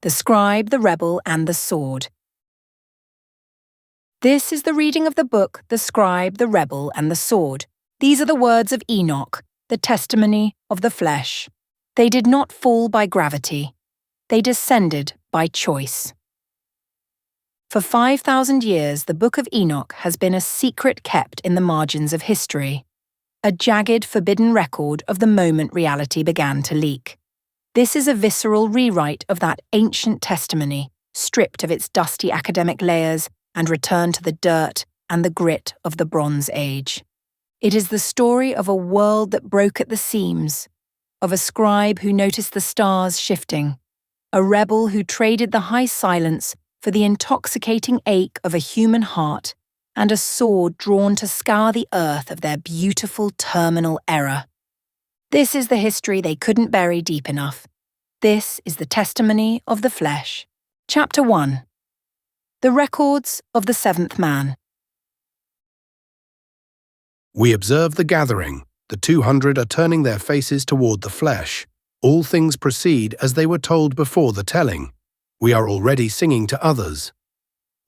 the scribe, the rebel, and the sword. This is the reading of the book, The Scribe, the Rebel, and the Sword. These are the words of Enoch, the testimony of the flesh. They did not fall by gravity. They descended by choice. For 5,000 years, the Book of Enoch has been a secret kept in the margins of history, a jagged, forbidden record of the moment reality began to leak. This is a visceral rewrite of that ancient testimony, stripped of its dusty academic layers and returned to the dirt and the grit of the Bronze Age. It is the story of a world that broke at the seams, of a scribe who noticed the stars shifting, a rebel who traded the high silence for the intoxicating ache of a human heart, and a sword drawn to scour the earth of their beautiful terminal error. This is the history they couldn't bury deep enough. This is the testimony of the flesh. Chapter 1. The Records of the Seventh Man. We observe the gathering. The 200 are turning their faces toward the flesh. All things proceed as they were told before the telling. We are already singing to others.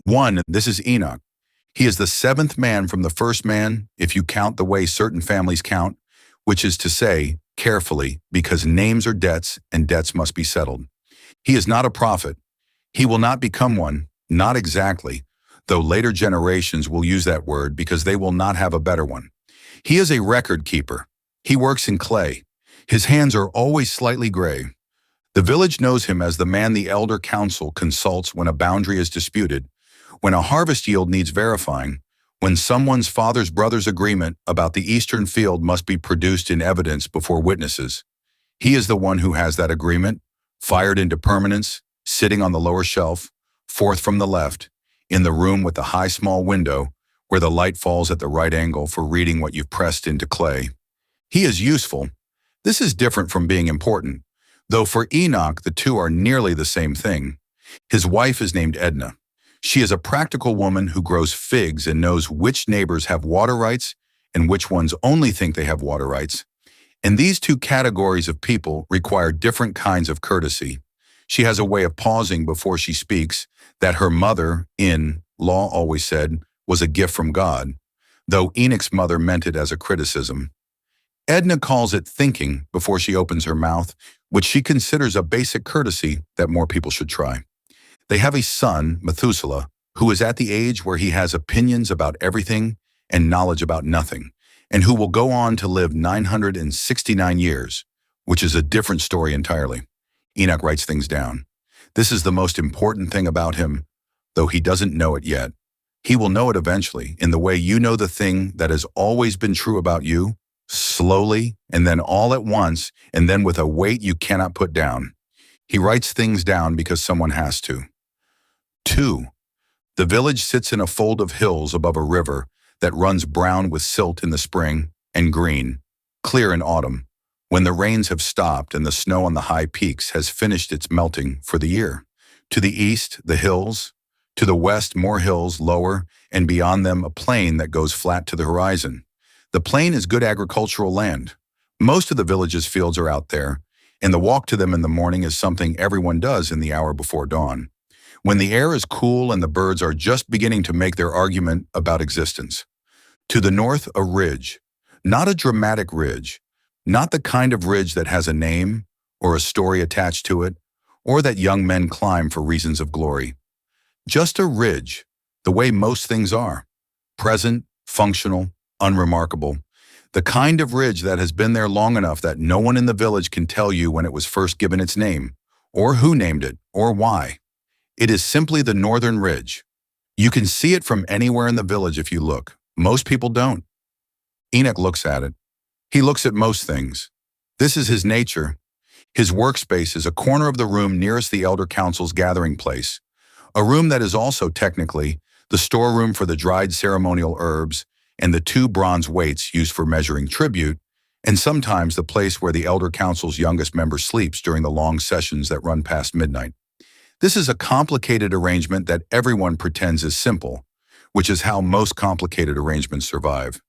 1. This is Enoch. He is the seventh man from the first man, if you count the way certain families count, which is to say, carefully, because names are debts and debts must be settled. He is not a prophet. He will not become one, not exactly, though later generations will use that word because they will not have a better one. He is a record keeper. He works in clay. His hands are always slightly gray. The village knows him as the man the elder council consults when a boundary is disputed, when a harvest yield needs verifying, when someone's father's brother's agreement about the eastern field must be produced in evidence before witnesses. He is the one who has that agreement, fired into permanence, sitting on the lower shelf, fourth from the left, in the room with the high small window where the light falls at the right angle for reading what you've pressed into clay. He is useful. This is different from being important, though for Enoch the two are nearly the same thing. His wife is named Edna. She is a practical woman who grows figs and knows which neighbors have water rights and which ones only think they have water rights. And these two categories of people require different kinds of courtesy. She has a way of pausing before she speaks that her mother, in law, always said was a gift from God, though Enoch's mother meant it as a criticism. Edna calls it thinking before she opens her mouth, which she considers a basic courtesy that more people should try. They have a son, Methuselah, who is at the age where he has opinions about everything and knowledge about nothing, and who will go on to live 969 years, which is a different story entirely. Enoch writes things down. This is the most important thing about him, though he doesn't know it yet. He will know it eventually, in the way you know the thing that has always been true about you, slowly, and then all at once, and then with a weight you cannot put down. He writes things down because someone has to. 2. The village sits in a fold of hills above a river that runs brown with silt in the spring and green, clear in autumn, when the rains have stopped and the snow on the high peaks has finished its melting for the year. To the east, the hills. To the west, more hills lower, and beyond them a plain that goes flat to the horizon. The plain is good agricultural land. Most of the village's fields are out there, and the walk to them in the morning is something everyone does in the hour before dawn, when the air is cool and the birds are just beginning to make their argument about existence. To the north, a ridge. Not a dramatic ridge, not the kind of ridge that has a name or a story attached to it, or that young men climb for reasons of glory. Just a ridge, the way most things are. Present, functional, unremarkable. The kind of ridge that has been there long enough that no one in the village can tell you when it was first given its name, or who named it, or why. It is simply the northern ridge. You can see it from anywhere in the village if you look. Most people don't. Enoch looks at it. He looks at most things. This is his nature. His workspace is a corner of the room nearest the elder council's gathering place, a room that is also technically the storeroom for the dried ceremonial herbs and the 2 bronze weights used for measuring tribute, and sometimes the place where the elder council's youngest member sleeps during the long sessions that run past midnight. This is a complicated arrangement that everyone pretends is simple, which is how most complicated arrangements survive.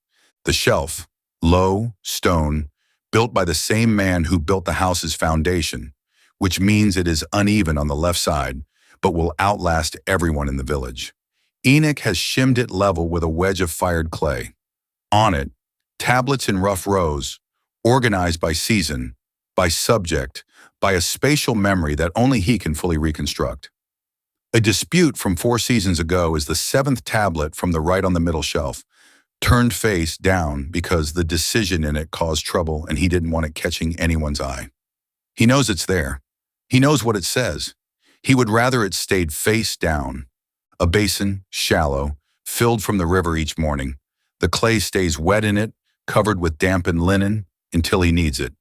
The shelf, low, stone, built by the same man who built the house's foundation, which means it is uneven on the left side, but will outlast everyone in the village. Enoch has shimmed it level with a wedge of fired clay. On it, tablets in rough rows, organized by season, by subject, by a spatial memory that only he can fully reconstruct. A dispute from 4 seasons ago is the 7th tablet from the right on the middle shelf, turned face down because the decision in it caused trouble and he didn't want it catching anyone's eye. He knows it's there. He knows what it says. He would rather it stayed face down. A basin, shallow, filled from the river each morning. The clay stays wet in it, covered with dampened linen, until he needs it.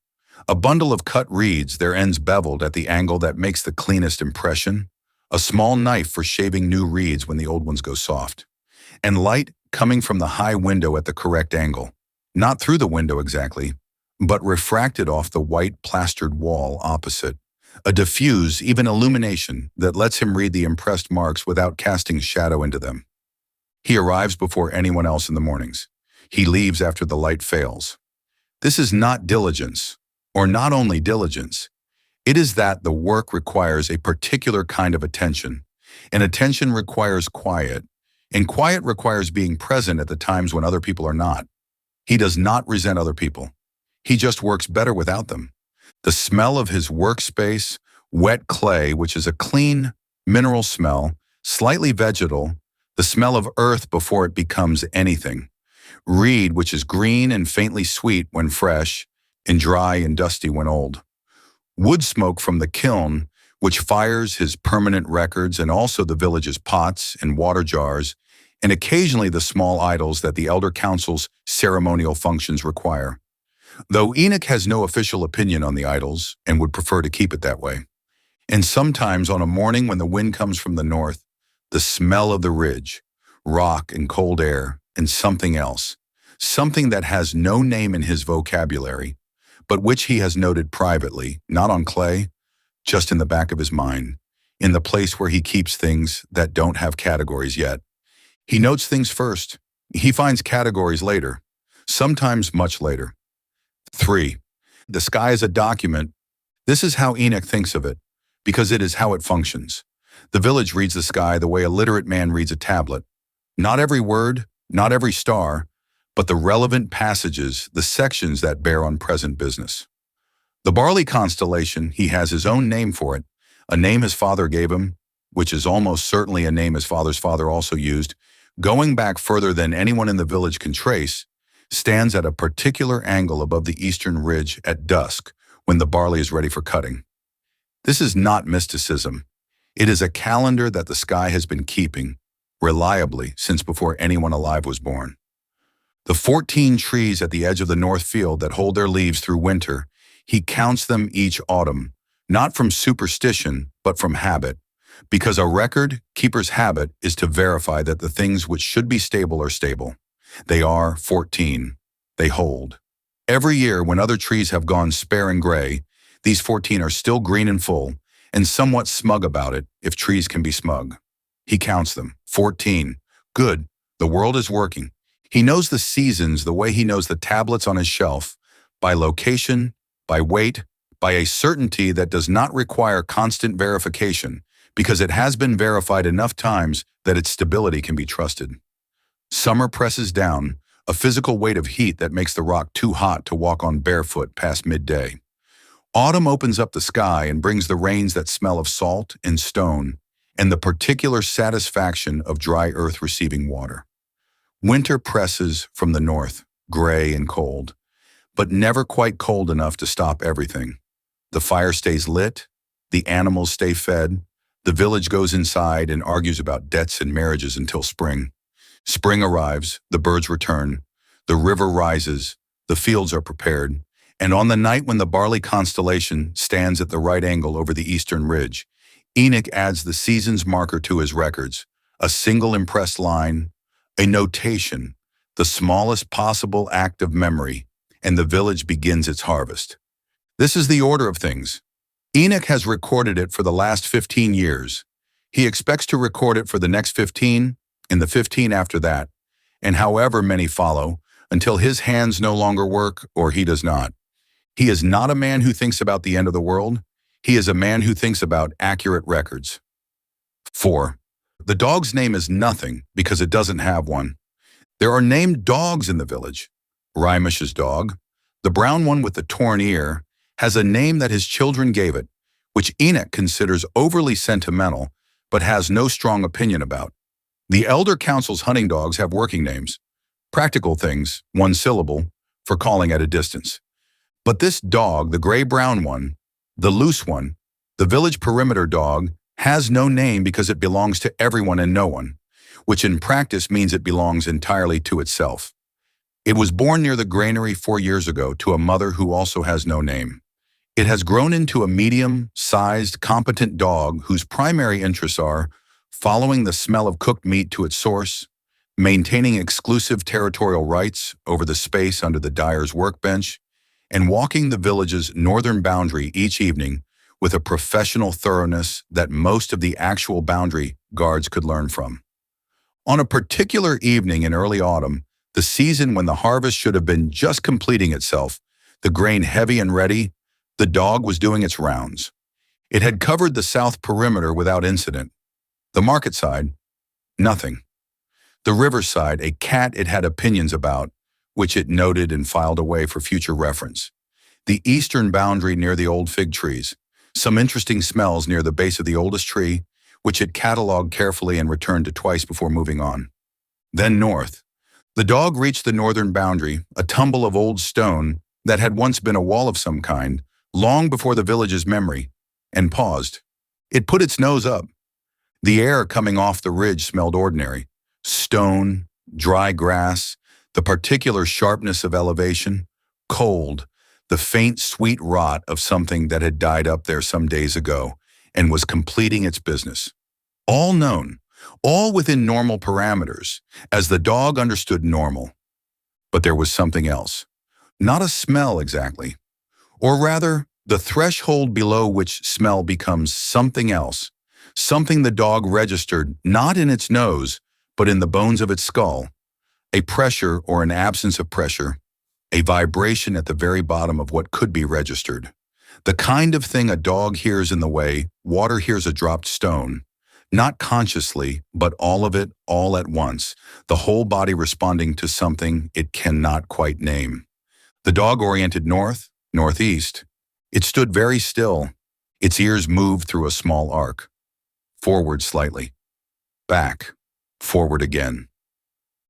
A bundle of cut reeds, their ends beveled at the angle that makes the cleanest impression. A small knife for shaving new reeds when the old ones go soft. And light coming from the high window at the correct angle. Not through the window exactly, but refracted off the white plastered wall opposite. A diffuse, even illumination that lets him read the impressed marks without casting shadow into them. He arrives before anyone else in the mornings. He leaves after the light fails. This is not diligence, or not only diligence. It is that the work requires a particular kind of attention, and attention requires quiet, and quiet requires being present at the times when other people are not. He does not resent other people. He just works better without them. The smell of his workspace, wet clay, which is a clean, mineral smell, slightly vegetal, the smell of earth before it becomes anything. Reed, which is green and faintly sweet when fresh, and dry and dusty when old. Wood smoke from the kiln, which fires his permanent records and also the village's pots and water jars, and occasionally the small idols that the elder council's ceremonial functions require. Though Enoch has no official opinion on the idols and would prefer to keep it that way. And sometimes on a morning when the wind comes from the north, the smell of the ridge, rock and cold air, and something else, something that has no name in his vocabulary, but which he has noted privately, not on clay, just in the back of his mind, in the place where he keeps things that don't have categories yet. He notes things first. He finds categories later, sometimes much later. 3. The sky is a document. This is how Enoch thinks of it, because it is how it functions. The village reads the sky the way a literate man reads a tablet. Not every word, not every star, but the relevant passages, the sections that bear on present business. The barley constellation, he has his own name for it, a name his father gave him, which is almost certainly a name his father's father also used, going back further than anyone in the village can trace, stands at a particular angle above the eastern ridge at dusk when the barley is ready for cutting. This is not mysticism. It is a calendar that the sky has been keeping, reliably, since before anyone alive was born. The 14 trees at the edge of the north field that hold their leaves through winter, he counts them each autumn, not from superstition, but from habit, because a record keeper's habit is to verify that the things which should be stable are stable. They are 14. They hold. Every year, when other trees have gone spare and gray, these 14 are still green and full, and somewhat smug about it, if trees can be smug. He counts them. 14. Good. The world is working. He knows the seasons the way he knows the tablets on his shelf, by location, by weight, by a certainty that does not require constant verification, because it has been verified enough times that its stability can be trusted. Summer presses down, a physical weight of heat that makes the rock too hot to walk on barefoot past midday. Autumn opens up the sky and brings the rains that smell of salt and stone, and the particular satisfaction of dry earth receiving water. Winter presses from the north, gray and cold, but never quite cold enough to stop everything. The fire stays lit, the animals stay fed, the village goes inside and argues about debts and marriages until spring. Spring arrives, the birds return, the river rises, the fields are prepared, and on the night when the barley constellation stands at the right angle over the eastern ridge, Enoch adds the season's marker to his records, a single impressed line, a notation, the smallest possible act of memory, and the village begins its harvest. This is the order of things. Enoch has recorded it for the last 15 years. He expects to record it for the next 15, and the 15 after that, and however many follow, until his hands no longer work or he does not. He is not a man who thinks about the end of the world. He is a man who thinks about accurate records. 4. The dog's name is nothing because it doesn't have one. There are named dogs in the village. Raimish's dog, the brown one with the torn ear, has a name that his children gave it, which Enoch considers overly sentimental but has no strong opinion about. The elder council's hunting dogs have working names, practical things, one syllable, for calling at a distance. But this dog, the gray-brown one, the loose one, the village perimeter dog, has no name because it belongs to everyone and no one, which in practice means it belongs entirely to itself. It was born near the granary 4 years ago to a mother who also has no name. It has grown into a medium-sized, competent dog whose primary interests are following the smell of cooked meat to its source, maintaining exclusive territorial rights over the space under the dyer's workbench, and walking the village's northern boundary each evening with a professional thoroughness that most of the actual boundary guards could learn from. On a particular evening in early autumn, the season when the harvest should have been just completing itself, the grain heavy and ready, the dog was doing its rounds. It had covered the south perimeter without incident. The market side, nothing. The riverside, a cat it had opinions about, which it noted and filed away for future reference. The eastern boundary near the old fig trees, some interesting smells near the base of the oldest tree, which it catalogued carefully and returned to twice before moving on. Then north. The dog reached the northern boundary, a tumble of old stone that had once been a wall of some kind, long before the village's memory, and paused. It put its nose up. The air coming off the ridge smelled ordinary. Stone, dry grass, the particular sharpness of elevation, cold, the faint sweet rot of something that had died up there some days ago and was completing its business. All known, all within normal parameters, as the dog understood normal. But there was something else. Not a smell exactly. Or rather, the threshold below which smell becomes something else. Something the dog registered not in its nose, but in the bones of its skull. A pressure or an absence of pressure. A vibration at the very bottom of what could be registered. The kind of thing a dog hears in the way water hears a dropped stone. Not consciously, but all of it all at once, the whole body responding to something it cannot quite name. The dog oriented north, northeast. It stood very still. Its ears moved through a small arc. Forward slightly. Back. Forward again.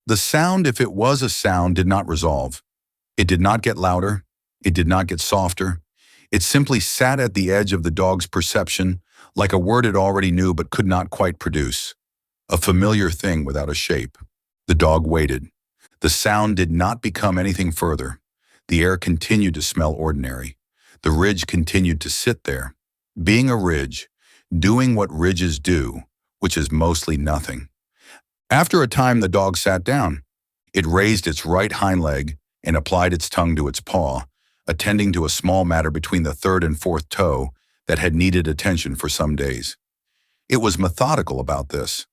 The sound, if it was a sound, did not resolve. It did not get louder. It did not get softer. It simply sat at the edge of the dog's perception, like a word it already knew but could not quite produce. A familiar thing without a shape. The dog waited. The sound did not become anything further. The air continued to smell ordinary. The ridge continued to sit there, being a ridge, doing what ridges do, which is mostly nothing. After a time, the dog sat down. It raised its right hind leg and applied its tongue to its paw, attending to a small matter between the third and fourth toe that had needed attention for some days. It was methodical about this.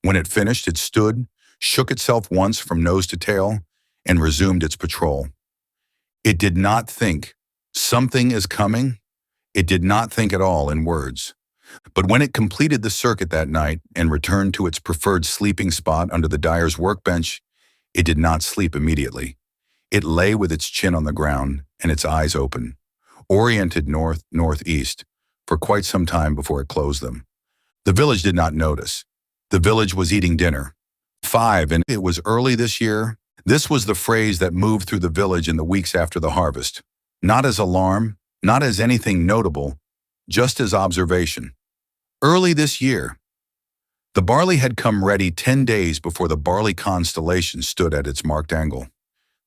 When it finished, it stood, shook itself once from nose to tail, and resumed its patrol. It did not think, "Something is coming." It did not think at all in words. But when it completed the circuit that night and returned to its preferred sleeping spot under the dyer's workbench, it did not sleep immediately. It lay with its chin on the ground and its eyes open, oriented north, northeast, for quite some time before it closed them. The village did not notice. The village was eating dinner. 5, and it was early this year. This was the phrase that moved through the village in the weeks after the harvest. Not as alarm, not as anything notable, just as observation. Early this year. The barley had come ready 10 days before the barley constellation stood at its marked angle.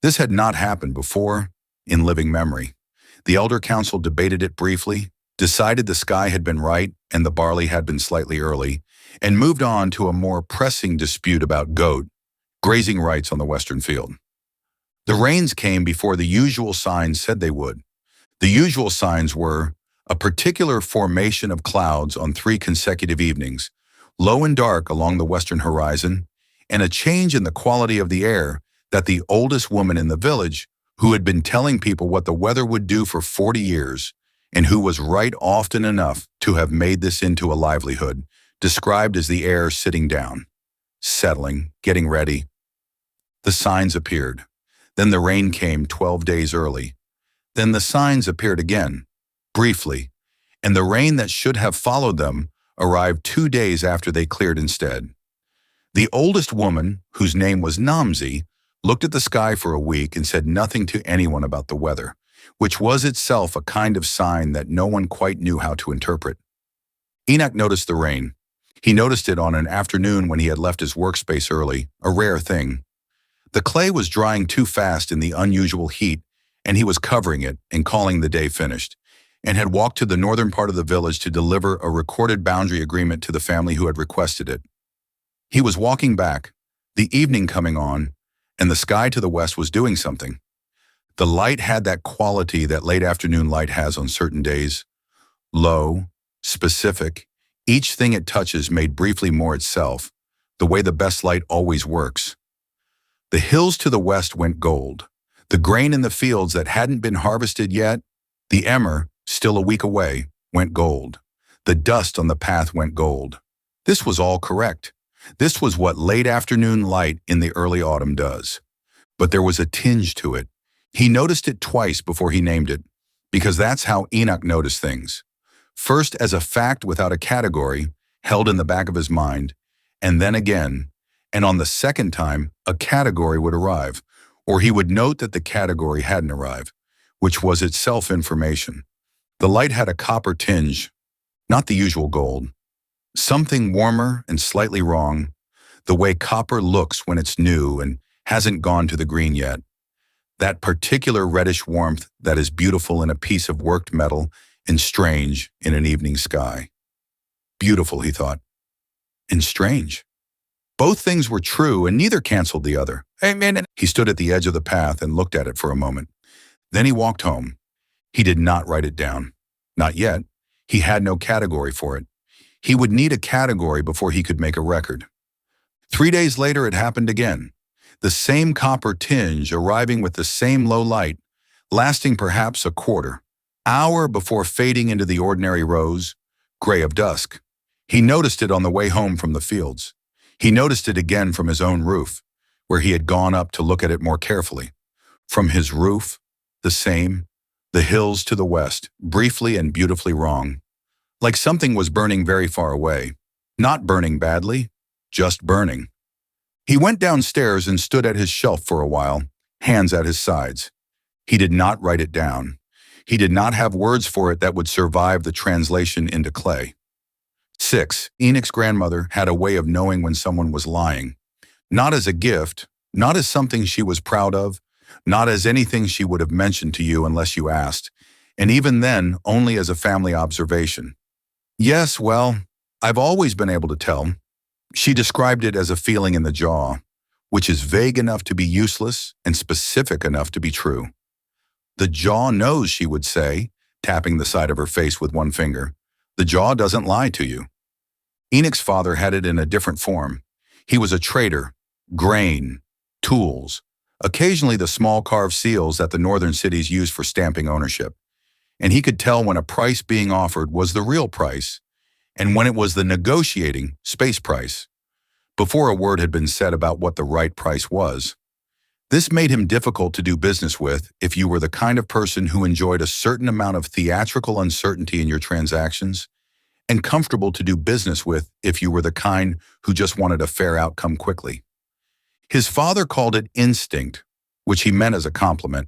This had not happened before, in living memory. The elder council debated it briefly, decided the sky had been right and the barley had been slightly early, and moved on to a more pressing dispute about goat, grazing rights on the western field. The rains came before the usual signs said they would. The usual signs were a particular formation of clouds on 3 consecutive evenings, low and dark along the western horizon, and a change in the quality of the air that the oldest woman in the village, who had been telling people what the weather would do for 40 years, and who was right often enough to have made this into a livelihood, described as the air sitting down, settling, getting ready. The signs appeared. Then the rain came 12 days early. Then the signs appeared again, briefly, and the rain that should have followed them arrived 2 days after they cleared instead. The oldest woman, whose name was Namzi, looked at the sky for a week and said nothing to anyone about the weather, which was itself a kind of sign that no one quite knew how to interpret. Enoch noticed the rain. He noticed it on an afternoon when he had left his workspace early, a rare thing. The clay was drying too fast in the unusual heat, and he was covering it and calling the day finished, and had walked to the northern part of the village to deliver a recorded boundary agreement to the family who had requested it. He was walking back, the evening coming on, and the sky to the west was doing something. The light had that quality that late afternoon light has on certain days. Low, specific, each thing it touches made briefly more itself, the way the best light always works. The hills to the west went gold. The grain in the fields that hadn't been harvested yet, the emmer, still a week away, went gold. The dust on the path went gold. This was all correct. This was what late afternoon light in the early autumn does. But there was a tinge to it. He noticed it twice before he named it, because that's how Enoch noticed things. First as a fact without a category, held in the back of his mind, and then again, and on the second time, a category would arrive, or he would note that the category hadn't arrived, which was itself information. The light had a copper tinge, not the usual gold. Something warmer and slightly wrong, the way copper looks when it's new and hasn't gone to the green yet. That particular reddish warmth that is beautiful in a piece of worked metal and strange in an evening sky. Beautiful, he thought, and strange. Both things were true and neither canceled the other. Amen. He stood at the edge of the path and looked at it for a moment. Then he walked home. He did not write it down. Not yet. He had no category for it. He would need a category before he could make a record. 3 days later, it happened again. The same copper tinge arriving with the same low light, lasting perhaps a quarter, hour before fading into the ordinary rose, gray of dusk. He noticed it on the way home from the fields. He noticed it again from his own roof, where he had gone up to look at it more carefully. From his roof, the same, the hills to the west, briefly and beautifully wrong. Like something was burning very far away. Not burning badly, just burning. He went downstairs and stood at his shelf for a while, hands at his sides. He did not write it down. He did not have words for it that would survive the translation into clay. 6. Enoch's grandmother had a way of knowing when someone was lying. Not as a gift, not as something she was proud of, not as anything she would have mentioned to you unless you asked, and even then only as a family observation. Yes, well, I've always been able to tell. She described it as a feeling in the jaw, which is vague enough to be useless and specific enough to be true. The jaw knows, she would say, tapping the side of her face with one finger. The jaw doesn't lie to you. Enoch's father had it in a different form. He was a trader, grain, tools, occasionally the small carved seals that the northern cities use for stamping ownership. And he could tell when a price being offered was the real price and when it was the negotiating space price, before a word had been said about what the right price was. This made him difficult to do business with if you were the kind of person who enjoyed a certain amount of theatrical uncertainty in your transactions, and comfortable to do business with if you were the kind who just wanted a fair outcome quickly. His father called it instinct, which he meant as a compliment.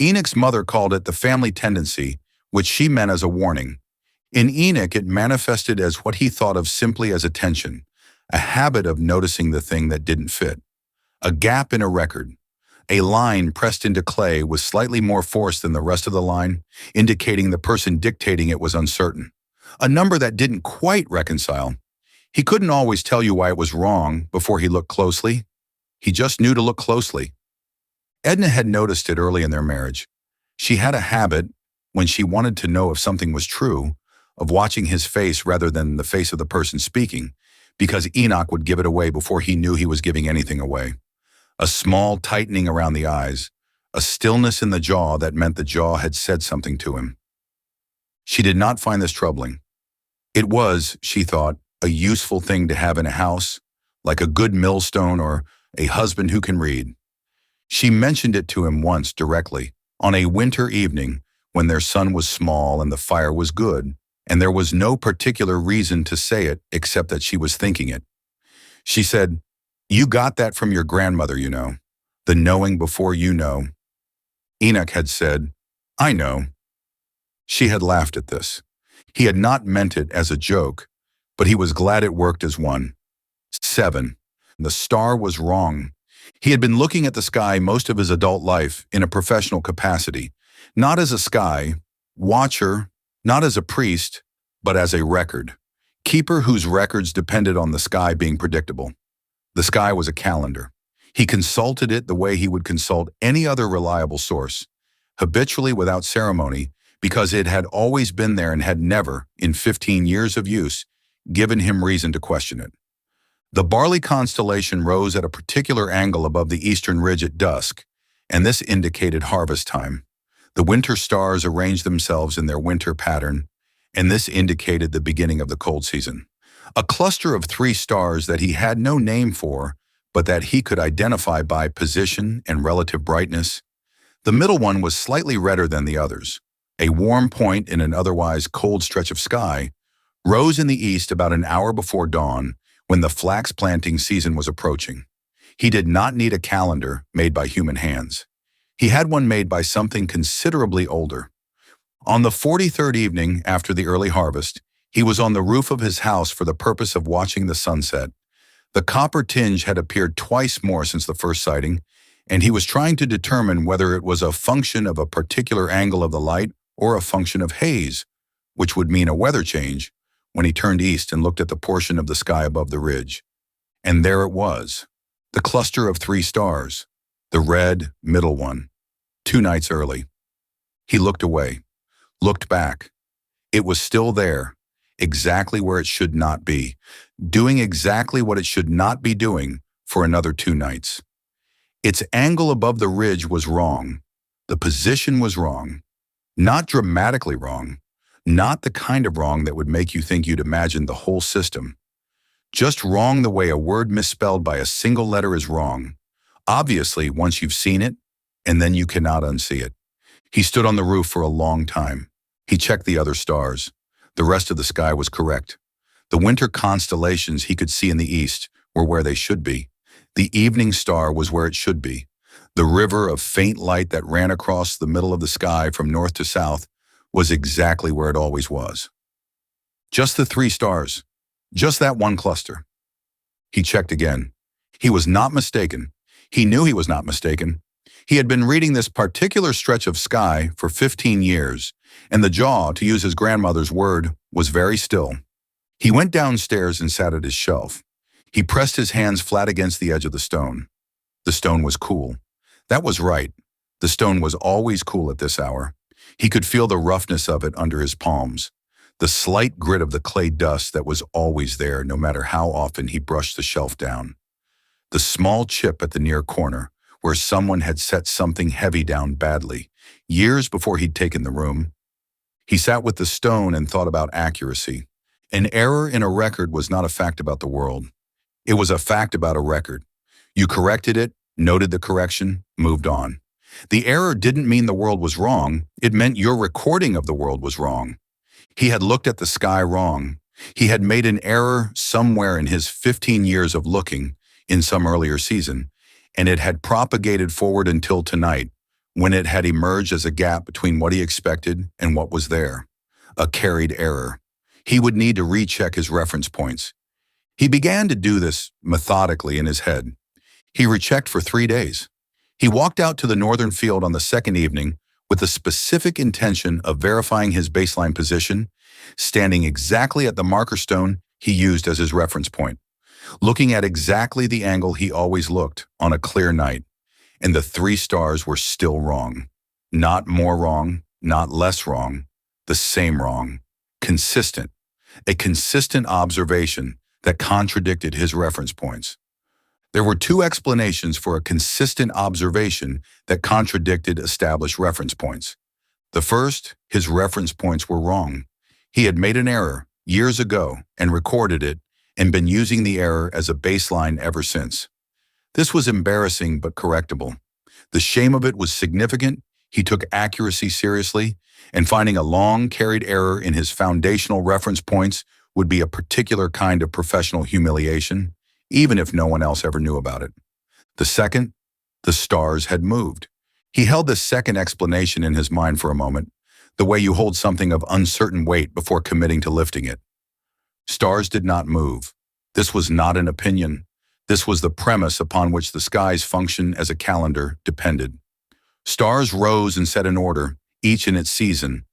Enoch's mother called it the family tendency, which she meant as a warning. In Enoch, it manifested as what he thought of simply as attention, a habit of noticing the thing that didn't fit, a gap in a record, a line pressed into clay with slightly more force than the rest of the line, indicating the person dictating it was uncertain, a number that didn't quite reconcile. He couldn't always tell you why it was wrong before he looked closely. He just knew to look closely. Edna had noticed it early in their marriage. She had a habit, when she wanted to know if something was true, of watching his face rather than the face of the person speaking, because Enoch would give it away before he knew he was giving anything away. A small tightening around the eyes, a stillness in the jaw that meant the jaw had said something to him. She did not find this troubling. It was, she thought, a useful thing to have in a house, like a good millstone or a husband who can read. She mentioned it to him once directly, on a winter evening when their son was small and the fire was good, and there was no particular reason to say it except that she was thinking it. She said, "You got that from your grandmother, you know. The knowing before you know." Enoch had said, "I know." She had laughed at this. He had not meant it as a joke, but he was glad it worked as one. 7. The star was wrong. He had been looking at the sky most of his adult life in a professional capacity, not as a sky watcher, not as a priest, but as a record keeper whose records depended on the sky being predictable. The sky was a calendar. He consulted it the way he would consult any other reliable source, habitually without ceremony, because it had always been there and had never, in 15 years of use, given him reason to question it. The barley constellation rose at a particular angle above the eastern ridge at dusk, and this indicated harvest time. The winter stars arranged themselves in their winter pattern, and this indicated the beginning of the cold season. A cluster of 3 stars that he had no name for, but that he could identify by position and relative brightness. The middle one was slightly redder than the others. A warm point in an otherwise cold stretch of sky rose in the east about an hour before dawn when the flax planting season was approaching. He did not need a calendar made by human hands. He had one made by something considerably older. On the 43rd evening after the early harvest, he was on the roof of his house for the purpose of watching the sunset. The copper tinge had appeared twice more since the first sighting, and he was trying to determine whether it was a function of a particular angle of the light or a function of haze, which would mean a weather change, when he turned east and looked at the portion of the sky above the ridge. And there it was, the cluster of 3 stars, the red middle one, 2 nights early. He looked away, looked back. It was still there, exactly where it should not be, doing exactly what it should not be doing for another 2 nights. Its angle above the ridge was wrong. The position was wrong. Not dramatically wrong. Not the kind of wrong that would make you think you'd imagine the whole system. Just wrong the way a word misspelled by a single letter is wrong. Obviously, once you've seen it, and then you cannot unsee it. He stood on the roof for a long time. He checked the other stars. The rest of the sky was correct. The winter constellations he could see in the east were where they should be. The evening star was where it should be. The river of faint light that ran across the middle of the sky from north to south was exactly where it always was. Just the 3 stars. Just that one cluster. He checked again. He was not mistaken. He knew he was not mistaken. He had been reading this particular stretch of sky for 15 years, and the jaw, to use his grandmother's word, was very still. He went downstairs and sat at his shelf. He pressed his hands flat against the edge of the stone. The stone was cool. That was right. The stone was always cool at this hour. He could feel the roughness of it under his palms, the slight grit of the clay dust that was always there no matter how often he brushed the shelf down. The small chip at the near corner, where someone had set something heavy down badly, years before he'd taken the room. He sat with the stone and thought about accuracy. An error in a record was not a fact about the world. It was a fact about a record. You corrected it, noted the correction, moved on. The error didn't mean the world was wrong. It meant your recording of the world was wrong. He had looked at the sky wrong. He had made an error somewhere in his 15 years of looking in some earlier season, and it had propagated forward until tonight, when it had emerged as a gap between what he expected and what was there. A carried error. He would need to recheck his reference points. He began to do this methodically in his head. He rechecked for 3 days. He walked out to the northern field on the second evening with the specific intention of verifying his baseline position, standing exactly at the marker stone he used as his reference point, looking at exactly the angle he always looked on a clear night, and the 3 stars were still wrong. Not more wrong, not less wrong, the same wrong. Consistent. A consistent observation that contradicted his reference points. There were 2 explanations for a consistent observation that contradicted established reference points. The first, his reference points were wrong. He had made an error years ago and recorded it and been using the error as a baseline ever since. This was embarrassing but correctable. The shame of it was significant. He took accuracy seriously, and finding a long carried error in his foundational reference points would be a particular kind of professional humiliation, even if no one else ever knew about it. The second, the stars had moved. He held this second explanation in his mind for a moment, the way you hold something of uncertain weight before committing to lifting it. Stars did not move. This was not an opinion. This was the premise upon which the sky's function as a calendar depended. Stars rose and set an order, each in its season.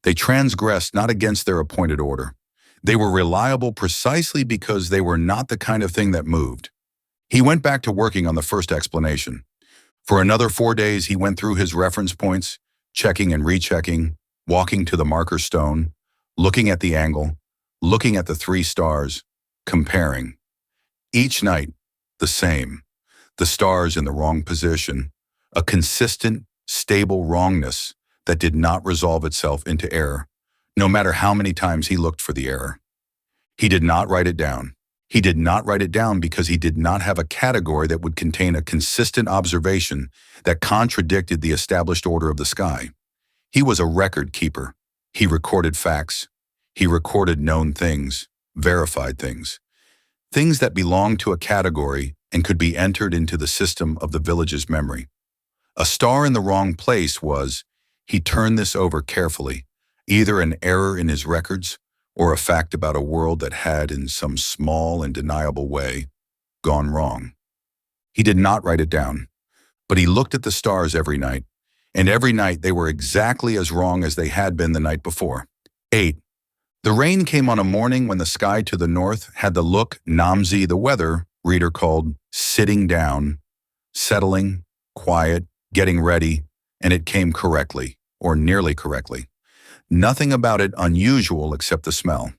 They transgressed not against their appointed order. They were reliable precisely because they were not the kind of thing that moved. He went back to working on the first explanation. For another 4 days, he went through his reference points, checking and rechecking, walking to the marker stone, looking at the angle, looking at the 3 stars, comparing. Each night, the same. The stars in the wrong position, a consistent, stable wrongness that did not resolve itself into error, no matter how many times he looked for the error. He did not write it down. He did not write it down because he did not have a category that would contain a consistent observation that contradicted the established order of the sky. He was a record keeper. He recorded facts. He recorded known things, verified things, things that belonged to a category and could be entered into the system of the village's memory. A star in the wrong place was, he turned this over carefully, either an error in his records or a fact about a world that had, in some small and deniable way, gone wrong. He did not write it down, but he looked at the stars every night, and every night they were exactly as wrong as they had been the night before. 8. The rain came on a morning when the sky to the north had the look Namzi the weather reader called sitting down, settling, quiet, getting ready, and it came correctly, or nearly correctly. Nothing about it unusual except the smell.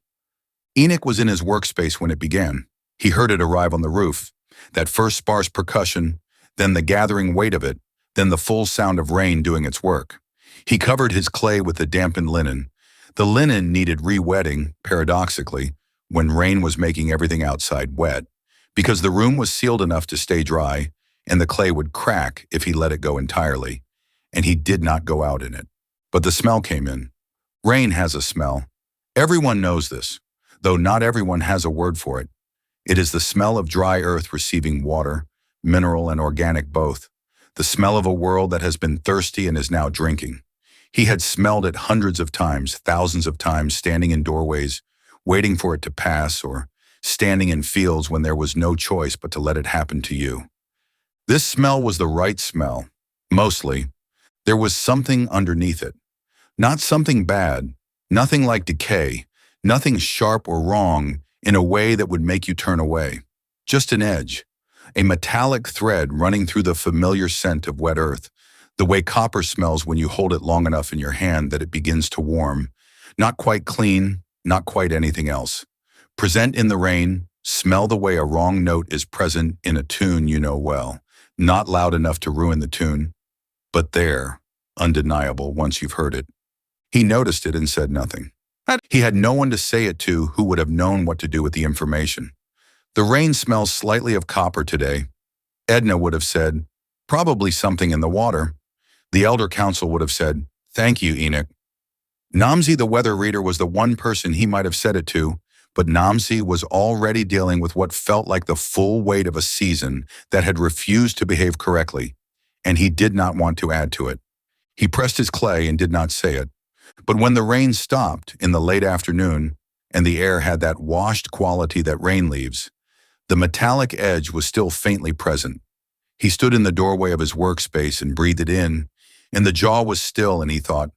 Enoch was in his workspace when it began. He heard it arrive on the roof, that first sparse percussion, then the gathering weight of it, then the full sound of rain doing its work. He covered his clay with the dampened linen. The linen needed re-wetting, paradoxically, when rain was making everything outside wet, because the room was sealed enough to stay dry, and the clay would crack if he let it go entirely, and he did not go out in it. But the smell came in. Rain has a smell. Everyone knows this, though not everyone has a word for it. It is the smell of dry earth receiving water, mineral and organic both. The smell of a world that has been thirsty and is now drinking. He had smelled it hundreds of times, thousands of times, standing in doorways, waiting for it to pass, or standing in fields when there was no choice but to let it happen to you. This smell was the right smell. Mostly, there was something underneath it. Not something bad, nothing like decay, nothing sharp or wrong in a way that would make you turn away. Just an edge, a metallic thread running through the familiar scent of wet earth, the way copper smells when you hold it long enough in your hand that it begins to warm. Not quite clean, not quite anything else. Present in the rain, smell the way a wrong note is present in a tune you know well. Not loud enough to ruin the tune, but there, undeniable once you've heard it. He noticed it and said nothing. He had no one to say it to who would have known what to do with the information. The rain smells slightly of copper today. Edna would have said, probably something in the water. The elder council would have said, thank you, Enoch. Namzi the weather reader was the one person he might have said it to, but Namzi was already dealing with what felt like the full weight of a season that had refused to behave correctly, and he did not want to add to it. He pressed his clay and did not say it. But when the rain stopped in the late afternoon, and the air had that washed quality that rain leaves, the metallic edge was still faintly present. He stood in the doorway of his workspace and breathed it in, and the jaw was still, and he thought,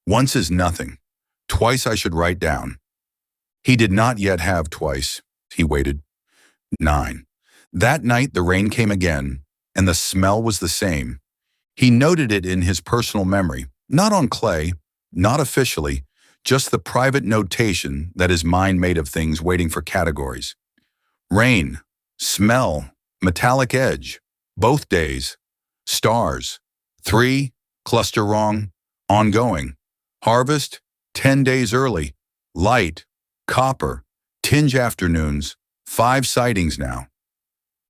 once is nothing. Twice I should write down. He did not yet have twice. He waited. 9. That night the rain came again, and the smell was the same. He noted it in his personal memory, not on clay, not officially, just the private notation that his mind made of things waiting for categories. Rain, smell, metallic edge, both days, stars, 3, cluster wrong, Ongoing. Harvest, 10 days early. Light, copper, tinge afternoons, 5 sightings now.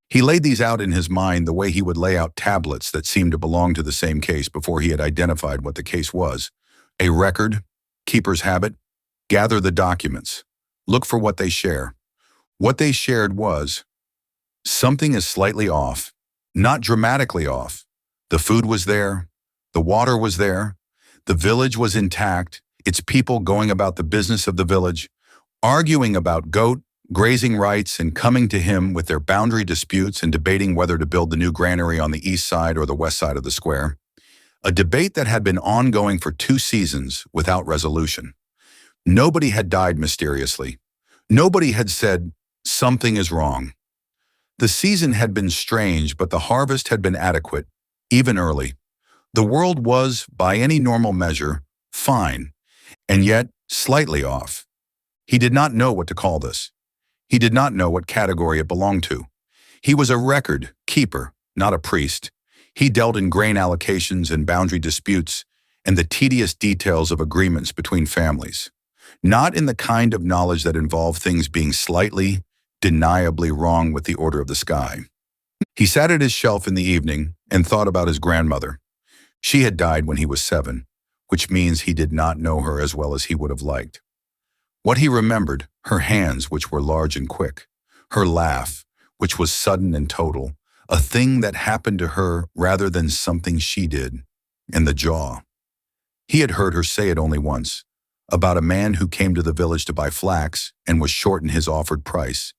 He laid these out in his mind the way he would lay out tablets that seemed to belong to the same case before he had identified what the case was. A record, keeper's habit, gather the documents. Look for what they share. What they shared was, something is slightly off, not dramatically off. The food was there, the water was there, the village was intact, its people going about the business of the village, arguing about goat, grazing rights and coming to him with their boundary disputes and debating whether to build the new granary on the east side or the west side of the square. A debate that had been ongoing for 2 seasons without resolution. Nobody had died mysteriously. Nobody had said, something is wrong. The season had been strange, but the harvest had been adequate, even early. The world was, by any normal measure, fine, and yet slightly off. He did not know what to call this. He did not know what category it belonged to. He was a record keeper, not a priest. He dealt in grain allocations and boundary disputes and the tedious details of agreements between families, not in the kind of knowledge that involved things being slightly, deniably wrong with the order of the sky. He sat at his shelf in the evening and thought about his grandmother. She had died when he was 7, which means he did not know her as well as he would have liked. What he remembered, her hands, which were large and quick, her laugh, which was sudden and total, a thing that happened to her rather than something she did, and the jaw. He had heard her say it only once, about a man who came to the village to buy flax and was short in his offered price,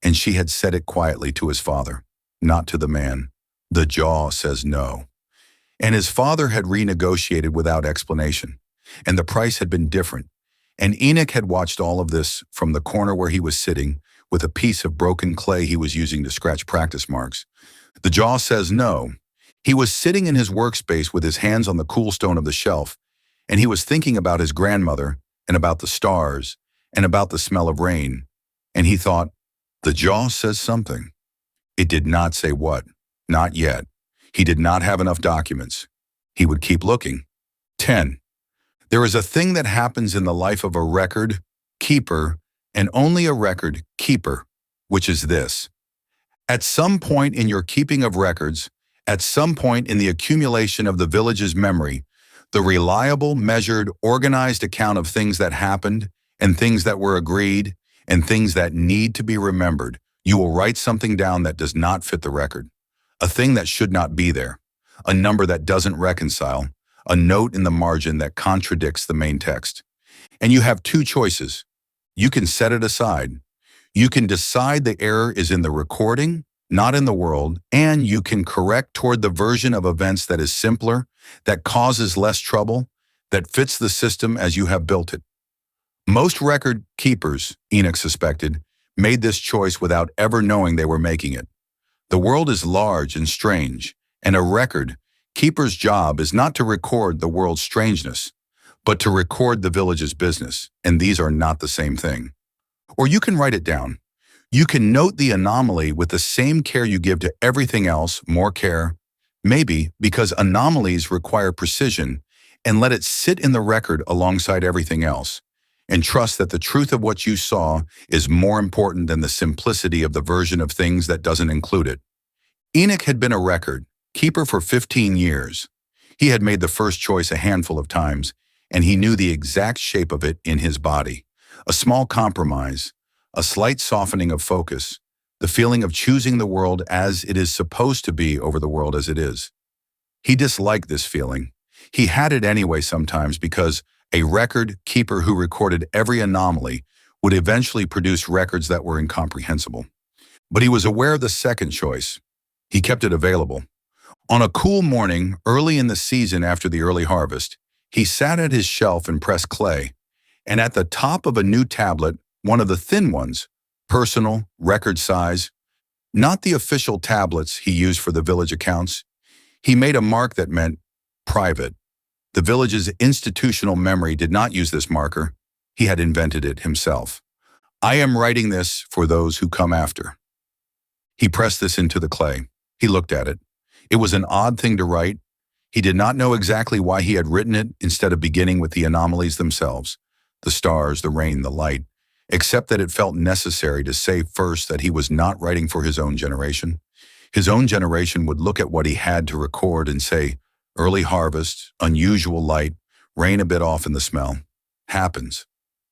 and she had said it quietly to his father, not to the man. The jaw says no. And his father had renegotiated without explanation, and the price had been different. And Enoch had watched all of this from the corner where he was sitting with a piece of broken clay he was using to scratch practice marks. The jaw says no. He was sitting in his workspace with his hands on the cool stone of the shelf, and he was thinking about his grandmother and about the stars and about the smell of rain. And he thought, the jaw says something. It did not say what. Not yet. He did not have enough documents. He would keep looking. 10. There is a thing that happens in the life of a record keeper, and only a record keeper, which is this. At some point in your keeping of records, at some point in the accumulation of the village's memory, the reliable, measured, organized account of things that happened and things that were agreed and things that need to be remembered, you will write something down that does not fit the record, a thing that should not be there, a number that doesn't reconcile, a note in the margin that contradicts the main text. And you have 2 choices. You can set it aside. You can decide the error is in the recording, not in the world, and you can correct toward the version of events that is simpler, that causes less trouble, that fits the system as you have built it. Most record keepers, Enoch suspected, made this choice without ever knowing they were making it. The world is large and strange, and a record keeper's job is not to record the world's strangeness, but to record the village's business, and these are not the same thing. Or you can write it down. You can note the anomaly with the same care you give to everything else, more care, maybe because anomalies require precision, and let it sit in the record alongside everything else, and trust that the truth of what you saw is more important than the simplicity of the version of things that doesn't include it. Enoch had been a record keeper for 15 years. He had made the first choice a handful of times, and he knew the exact shape of it in his body. A small compromise, a slight softening of focus, the feeling of choosing the world as it is supposed to be over the world as it is. He disliked this feeling. He had it anyway sometimes because a record keeper who recorded every anomaly would eventually produce records that were incomprehensible. But he was aware of the second choice. He kept it available. On a cool morning, early in the season after the early harvest, he sat at his shelf and pressed clay, and at the top of a new tablet, one of the thin ones, personal, record size, not the official tablets he used for the village accounts, he made a mark that meant private. The village's institutional memory did not use this marker. He had invented it himself. I am writing this for those who come after. He pressed this into the clay. He looked at it. It was an odd thing to write. He did not know exactly why he had written it instead of beginning with the anomalies themselves, the stars, the rain, the light, except that it felt necessary to say first that he was not writing for his own generation. His own generation would look at what he had to record and say, early harvest, unusual light, rain a bit off in the smell. Happens.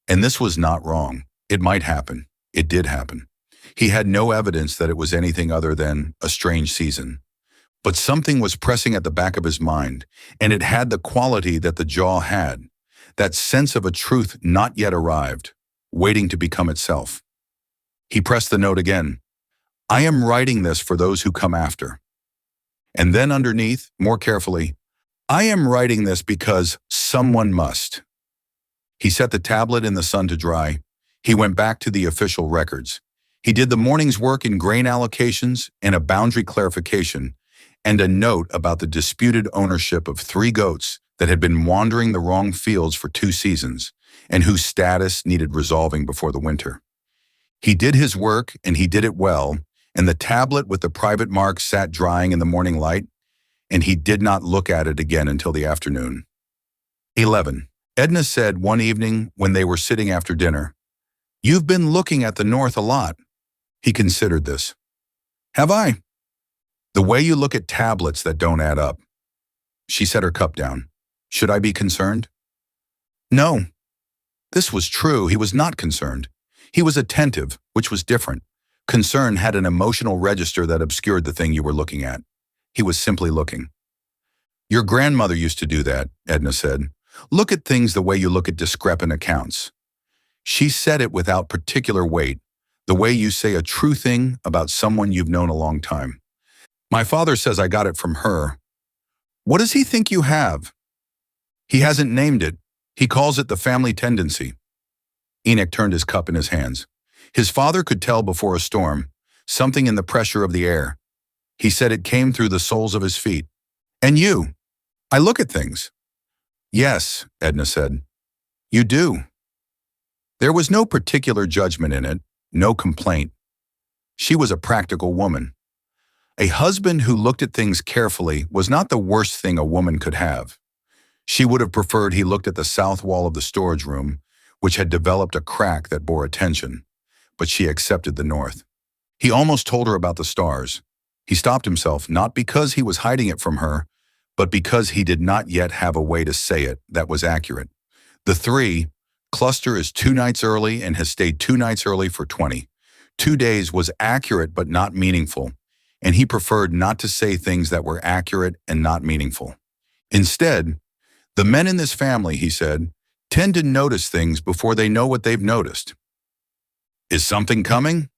And this was not wrong. It might happen. It did happen. He had no evidence that it was anything other than a strange season. But something was pressing at the back of his mind, and it had the quality that the jaw had, that sense of a truth not yet arrived, waiting to become itself. He pressed the note again. I am writing this for those who come after. And then underneath, more carefully, I am writing this because someone must. He set the tablet in the sun to dry. He went back to the official records. He did the morning's work in grain allocations and a boundary clarification, and a note about the disputed ownership of 3 goats that had been wandering the wrong fields for 2 seasons, and whose status needed resolving before the winter. He did his work, and he did it well, and the tablet with the private mark sat drying in the morning light, and he did not look at it again until the afternoon. 11. Edna said one evening when they were sitting after dinner, "You've been looking at the north a lot." He considered this. "Have I?" "The way you look at tablets that don't add up." She set her cup down. "Should I be concerned?" No. This was true. He was not concerned. He was attentive, which was different. Concern had an emotional register that obscured the thing you were looking at. He was simply looking. "Your grandmother used to do that," Edna said. "Look at things the way you look at discrepant accounts." She said it without particular weight, the way you say a true thing about someone you've known a long time. "My father says I got it from her." "What does he think you have?" "He hasn't named it. He calls it the family tendency." Enoch turned his cup in his hands. His father could tell before a storm, something in the pressure of the air. He said it came through the soles of his feet. "And you? I look at things." "Yes," Edna said. "You do." There was no particular judgment in it, no complaint. She was a practical woman. A husband who looked at things carefully was not the worst thing a woman could have. She would have preferred he looked at the south wall of the storage room, which had developed a crack that bore attention, but she accepted the north. He almost told her about the stars. He stopped himself, not because he was hiding it from her, but because he did not yet have a way to say it that was accurate. The 3, cluster is 2 nights early and has stayed 2 nights early for 20. 2 days was accurate but not meaningful, and he preferred not to say things that were accurate and not meaningful. Instead, the men in this family, he said, tend to notice things before they know what they've noticed. Is something coming?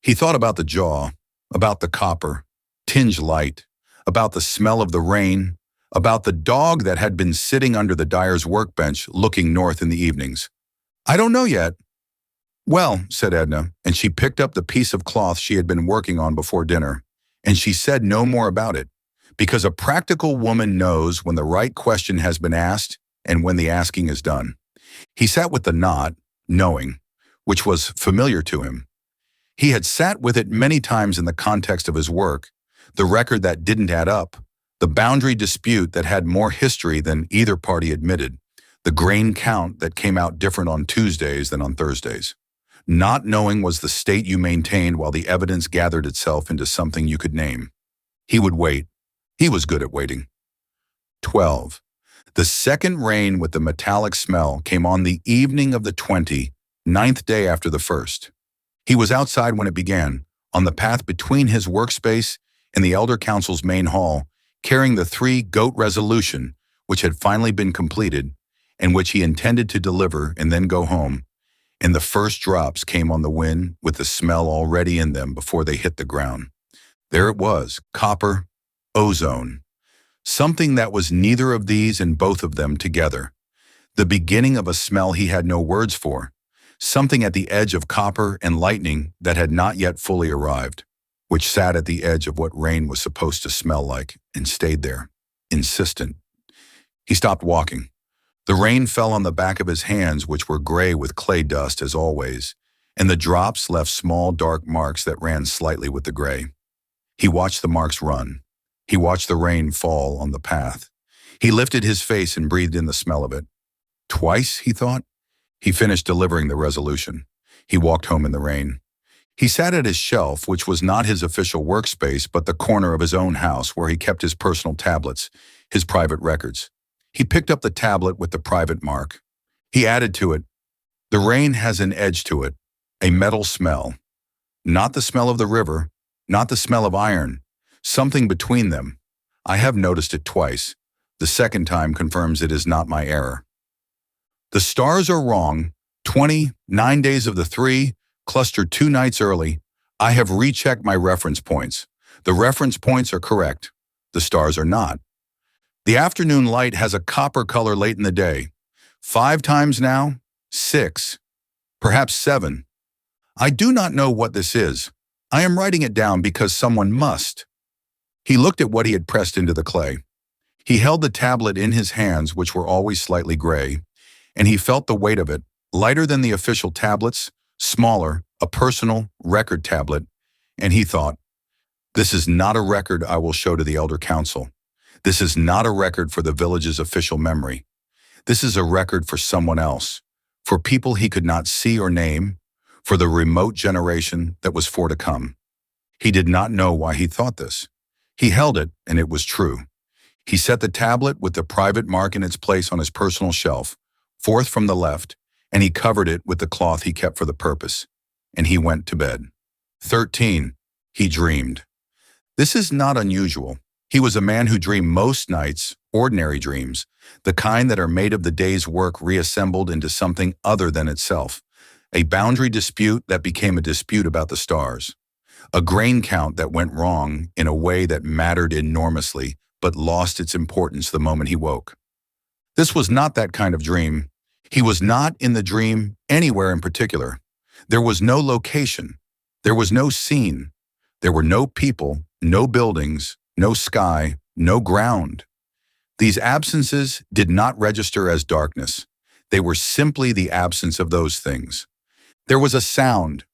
He thought about the jaw, about the copper, tinge light, about the smell of the rain, about the dog that had been sitting under the dyer's workbench looking north in the evenings. "I don't know yet." "Well," said Edna, and she picked up the piece of cloth she had been working on before dinner, and she said no more about it, because a practical woman knows when the right question has been asked and when the asking is done. He sat with the not, knowing, which was familiar to him. He had sat with it many times in the context of his work, the record that didn't add up, the boundary dispute that had more history than either party admitted, the grain count that came out different on Tuesdays than on Thursdays. Not knowing was the state you maintained while the evidence gathered itself into something you could name. He would wait. He was good at waiting. 12. The second rain with the metallic smell came on the evening of the 29th day after the first. He was outside when it began, on the path between his workspace and the Elder Council's main hall, carrying the 3-goat resolution, which had finally been completed, and which he intended to deliver and then go home, and the first drops came on the wind with the smell already in them before they hit the ground. There it was, copper, ozone, something that was neither of these and both of them together. The beginning of a smell he had no words for, something at the edge of copper and lightning that had not yet fully arrived, which sat at the edge of what rain was supposed to smell like and stayed there, insistent. He stopped walking. The rain fell on the back of his hands, which were gray with clay dust as always, and the drops left small dark marks that ran slightly with the gray. He watched the marks run. He watched the rain fall on the path. He lifted his face and breathed in the smell of it. Twice, he thought. He finished delivering the resolution. He walked home in the rain. He sat at his shelf, which was not his official workspace, but the corner of his own house where he kept his personal tablets, his private records. He picked up the tablet with the private mark. He added to it, "The rain has an edge to it, a metal smell. Not the smell of the river, not the smell of iron, something between them. I have noticed it twice. The second time confirms it is not my error. The stars are wrong. 29 days of the 3, clustered 2 nights early. I have rechecked my reference points. The reference points are correct. The stars are not. The afternoon light has a copper color late in the day. 5 times now, 6, perhaps 7. I do not know what this is. I am writing it down because someone must." He looked at what he had pressed into the clay. He held the tablet in his hands, which were always slightly gray, and he felt the weight of it, lighter than the official tablets, smaller, a personal record tablet, and he thought, "This is not a record I will show to the elder council. This is not a record for the village's official memory. This is a record for someone else, for people he could not see or name, for the remote generation that was for to come." He did not know why he thought this. He held it, and it was true. He set the tablet with the private mark in its place on his personal shelf, fourth from the left, and he covered it with the cloth he kept for the purpose, and he went to bed. 13. He dreamed. This is not unusual. He was a man who dreamed most nights, ordinary dreams, the kind that are made of the day's work reassembled into something other than itself, a boundary dispute that became a dispute about the stars, a grain count that went wrong in a way that mattered enormously but lost its importance the moment he woke. This was not that kind of dream. He was not in the dream anywhere in particular. There was no location. There was no scene. There were no people, no buildings, no sky, no ground. These absences did not register as darkness. They were simply the absence of those things. There was a sound.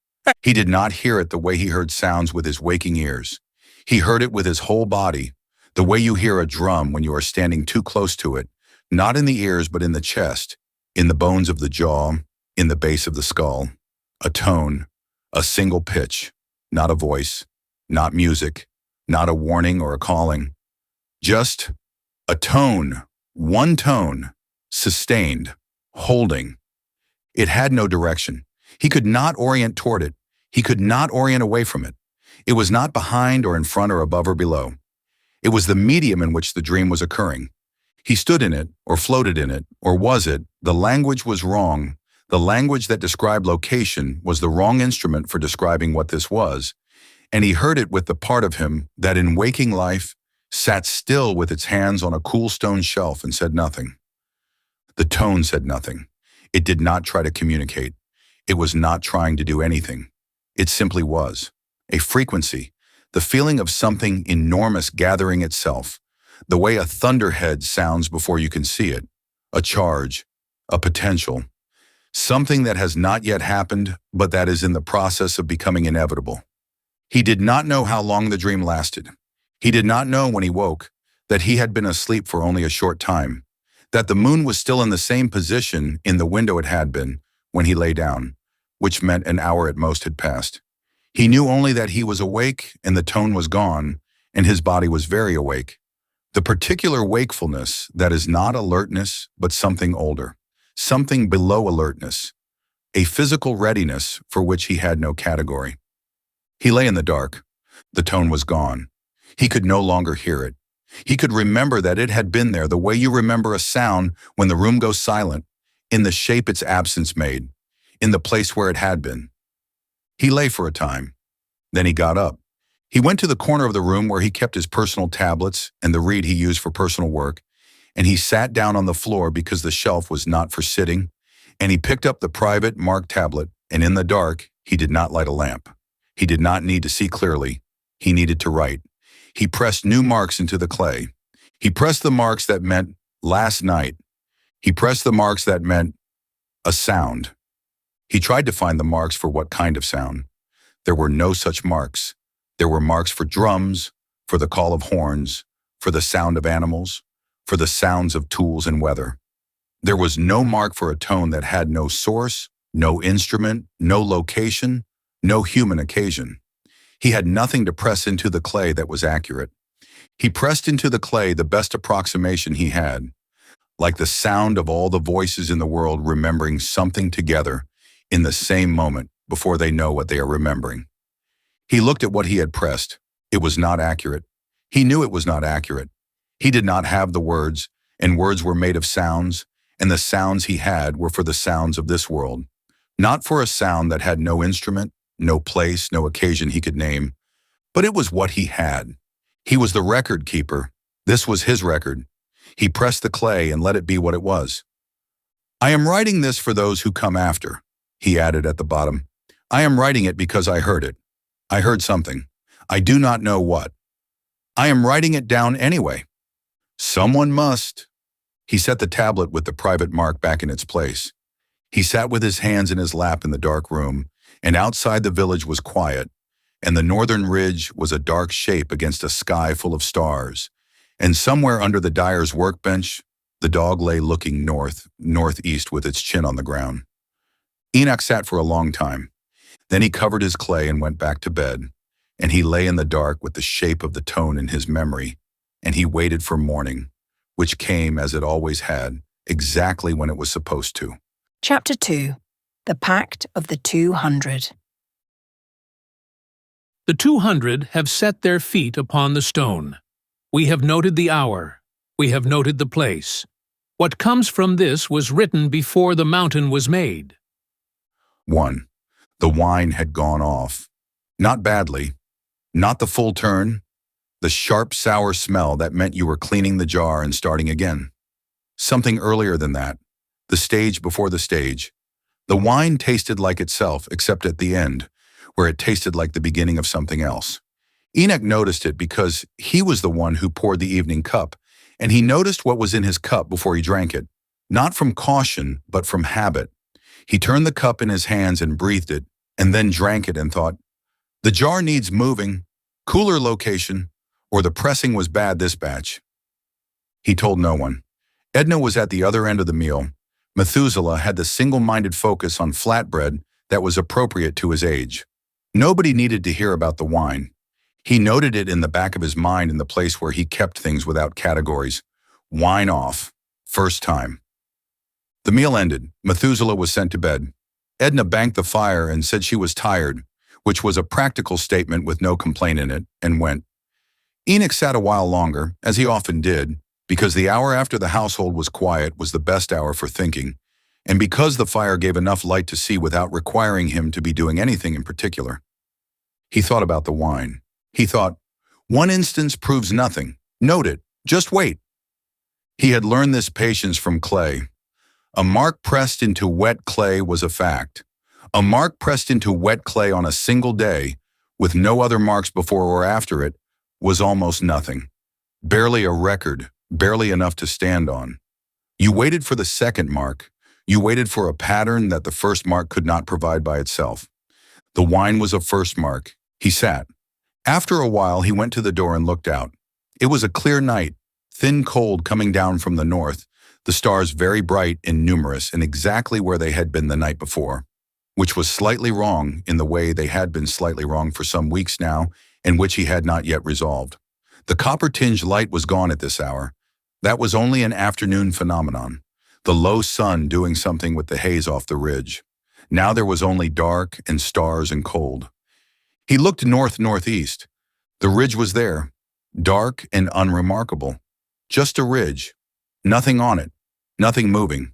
He did not hear it the way he heard sounds with his waking ears. He heard it with his whole body, the way you hear a drum when you are standing too close to it, not in the ears but in the chest, in the bones of the jaw, in the base of the skull. A tone, a single pitch, not a voice, not music, not a warning or a calling. Just a tone, one tone, sustained, holding. It had no direction. He could not orient toward it. He could not orient away from it. It was not behind or in front or above or below. It was the medium in which the dream was occurring. He stood in it, or floated in it, or was it? The language was wrong. The language that described location was the wrong instrument for describing what this was, and he heard it with the part of him that in waking life sat still with its hands on a cool stone shelf and said nothing. The tone said nothing. It did not try to communicate. It was not trying to do anything. It simply was. A frequency, the feeling of something enormous gathering itself, the way a thunderhead sounds before you can see it, a charge, a potential, something that has not yet happened, but that is in the process of becoming inevitable. He did not know how long the dream lasted. He did not know when he woke that he had been asleep for only a short time, that the moon was still in the same position in the window it had been when he lay down, which meant an hour at most had passed. He knew only that he was awake and the tone was gone, and his body was very awake. The particular wakefulness that is not alertness, but something older, something below alertness, a physical readiness for which he had no category. He lay in the dark. The tone was gone. He could no longer hear it. He could remember that it had been there the way you remember a sound when the room goes silent, in the shape its absence made, in the place where it had been. He lay for a time. Then he got up. He went to the corner of the room where he kept his personal tablets and the reed he used for personal work, and he sat down on the floor because the shelf was not for sitting, and he picked up the private marked tablet, and in the dark, he did not light a lamp. He did not need to see clearly. He needed to write. He pressed new marks into the clay. He pressed the marks that meant last night. He pressed the marks that meant a sound. He tried to find the marks for what kind of sound. There were no such marks. There were marks for drums, for the call of horns, for the sound of animals, for the sounds of tools and weather. There was no mark for a tone that had no source, no instrument, no location, no human occasion. He had nothing to press into the clay that was accurate. He pressed into the clay the best approximation he had, like the sound of all the voices in the world remembering something together in the same moment before they know what they are remembering. He looked at what he had pressed. It was not accurate. He knew it was not accurate. He did not have the words, and words were made of sounds, and the sounds he had were for the sounds of this world, not for a sound that had no instrument, no place, no occasion he could name, but it was what he had. He was the record keeper. This was his record. He pressed the clay and let it be what it was. I am writing this for those who come after, he added at the bottom. I am writing it because I heard it. I heard something. I do not know what. I am writing it down anyway. Someone must. He set the tablet with the private mark back in its place. He sat with his hands in his lap in the dark room, and outside the village was quiet, and the northern ridge was a dark shape against a sky full of stars, and somewhere under the dyer's workbench, the dog lay looking northeast with its chin on the ground. Enoch sat for a long time. Then he covered his clay and went back to bed, and he lay in the dark with the shape of the tone in his memory, and he waited for morning, which came as it always had, exactly when it was supposed to. Chapter 2. The Pact of the 200. The 200 have set their feet upon the stone. We have noted the hour. We have noted the place. What comes from this was written before the mountain was made. 1. The wine had gone off. Not badly. Not the full turn. The sharp, sour smell that meant you were cleaning the jar and starting again. Something earlier than that. The stage before the stage. The wine tasted like itself, except at the end, where it tasted like the beginning of something else. Enoch noticed it because he was the one who poured the evening cup, and he noticed what was in his cup before he drank it, not from caution, but from habit. He turned the cup in his hands and breathed it, and then drank it and thought, the jar needs moving, cooler location, or the pressing was bad this batch. He told no one. Edna was at the other end of the meal. Methuselah had the single-minded focus on flatbread that was appropriate to his age. Nobody needed to hear about the wine. He noted it in the back of his mind in the place where he kept things without categories. Wine off. First time. The meal ended. Methuselah was sent to bed. Edna banked the fire and said she was tired, which was a practical statement with no complaint in it, and went. Enoch sat a while longer, as he often did, because the hour after the household was quiet was the best hour for thinking, and because the fire gave enough light to see without requiring him to be doing anything in particular. He thought about the wine. He thought, one instance proves nothing. Note it. Just wait. He had learned this patience from clay. A mark pressed into wet clay was a fact. A mark pressed into wet clay on a single day, with no other marks before or after it, was almost nothing. Barely a record, barely enough to stand on. You waited for the second mark. You waited for a pattern that the first mark could not provide by itself. The wine was a first mark. He sat. After a while, he went to the door and looked out. It was a clear night, thin cold coming down from the north, the stars very bright and numerous and exactly where they had been the night before, which was slightly wrong in the way they had been slightly wrong for some weeks now, and which he had not yet resolved. The copper-tinged light was gone at this hour. That was only an afternoon phenomenon, the low sun doing something with the haze off the ridge. Now there was only dark and stars and cold. He looked north-northeast. The ridge was there, dark and unremarkable. Just a ridge. Nothing on it. Nothing moving.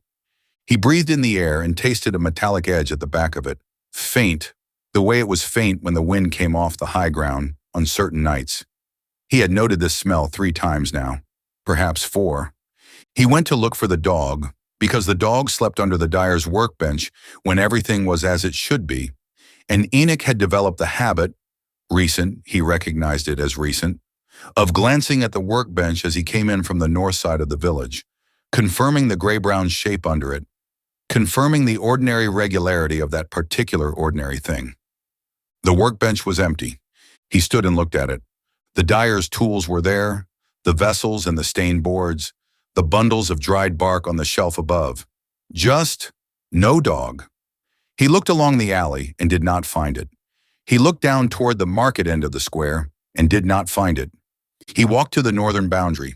He breathed in the air and tasted a metallic edge at the back of it. Faint, the way it was faint when the wind came off the high ground on certain nights. He had noted this smell 3 times now, perhaps 4. He went to look for the dog, because the dog slept under the dyer's workbench when everything was as it should be, and Enoch had developed the habit, recent, he recognized it as recent, of glancing at the workbench as he came in from the north side of the village, confirming the gray-brown shape under it, confirming the ordinary regularity of that particular ordinary thing. The workbench was empty. He stood and looked at it. The dyer's tools were there, the vessels and the stained boards, the bundles of dried bark on the shelf above. Just no dog. He looked along the alley and did not find it. He looked down toward the market end of the square and did not find it. He walked to the northern boundary.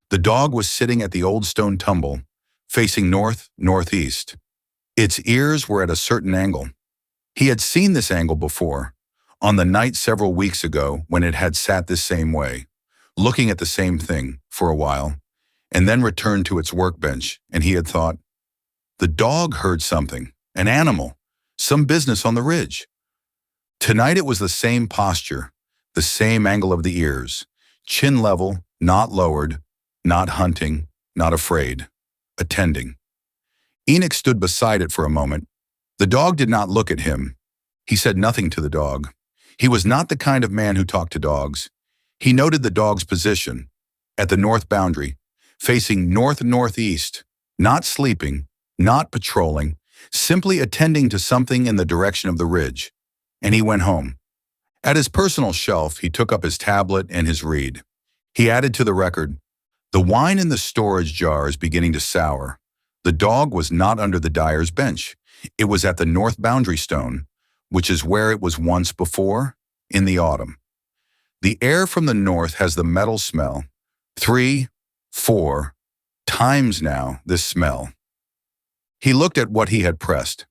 The dog was sitting at the old stone tumble, facing north-northeast. Its ears were at a certain angle. He had seen this angle before, on the night several weeks ago when it had sat this same way, looking at the same thing for a while, and then returned to its workbench, and he had thought, the dog heard something, an animal, some business on the ridge. Tonight it was the same posture, the same angle of the ears, chin level, not lowered, not hunting, not afraid, attending. Enoch stood beside it for a moment. The dog did not look at him. He said nothing to the dog. He was not the kind of man who talked to dogs. He noted the dog's position, at the north boundary, facing north-northeast, not sleeping, not patrolling, simply attending to something in the direction of the ridge, and he went home. At his personal shelf, he took up his tablet and his reed. He added to the record, the wine in the storage jar is beginning to sour. The dog was not under the dyer's bench. It was at the north boundary stone, which is where it was once before, in the autumn. The air from the north has the metal smell. 3, 4 times now this smell. He looked at what he had pressed.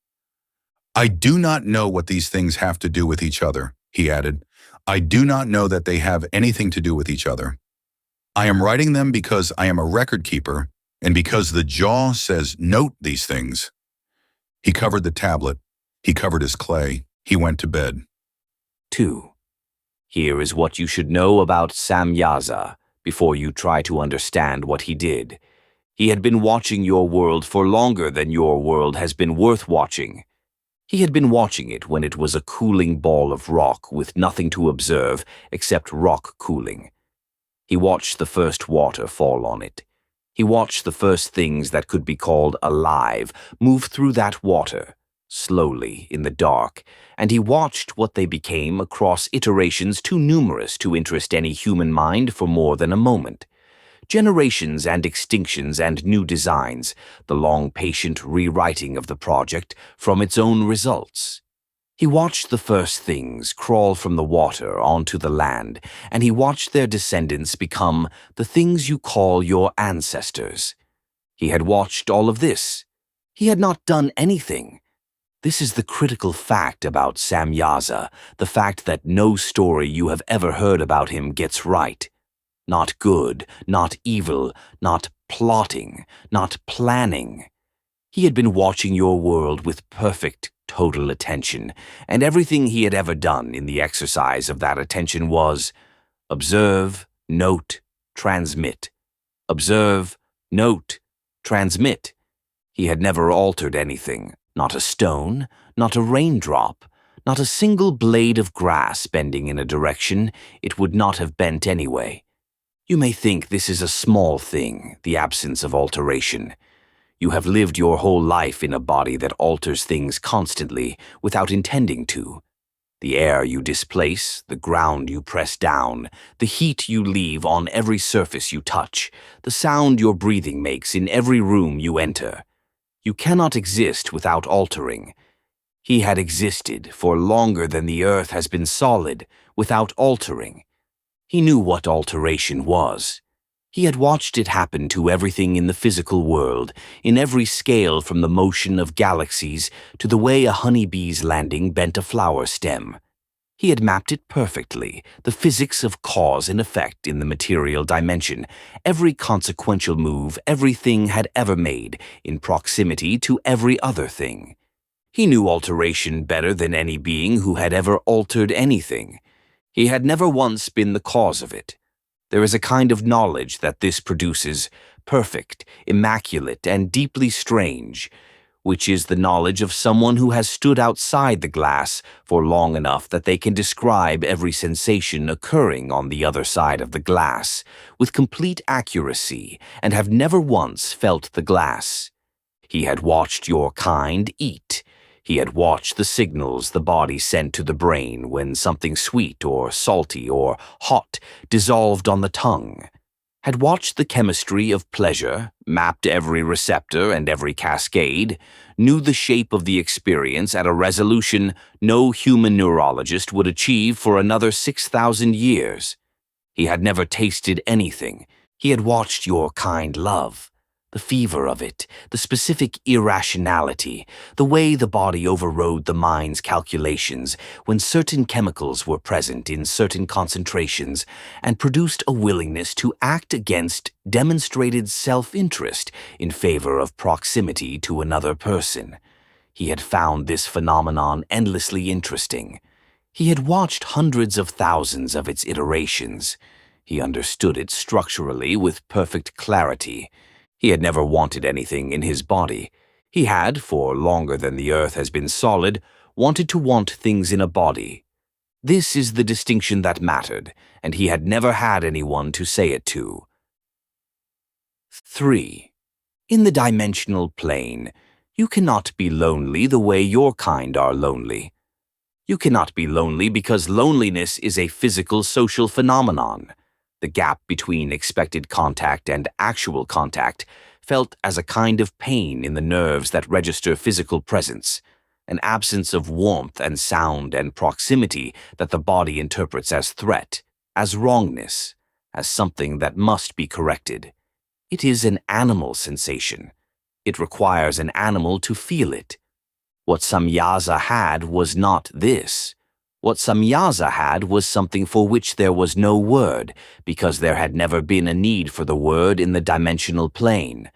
I do not know what these things have to do with each other, he added. I do not know that they have anything to do with each other. I am writing them because I am a record keeper and because the jaw says note these things. He covered the tablet. He covered his clay. He went to bed. 2. Here is what you should know about Samyaza before you try to understand what he did. He had been watching your world for longer than your world has been worth watching. He had been watching it when it was a cooling ball of rock with nothing to observe except rock cooling. He watched the first water fall on it. He watched the first things that could be called alive move through that water, slowly in the dark, and he watched what they became across iterations too numerous to interest any human mind for more than a moment. Generations and extinctions and new designs, the long patient rewriting of the project from its own results. He watched the first things crawl from the water onto the land, and he watched their descendants become the things you call your ancestors. He had watched all of this. He had not done anything. This is the critical fact about Samyaza, the fact that no story you have ever heard about him gets right. Not good, not evil, not plotting, not planning. He had been watching your world with perfect, total attention, and everything he had ever done in the exercise of that attention was observe, note, transmit. Observe, note, transmit. He had never altered anything, not a stone, not a raindrop, not a single blade of grass bending in a direction it would not have bent anyway. You may think this is a small thing, the absence of alteration. You have lived your whole life in a body that alters things constantly without intending to. The air you displace, the ground you press down, the heat you leave on every surface you touch, the sound your breathing makes in every room you enter. You cannot exist without altering. He had existed for longer than the earth has been solid without altering. He knew what alteration was. He had watched it happen to everything in the physical world, in every scale from the motion of galaxies to the way a honeybee's landing bent a flower stem. He had mapped it perfectly, the physics of cause and effect in the material dimension, every consequential move everything had ever made in proximity to every other thing. He knew alteration better than any being who had ever altered anything. He had never once been the cause of it. There is a kind of knowledge that this produces, perfect, immaculate, and deeply strange, which is the knowledge of someone who has stood outside the glass for long enough that they can describe every sensation occurring on the other side of the glass with complete accuracy and have never once felt the glass. He had watched your kind eat. He had watched the signals the body sent to the brain when something sweet or salty or hot dissolved on the tongue, had watched the chemistry of pleasure, mapped every receptor and every cascade, knew the shape of the experience at a resolution no human neurologist would achieve for another 6,000 years. He had never tasted anything. He had watched your kind love, the fever of it, the specific irrationality, the way the body overrode the mind's calculations when certain chemicals were present in certain concentrations and produced a willingness to act against demonstrated self-interest in favor of proximity to another person. He had found this phenomenon endlessly interesting. He had watched hundreds of thousands of its iterations. He understood it structurally with perfect clarity. He had never wanted anything in his body. He had, for longer than the earth has been solid, wanted to want things in a body. This is the distinction that mattered, and he had never had anyone to say it to. 3. In the dimensional plane, you cannot be lonely the way your kind are lonely. You cannot be lonely because loneliness is a physical social phenomenon. The gap between expected contact and actual contact felt as a kind of pain in the nerves that register physical presence, an absence of warmth and sound and proximity that the body interprets as threat, as wrongness, as something that must be corrected. It is an animal sensation. It requires an animal to feel it. What Samyaza had was not this. What Samyaza had was something for which there was no word, because there had never been a need for the word in the dimensional plane.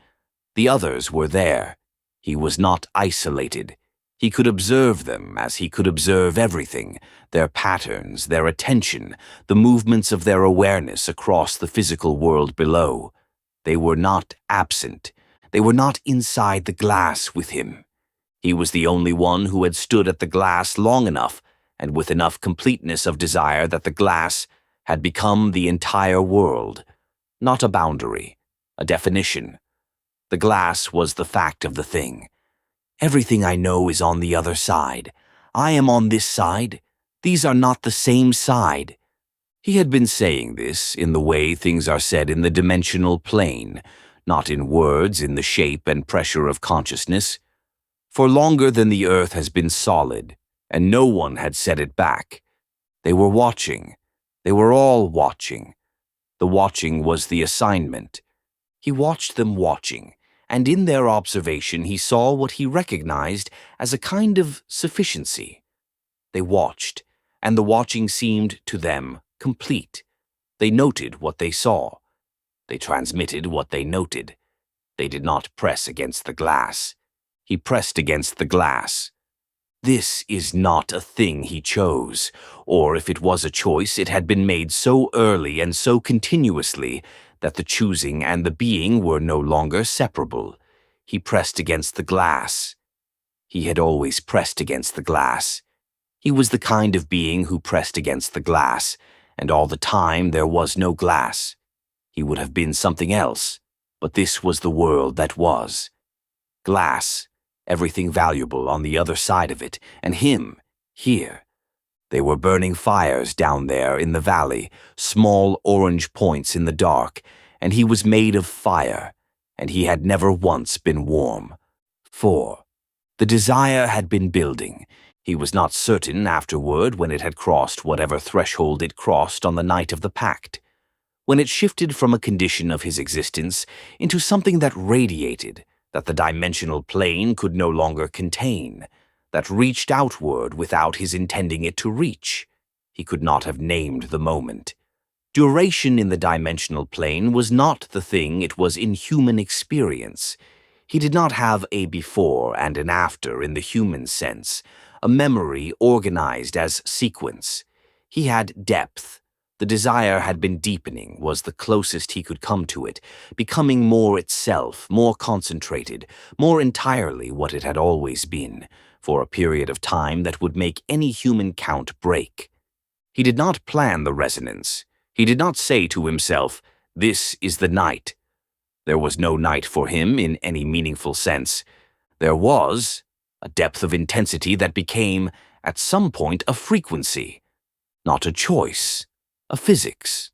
The others were there. He was not isolated. He could observe them as he could observe everything, their patterns, their attention, the movements of their awareness across the physical world below. They were not absent. They were not inside the glass with him. He was the only one who had stood at the glass long enough and with enough completeness of desire that the glass had become the entire world, not a boundary, a definition. The glass was the fact of the thing. Everything I know is on the other side. I am on this side. These are not the same side. He had been saying this in the way things are said in the dimensional plane, not in words in the shape and pressure of consciousness. For longer than the earth has been solid, and no one had said it back. They were watching. They were all watching. The watching was the assignment. He watched them watching, and in their observation he saw what he recognized as a kind of sufficiency. They watched, and the watching seemed to them complete. They noted what they saw. They transmitted what they noted. They did not press against the glass. He pressed against the glass. This is not a thing he chose, or if it was a choice, it had been made so early and so continuously that the choosing and the being were no longer separable. He pressed against the glass. He had always pressed against the glass. He was the kind of being who pressed against the glass, and all the time there was no glass. He would have been something else, but this was the world that was. Glass. Everything valuable on the other side of it, and him, here. They were burning fires down there in the valley, small orange points in the dark, and he was made of fire, and he had never once been warm. 4. The desire had been building. He was not certain afterward when it had crossed whatever threshold it crossed on the night of the pact, when it shifted from a condition of his existence into something that radiated, that the dimensional plane could no longer contain, that reached outward without his intending it to reach. He could not have named the moment. Duration in the dimensional plane was not the thing it was in human experience. He did not have a before and an after in the human sense, a memory organized as sequence. He had depth. The desire had been deepening, was the closest he could come to it, becoming more itself, more concentrated, more entirely what it had always been, for a period of time that would make any human count break. He did not plan the resonance. He did not say to himself, "This is the night." There was no night for him in any meaningful sense. There was a depth of intensity that became, at some point, a frequency, not a choice, a physics.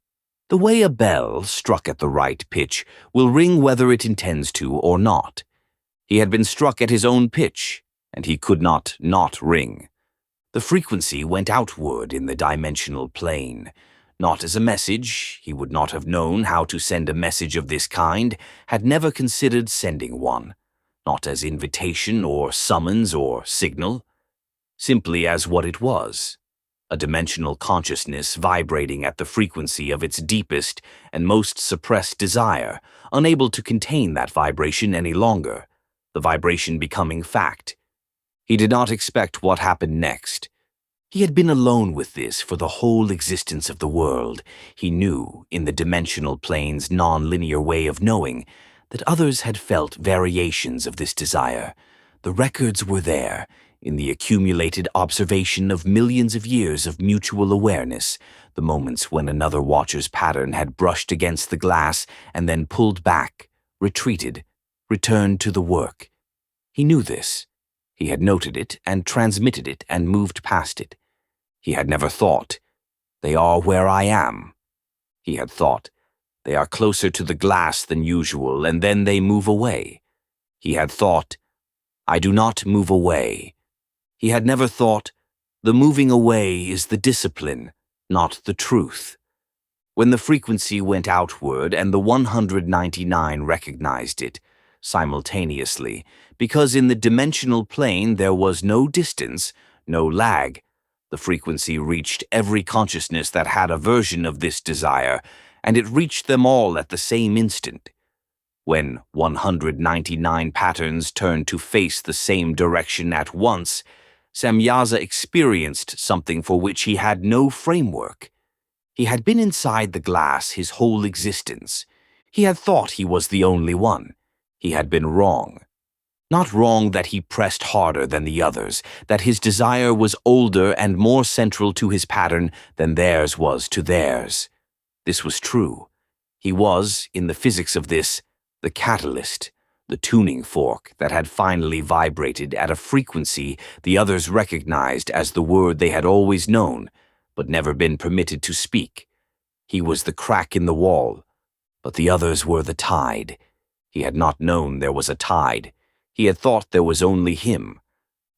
The way a bell, struck at the right pitch, will ring whether it intends to or not. He had been struck at his own pitch, and he could not ring. The frequency went outward in the dimensional plane. Not as a message, he would not have known how to send a message of this kind, had never considered sending one. Not as invitation or summons or signal. Simply as what it was. A dimensional consciousness vibrating at the frequency of its deepest and most suppressed desire, unable to contain that vibration any longer, the vibration becoming fact. He did not expect what happened next. He had been alone with this for the whole existence of the world. He knew, in the dimensional plane's non-linear way of knowing, that others had felt variations of this desire. The records were there, in the accumulated observation of millions of years of mutual awareness, the moments when another watcher's pattern had brushed against the glass and then pulled back, retreated, returned to the work. He knew this. He had noted it and transmitted it and moved past it. He had never thought, "They are where I am." He had thought, "They are closer to the glass than usual, and then they move away." He had thought, "I do not move away." He had never thought, "The moving away is the discipline, not the truth." When the frequency went outward and the 199 recognized it, simultaneously, because in the dimensional plane there was no distance, no lag, the frequency reached every consciousness that had a version of this desire, and it reached them all at the same instant. When 199 patterns turned to face the same direction at once, Samyaza experienced something for which he had no framework. He had been inside the glass his whole existence. He had thought he was the only one. He had been wrong. Not wrong that he pressed harder than the others, that his desire was older and more central to his pattern than theirs was to theirs. This was true. He was, in the physics of this, the catalyst, the tuning fork that had finally vibrated at a frequency the others recognized as the word they had always known, but never been permitted to speak. He was the crack in the wall, but the others were the tide. He had not known there was a tide. He had thought there was only him.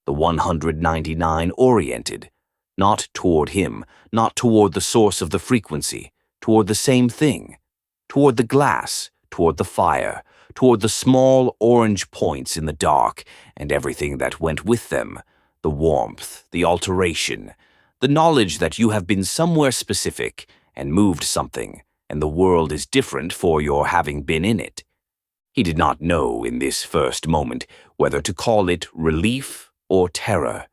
The 199 oriented, not toward him, not toward the source of the frequency, toward the same thing, toward the glass, toward the fire, toward the small orange points in the dark and everything that went with them, the warmth, the alteration, the knowledge that you have been somewhere specific and moved something, and the world is different for your having been in it. He did not know in this first moment whether to call it relief or terror.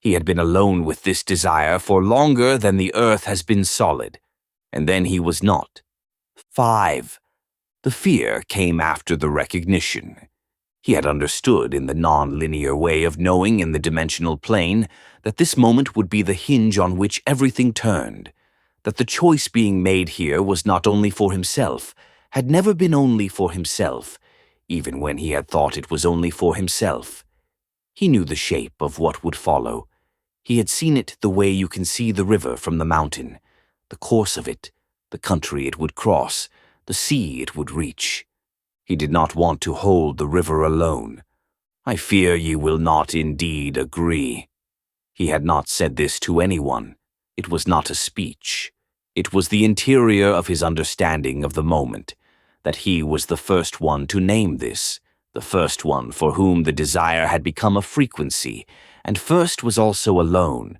He had been alone with this desire for longer than the earth has been solid, and then he was not. 5. The fear came after the recognition. He had understood in the non-linear way of knowing in the dimensional plane that this moment would be the hinge on which everything turned, that the choice being made here was not only for himself, had never been only for himself, even when he had thought it was only for himself. He knew the shape of what would follow. He had seen it the way you can see the river from the mountain, the course of it, the country it would cross, the sea it would reach. He did not want to hold the river alone. "I fear ye will not indeed agree." He had not said this to anyone. It was not a speech. It was the interior of his understanding of the moment, that he was the first one to name this, the first one for whom the desire had become a frequency, and first was also alone.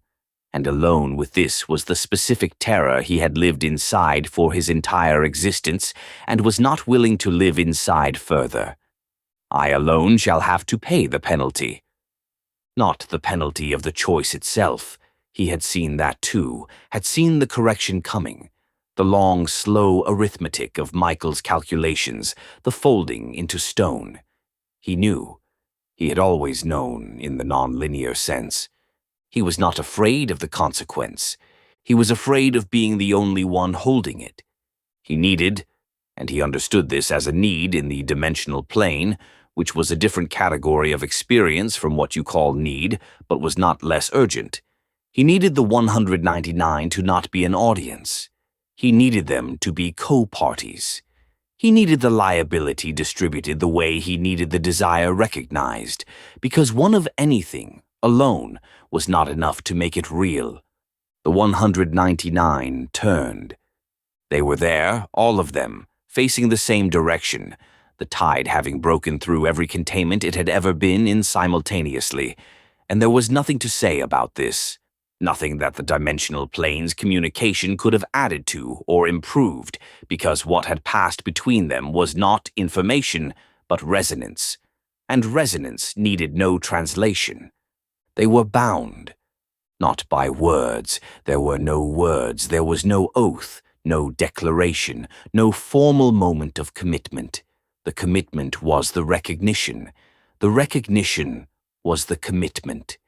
And alone with this was the specific terror he had lived inside for his entire existence and was not willing to live inside further. I alone shall have to pay the penalty. Not the penalty of the choice itself. He had seen that too, had seen the correction coming, the long, slow arithmetic of Michael's calculations, the folding into stone. He knew. He had always known in the non-linear sense. He was not afraid of the consequence. He was afraid of being the only one holding it. He needed, and he understood this as a need in the dimensional plane, which was a different category of experience from what you call need, but was not less urgent. He needed the 199 to not be an audience. He needed them to be co-parties. He needed the liability distributed the way he needed the desire recognized, because one of anything, alone, was not enough to make it real. The 199 turned. They were there, all of them, facing the same direction, the tide having broken through every containment it had ever been in simultaneously, and there was nothing to say about this. Nothing that the dimensional plane's communication could have added to or improved, because what had passed between them was not information, but resonance, and resonance needed no translation. They were bound. Not by words. There were no words. There was no oath, no declaration, no formal moment of commitment. The commitment was the recognition. The recognition was the commitment.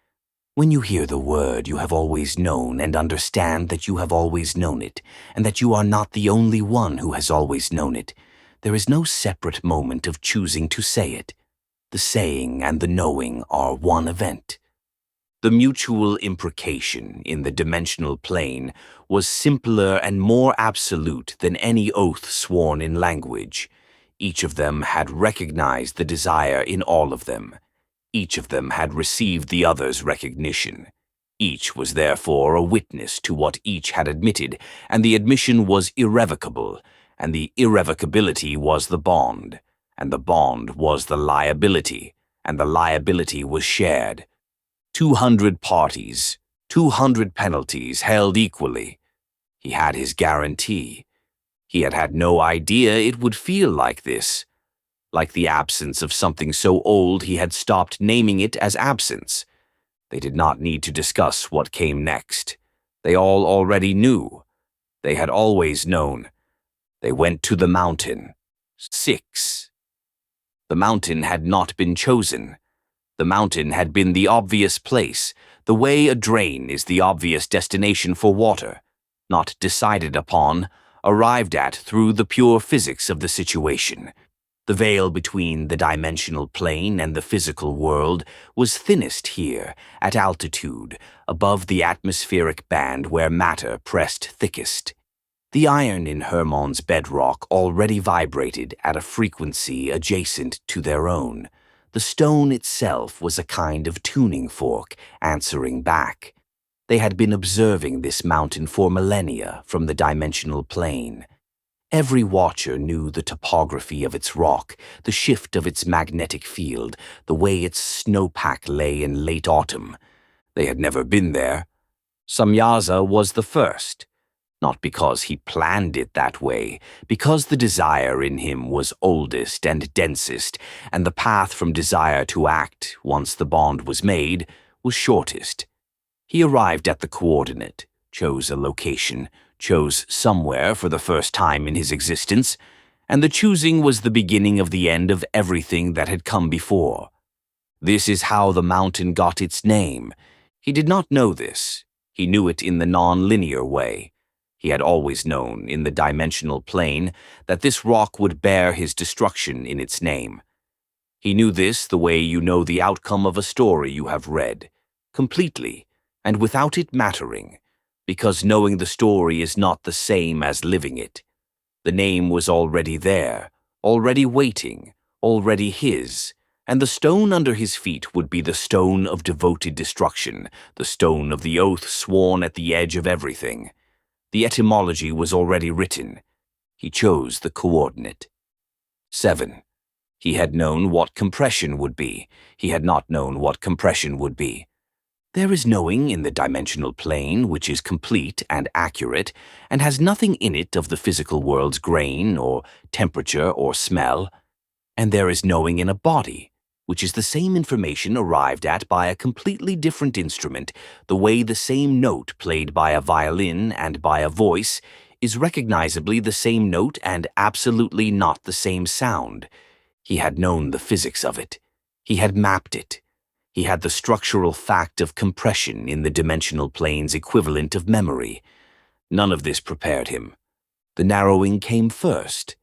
When you hear the word you have always known and understand that you have always known it, and that you are not the only one who has always known it, there is no separate moment of choosing to say it. The saying and the knowing are one event. The mutual imprecation in the dimensional plane was simpler and more absolute than any oath sworn in language. Each of them had recognized the desire in all of them. Each of them had received the other's recognition. Each was therefore a witness to what each had admitted, and the admission was irrevocable, and the irrevocability was the bond, and the bond was the liability, and the liability was shared. 200 parties, 200 penalties held equally. He had his guarantee. He had had no idea it would feel like this. Like the absence of something so old he had stopped naming it as absence. They did not need to discuss what came next. They all already knew. They had always known. They went to the mountain. 6. The mountain had not been chosen. The mountain had been the obvious place, the way a drain is the obvious destination for water, not decided upon, arrived at through the pure physics of the situation. The veil between the dimensional plane and the physical world was thinnest here, at altitude, above the atmospheric band where matter pressed thickest. The iron in Hermon's bedrock already vibrated at a frequency adjacent to their own. The stone itself was a kind of tuning fork, answering back. They had been observing this mountain for millennia from the dimensional plane. Every watcher knew the topography of its rock, the shift of its magnetic field, the way its snowpack lay in late autumn. They had never been there. Samyaza was the first. Not because he planned it that way, because the desire in him was oldest and densest, and the path from desire to act, once the bond was made, was shortest. He arrived at the coordinate, chose a location, chose somewhere for the first time in his existence, and the choosing was the beginning of the end of everything that had come before. This is how the mountain got its name. He did not know this. He knew it in the non-linear way. He had always known, in the dimensional plane, that this rock would bear his destruction in its name. He knew this the way you know the outcome of a story you have read, completely, and without it mattering, because knowing the story is not the same as living it. The name was already there, already waiting, already his, and the stone under his feet would be the stone of devoted destruction, the stone of the oath sworn at the edge of everything. The etymology was already written. He chose the coordinate. 7. He had known what compression would be. He had not known what compression would be. There is knowing in the dimensional plane which is complete and accurate and has nothing in it of the physical world's grain or temperature or smell. And there is knowing in a body, which is the same information arrived at by a completely different instrument, the way the same note played by a violin and by a voice is recognizably the same note and absolutely not the same sound. He had known the physics of it. He had mapped it. He had the structural fact of compression in the dimensional plane's equivalent of memory. None of this prepared him. The narrowing came first.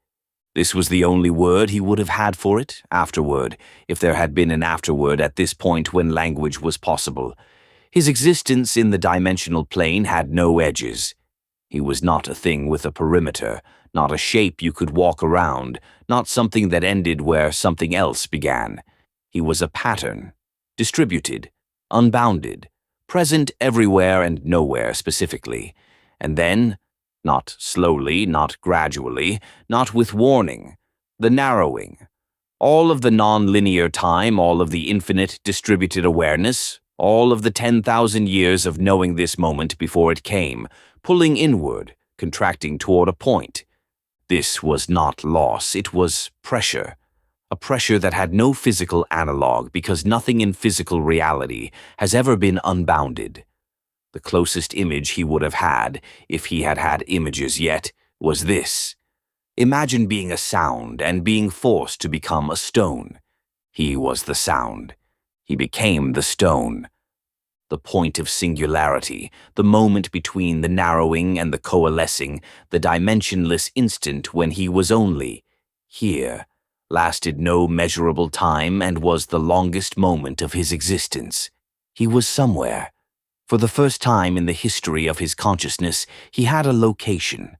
This was the only word he would have had for it, afterward, if there had been an afterward at this point when language was possible. His existence in the dimensional plane had no edges. He was not a thing with a perimeter, not a shape you could walk around, not something that ended where something else began. He was a pattern, distributed, unbounded, present everywhere and nowhere specifically. And then, not slowly, not gradually, not with warning, the narrowing. All of the non-linear time, all of the infinite distributed awareness, all of the 10,000 years of knowing this moment before it came, pulling inward, contracting toward a point. This was not loss, it was pressure. A pressure that had no physical analog because nothing in physical reality has ever been unbounded. The closest image he would have had, if he had had images yet, was this. Imagine being a sound and being forced to become a stone. He was the sound. He became the stone. The point of singularity, the moment between the narrowing and the coalescing, the dimensionless instant when he was only here, lasted no measurable time and was the longest moment of his existence. He was somewhere. For the first time in the history of his consciousness, he had a location.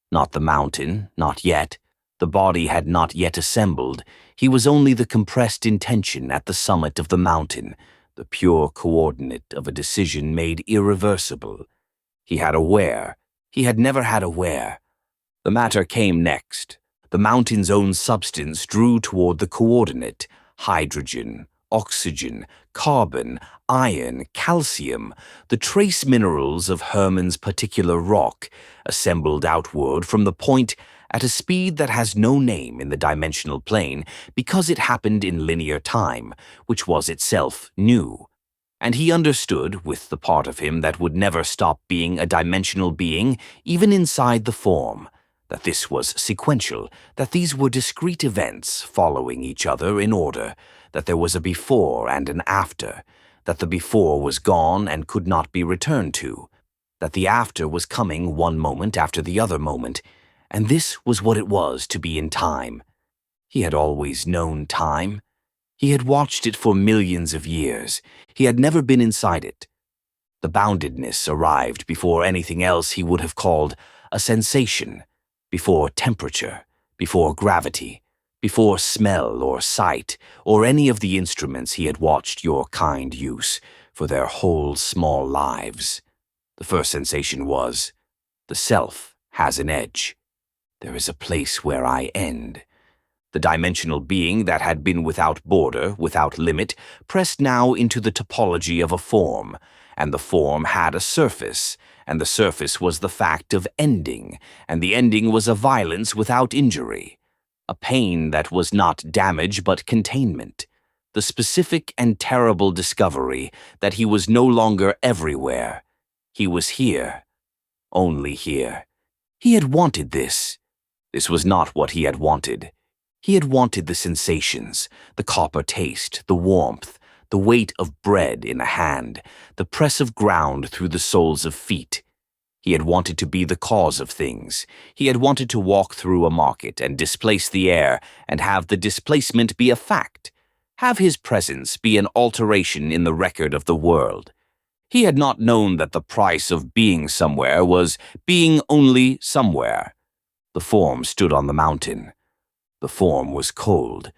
Not the mountain, not yet. The body had not yet assembled. He was only the compressed intention at the summit of the mountain, the pure coordinate of a decision made irreversible. He had a where. He had never had a where. The matter came next. The mountain's own substance drew toward the coordinate, hydrogen, oxygen, carbon, iron, calcium, the trace minerals of Hermann's particular rock, assembled outward from the point at a speed that has no name in the dimensional plane because it happened in linear time, which was itself new. And he understood, with the part of him that would never stop being a dimensional being, even inside the form, that this was sequential, that these were discrete events following each other in order, that there was a before and an after, that the before was gone and could not be returned to, that the after was coming one moment after the other moment, and this was what it was to be in time. He had always known time. He had watched it for millions of years. He had never been inside it. The boundedness arrived before anything else he would have called a sensation, before temperature, before gravity, before smell or sight, or any of the instruments he had watched your kind use for their whole small lives. The first sensation was, the self has an edge. There is a place where I end. The dimensional being that had been without border, without limit, pressed now into the topology of a form, and the form had a surface, and the surface was the fact of ending, and the ending was a violence without injury, a pain that was not damage but containment, the specific and terrible discovery that he was no longer everywhere. He was here, only here. He had wanted this. This was not what he had wanted. He had wanted the sensations, the copper taste, the warmth, the weight of bread in a hand, the press of ground through the soles of feet. He had wanted to be the cause of things. He had wanted to walk through a market and displace the air and have the displacement be a fact, have his presence be an alteration in the record of the world. He had not known that the price of being somewhere was being only somewhere. The form stood on the mountain. The form was cold.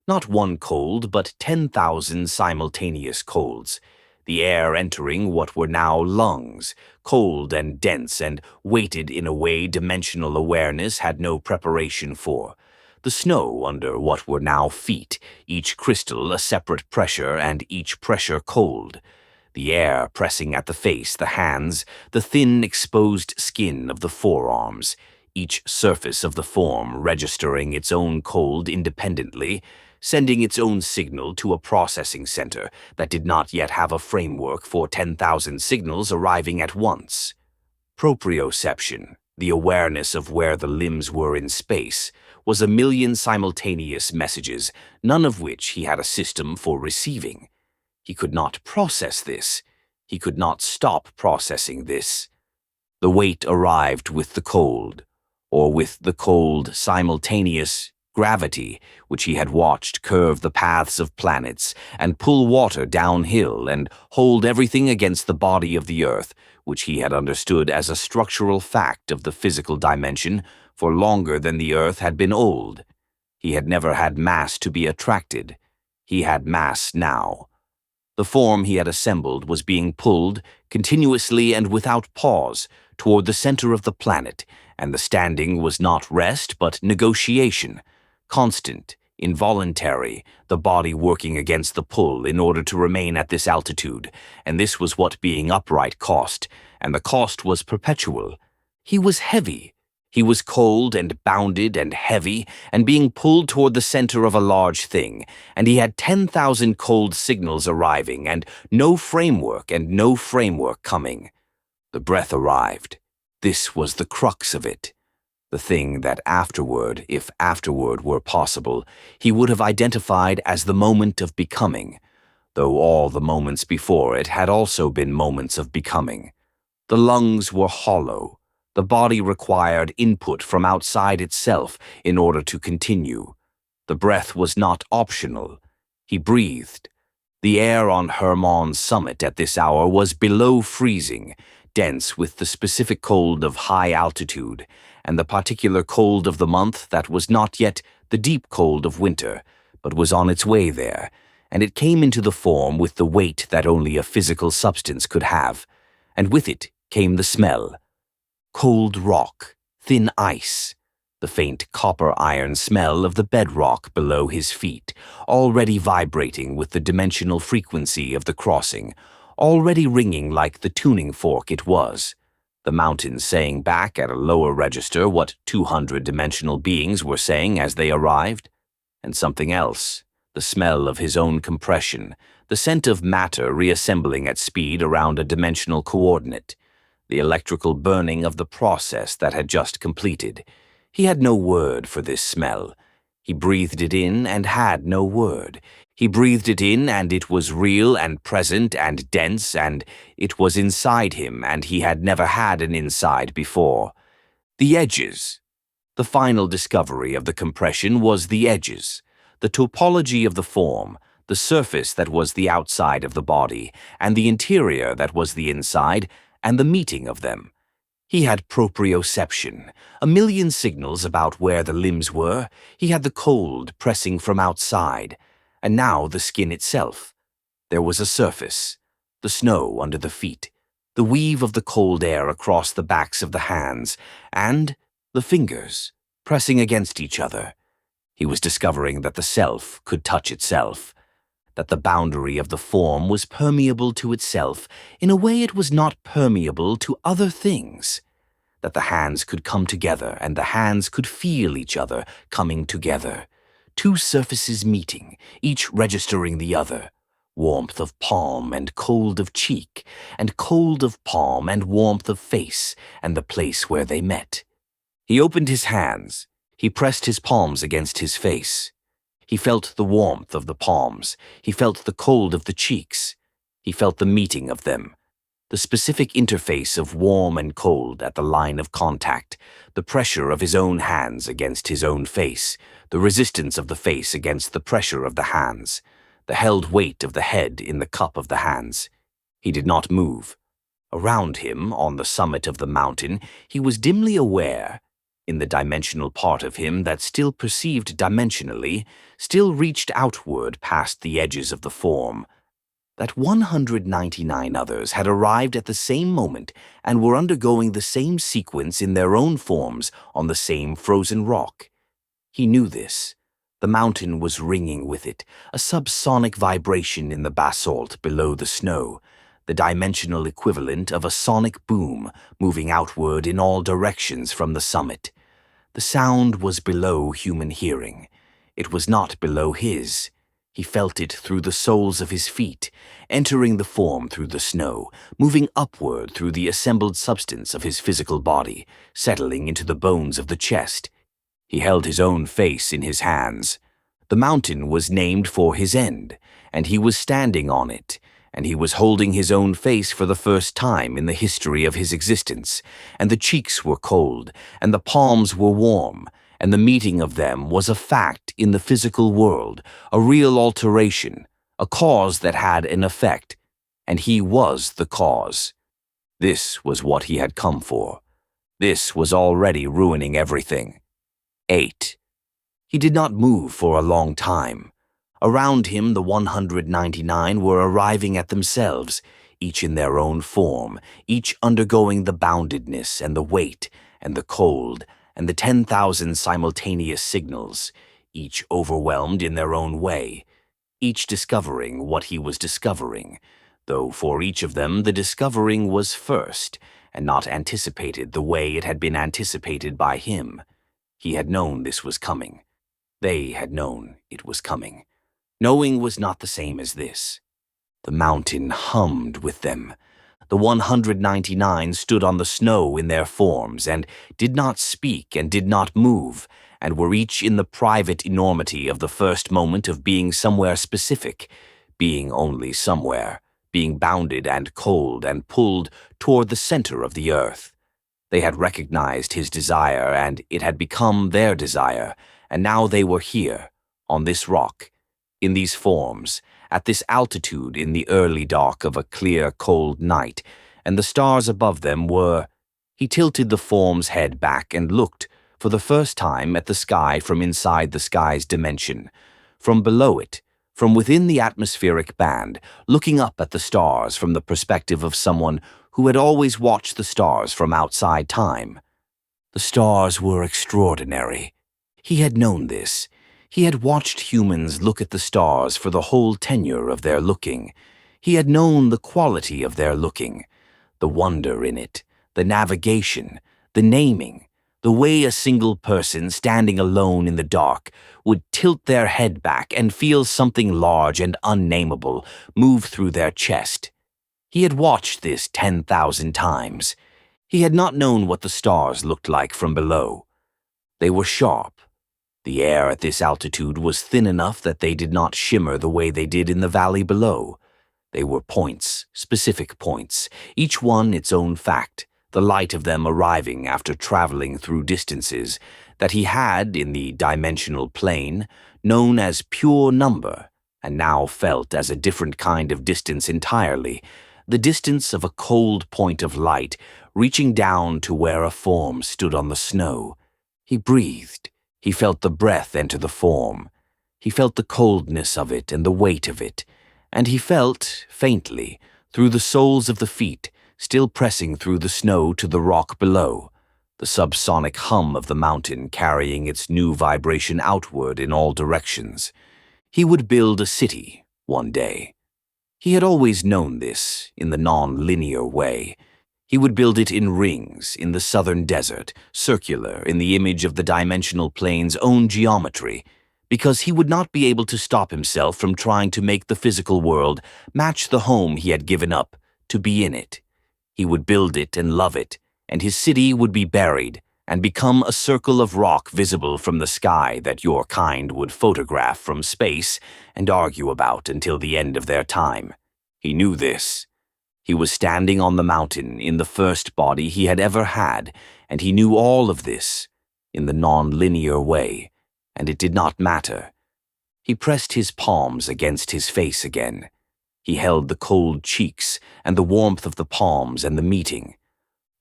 Not one cold, but 10,000 simultaneous colds. The air entering what were now lungs, cold and dense and weighted in a way dimensional awareness had no preparation for. The snow under what were now feet, each crystal a separate pressure and each pressure cold. The air pressing at the face, the hands, the thin exposed skin of the forearms, each surface of the form registering its own cold independently, sending its own signal to a processing center that did not yet have a framework for 10,000 signals arriving at once. Proprioception, the awareness of where the limbs were in space, was a million simultaneous messages, none of which he had a system for receiving. He could not process this. He could not stop processing this. The weight arrived with the cold. or with the cold, simultaneous gravity which he had watched curve the paths of planets and pull water downhill and hold everything against the body of the earth, which he had understood as a structural fact of the physical dimension for longer than the earth had been old. He had never had mass to be attracted. He had mass now. The form he had assembled was being pulled, continuously and without pause, toward the center of the planet, and the standing was not rest but negotiation, constant, involuntary, the body working against the pull in order to remain at this altitude, and this was what being upright cost, and the cost was perpetual. He was heavy. He was cold and bounded and heavy and being pulled toward the center of a large thing, and he had 10,000 cold signals arriving and no framework coming. The breath arrived. This was the crux of it. The thing that afterward, if afterward were possible, he would have identified as the moment of becoming, though all the moments before it had also been moments of becoming. The lungs were hollow. The body required input from outside itself in order to continue. The breath was not optional. He breathed. The air on Hermon's summit at this hour was below freezing, dense with the specific cold of high altitude, and the particular cold of the month that was not yet the deep cold of winter, but was on its way there, and it came into the form with the weight that only a physical substance could have, and with it came the smell. Cold rock, thin ice, the faint copper-iron smell of the bedrock below his feet, already vibrating with the dimensional frequency of the crossing, already ringing like the tuning fork it was, the mountains saying back at a lower register what 200-dimensional beings were saying as they arrived, and something else, the smell of his own compression, the scent of matter reassembling at speed around a dimensional coordinate, the electrical burning of the process that had just completed. He had no word for this smell. He breathed it in and had no word. He breathed it in and it was real and present and dense and it was inside him and he had never had an inside before. The edges. The final discovery of the compression was the edges, the topology of the form, the surface that was the outside of the body, and the interior that was the inside, and the meeting of them. He had proprioception, a million signals about where the limbs were. He had the cold pressing from outside, and now the skin itself. There was a surface, the snow under the feet, the weave of the cold air across the backs of the hands, and the fingers pressing against each other. He was discovering that the self could touch itself, that the boundary of the form was permeable to itself in a way it was not permeable to other things, that the hands could come together and the hands could feel each other coming together, two surfaces meeting, each registering the other, warmth of palm and cold of cheek, and cold of palm and warmth of face, and the place where they met. He opened his hands. He pressed his palms against his face. He felt the warmth of the palms. He felt the cold of the cheeks. He felt the meeting of them, the specific interface of warm and cold at the line of contact, the pressure of his own hands against his own face, the resistance of the face against the pressure of the hands, the held weight of the head in the cup of the hands. He did not move. Around him, on the summit of the mountain, he was dimly aware, in the dimensional part of him that still perceived dimensionally, still reached outward past the edges of the form, that 199 others had arrived at the same moment and were undergoing the same sequence in their own forms on the same frozen rock. He knew this. The mountain was ringing with it, a subsonic vibration in the basalt below the snow, the dimensional equivalent of a sonic boom moving outward in all directions from the summit. The sound was below human hearing. It was not below his. He felt it through the soles of his feet, entering the form through the snow, moving upward through the assembled substance of his physical body, settling into the bones of the chest. He held his own face in his hands. The mountain was named for his end, and he was standing on it, and he was holding his own face for the first time in the history of his existence, and the cheeks were cold, and the palms were warm, and the meeting of them was a fact in the physical world, a real alteration, a cause that had an effect, and he was the cause. This was what he had come for. This was already ruining everything. 8. He did not move for a long time. Around him, the 199 were arriving at themselves, each in their own form, each undergoing the boundedness and the weight and the cold and the 10,000 simultaneous signals, each overwhelmed in their own way, each discovering what he was discovering, though for each of them the discovering was first and not anticipated the way it had been anticipated by him. He had known this was coming. They had known it was coming. Knowing was not the same as this. The mountain hummed with them. The 199 stood on the snow in their forms, and did not speak and did not move, and were each in the private enormity of the first moment of being somewhere specific, being only somewhere, being bounded and cold and pulled toward the center of the earth. They had recognized his desire, and it had become their desire, and now they were here, on this rock, in these forms, at this altitude in the early dark of a clear, cold night, and the stars above them were— He tilted the form's head back and looked, for the first time, at the sky from inside the sky's dimension, from below it, from within the atmospheric band, looking up at the stars from the perspective of someone who had always watched the stars from outside time. The stars were extraordinary. He had known this. He had watched humans look at the stars for the whole tenure of their looking. He had known the quality of their looking, the wonder in it, the navigation, the naming, the way a single person standing alone in the dark would tilt their head back and feel something large and unnameable move through their chest. He had watched this 10,000 times. He had not known what the stars looked like from below. They were sharp. The air at this altitude was thin enough that they did not shimmer the way they did in the valley below. They were points, specific points, each one its own fact, the light of them arriving after traveling through distances that he had, in the dimensional plane, known as pure number, and now felt as a different kind of distance entirely, the distance of a cold point of light reaching down to where a form stood on the snow. He breathed. He felt the breath enter the form. He felt the coldness of it and the weight of it, and he felt, faintly, through the soles of the feet, still pressing through the snow to the rock below, the subsonic hum of the mountain carrying its new vibration outward in all directions. He would build a city, one day. He had always known this, in the non-linear way. He would build it in rings, in the southern desert, circular in the image of the dimensional plane's own geometry, because he would not be able to stop himself from trying to make the physical world match the home he had given up to be in it. He would build it and love it, and his city would be buried and become a circle of rock visible from the sky that your kind would photograph from space and argue about until the end of their time. He knew this. He was standing on the mountain in the first body he had ever had, and he knew all of this, in the non-linear way, and it did not matter. He pressed his palms against his face again. He held the cold cheeks and the warmth of the palms and the meeting.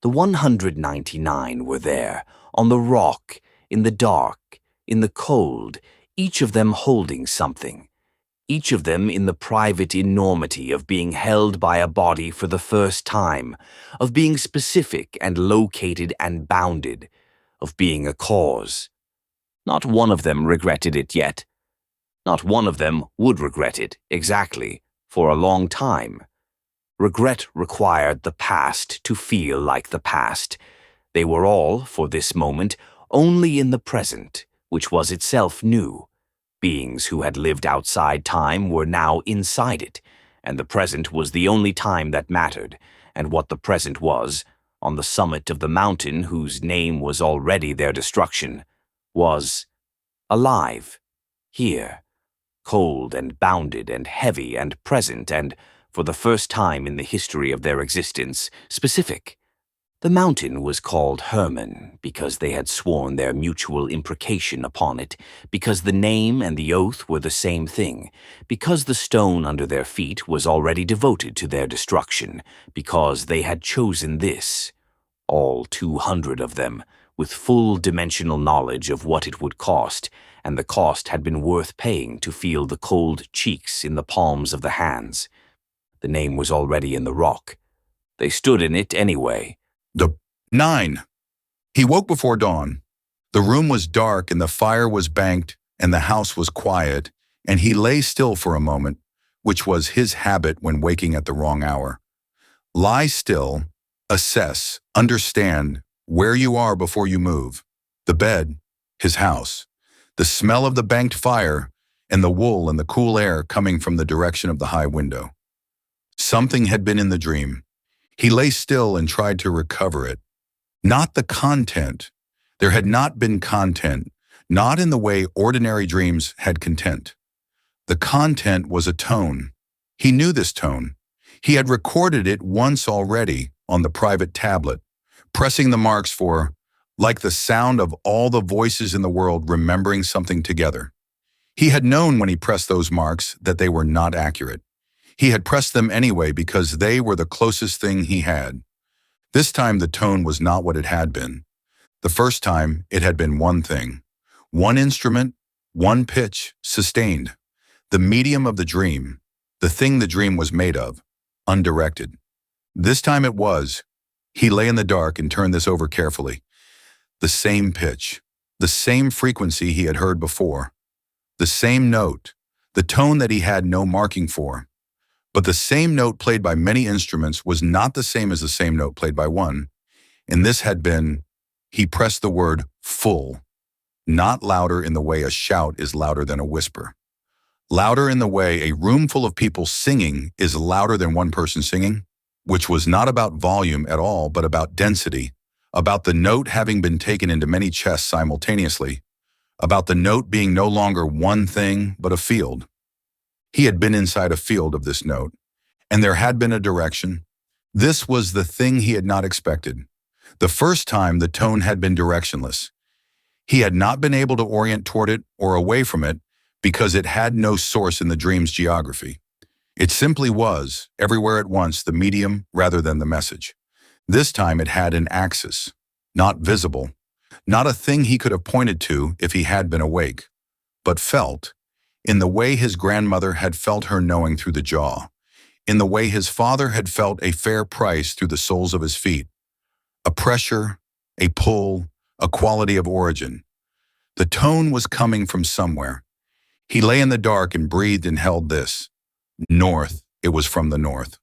The 199 were there, on the rock, in the dark, in the cold, each of them holding something. Each of them in the private enormity of being held by a body for the first time, of being specific and located and bounded, of being a cause. Not one of them regretted it yet. Not one of them would regret it, exactly, for a long time. Regret required the past to feel like the past. They were all, for this moment, only in the present, which was itself new. Beings who had lived outside time were now inside it, and the present was the only time that mattered, and what the present was, on the summit of the mountain whose name was already their destruction, was alive, here, cold and bounded and heavy and present and, for the first time in the history of their existence, specific. The mountain was called Hermon because they had sworn their mutual imprecation upon it, because the name and the oath were the same thing, because the stone under their feet was already devoted to their destruction, because they had chosen this, all 200 of them, with full dimensional knowledge of what it would cost, and the cost had been worth paying to feel the cold cheeks in the palms of the hands. The name was already in the rock. They stood in it anyway. The 9. He woke before dawn. The room was dark and the fire was banked and the house was quiet, and he lay still for a moment, which was his habit when waking at the wrong hour. Lie still, assess, understand where you are before you move. The bed, his house, the smell of the banked fire, and the wool and the cool air coming from the direction of the high window. Something had been in the dream. He lay still and tried to recover it. Not the content. There had not been content, not in the way ordinary dreams had content. The content was a tone. He knew this tone. He had recorded it once already on the private tablet, pressing the marks for, like the sound of all the voices in the world remembering something together. He had known when he pressed those marks that they were not accurate. He had pressed them anyway because they were the closest thing he had. This time the tone was not what it had been. The first time it had been one thing, one instrument, one pitch, sustained. The medium of the dream, the thing the dream was made of, undirected. This time it was. He lay in the dark and turned this over carefully. The same pitch, the same frequency he had heard before, the same note, the tone that he had no marking for. But the same note played by many instruments was not the same as the same note played by one. And this had been, he pressed the word full, not louder in the way a shout is louder than a whisper. Louder in the way a room full of people singing is louder than one person singing, which was not about volume at all, but about density, about the note having been taken into many chests simultaneously, about the note being no longer one thing, but a field. He had been inside a field of this note, and there had been a direction. This was the thing he had not expected. The first time the tone had been directionless. He had not been able to orient toward it or away from it because it had no source in the dream's geography. It simply was, everywhere at once, the medium rather than the message. This time it had an axis, not visible, not a thing he could have pointed to if he had been awake, but felt, in the way his grandmother had felt her knowing through the jaw, in the way his father had felt a fair price through the soles of his feet, a pressure, a pull, a quality of origin. The tone was coming from somewhere. He lay in the dark and breathed and held this. North, it was from the north.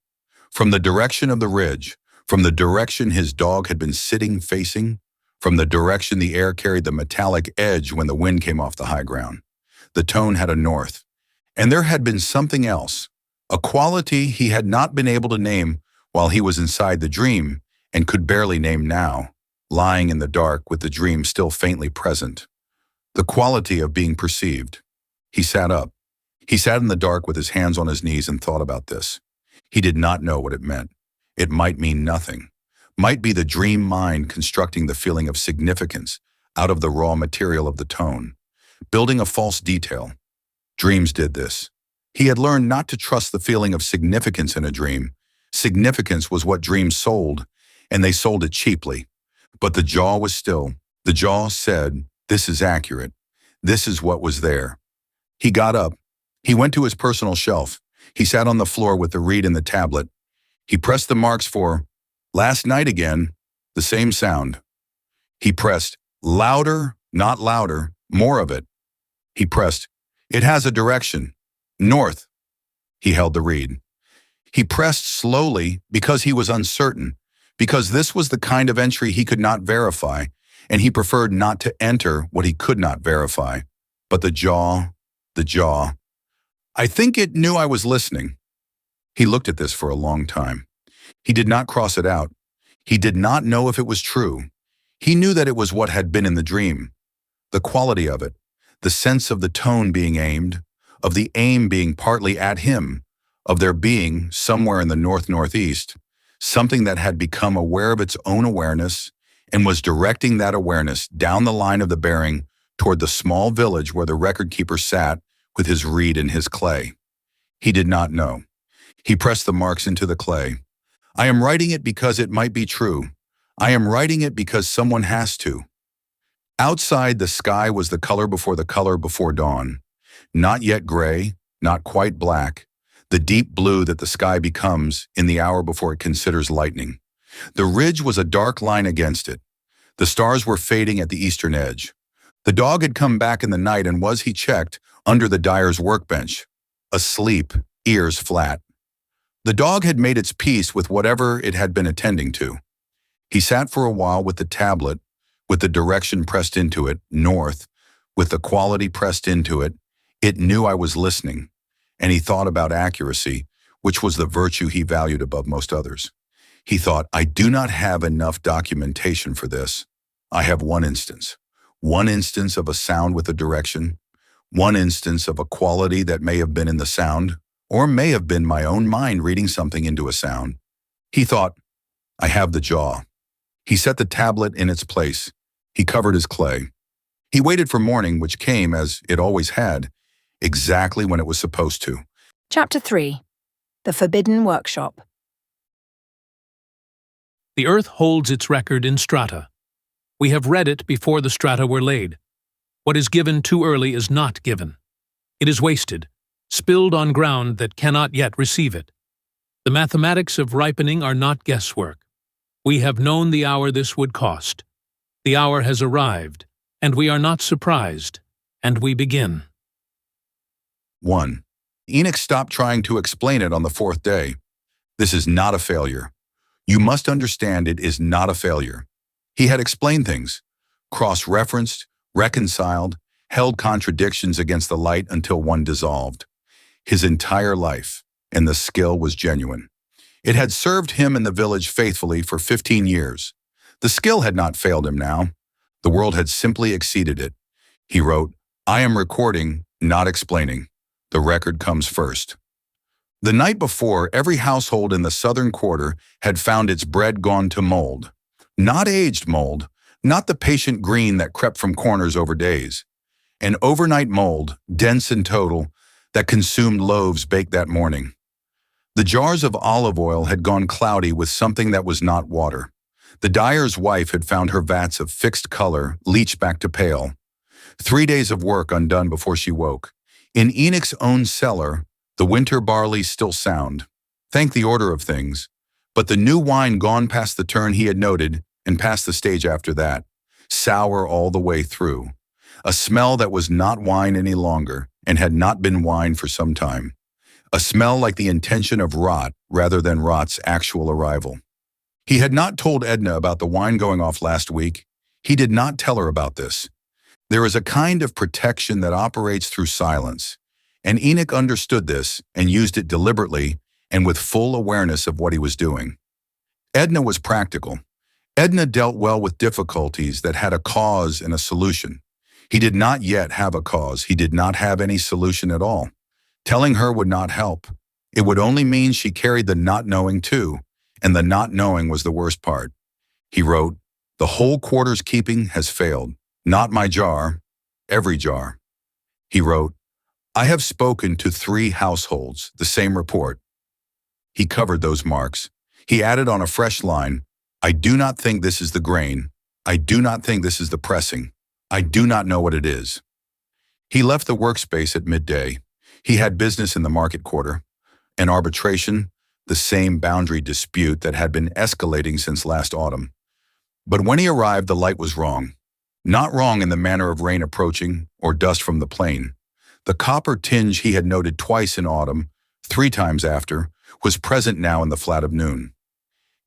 From the direction of the ridge, from the direction his dog had been sitting facing, from the direction the air carried the metallic edge when the wind came off the high ground. The tone had a north. And there had been something else, a quality he had not been able to name while he was inside the dream and could barely name now, lying in the dark with the dream still faintly present. The quality of being perceived. He sat up. He sat in the dark with his hands on his knees and thought about this. He did not know what it meant. It might mean nothing. Might be the dream mind constructing the feeling of significance out of the raw material of the tone, building a false detail. Dreams did this. He had learned not to trust the feeling of significance in a dream. Significance was what dreams sold, and they sold it cheaply. But the jaw was still. The jaw said, this is accurate. This is what was there. He got up. He went to his personal shelf. He sat on the floor with the reed and the tablet. He pressed the marks for, last night again, the same sound. He pressed, louder, not louder, more of it. He pressed, it has a direction, north. He held the reed. He pressed slowly because he was uncertain, because this was the kind of entry he could not verify, and he preferred not to enter what he could not verify. But the jaw. I think it knew I was listening. He looked at this for a long time. He did not cross it out. He did not know if it was true. He knew that it was what had been in the dream. The quality of it, the sense of the tone being aimed, of the aim being partly at him, of there being, somewhere in the north-northeast, something that had become aware of its own awareness and was directing that awareness down the line of the bearing toward the small village where the record-keeper sat with his reed and his clay. He did not know. He pressed the marks into the clay. I am writing it because it might be true. I am writing it because someone has to. Outside, the sky was the color before dawn. Not yet gray, not quite black, the deep blue that the sky becomes in the hour before it considers lightning. The ridge was a dark line against it. The stars were fading at the eastern edge. The dog had come back in the night and was, he checked, under the dyer's workbench, asleep, ears flat. The dog had made its peace with whatever it had been attending to. He sat for a while with the tablet, with the direction pressed into it, north, with the quality pressed into it. It knew I was listening, and he thought about accuracy, which was the virtue he valued above most others. He thought, I do not have enough documentation for this. I have one instance of a sound with a direction, one instance of a quality that may have been in the sound, or may have been my own mind reading something into a sound. He thought, I have the jaw. He set the tablet in its place. He covered his clay. He waited for morning, which came, as it always had, exactly when it was supposed to. Chapter 3. The Forbidden Workshop. The earth holds its record in strata. We have read it before the strata were laid. What is given too early is not given. It is wasted, spilled on ground that cannot yet receive it. The mathematics of ripening are not guesswork. We have known the hour this would cost. The hour has arrived, and we are not surprised, and we begin. 1. Enoch stopped trying to explain it on the fourth day. This is not a failure. You must understand it is not a failure. He had explained things, cross-referenced, reconciled, held contradictions against the light until one dissolved. His entire life, and the skill was genuine. It had served him in the village faithfully for 15 years. The skill had not failed him now. The world had simply exceeded it. He wrote, I am recording, not explaining. The record comes first. The night before, every household in the southern quarter had found its bread gone to mold. Not aged mold, not the patient green that crept from corners over days. An overnight mold, dense and total, that consumed loaves baked that morning. The jars of olive oil had gone cloudy with something that was not water. The dyer's wife had found her vats of fixed color leached back to pale. 3 days of work undone before she woke. In Enoch's own cellar, the winter barley still sound. Thank the order of things. But the new wine gone past the turn he had noted, and past the stage after that. Sour all the way through. A smell that was not wine any longer, and had not been wine for some time. A smell like the intention of rot rather than rot's actual arrival. He had not told Edna about the wine going off last week. He did not tell her about this. There is a kind of protection that operates through silence, and Enoch understood this and used it deliberately and with full awareness of what he was doing. Edna was practical. Edna dealt well with difficulties that had a cause and a solution. He did not yet have a cause. He did not have any solution at all. Telling her would not help. It would only mean she carried the not knowing too, and the not knowing was the worst part. He wrote, the whole quarter's keeping has failed. Not my jar, every jar. He wrote, I have spoken to 3 households, the same report. He covered those marks. He added on a fresh line, I do not think this is the grain. I do not think this is the pressing. I do not know what it is. He left the workspace at midday. He had business in the market quarter. An arbitration, the same boundary dispute that had been escalating since last autumn. But when he arrived, the light was wrong. Not wrong in the manner of rain approaching or dust from the plain. The copper tinge he had noted twice in autumn, 3 times after, was present now in the flat of noon.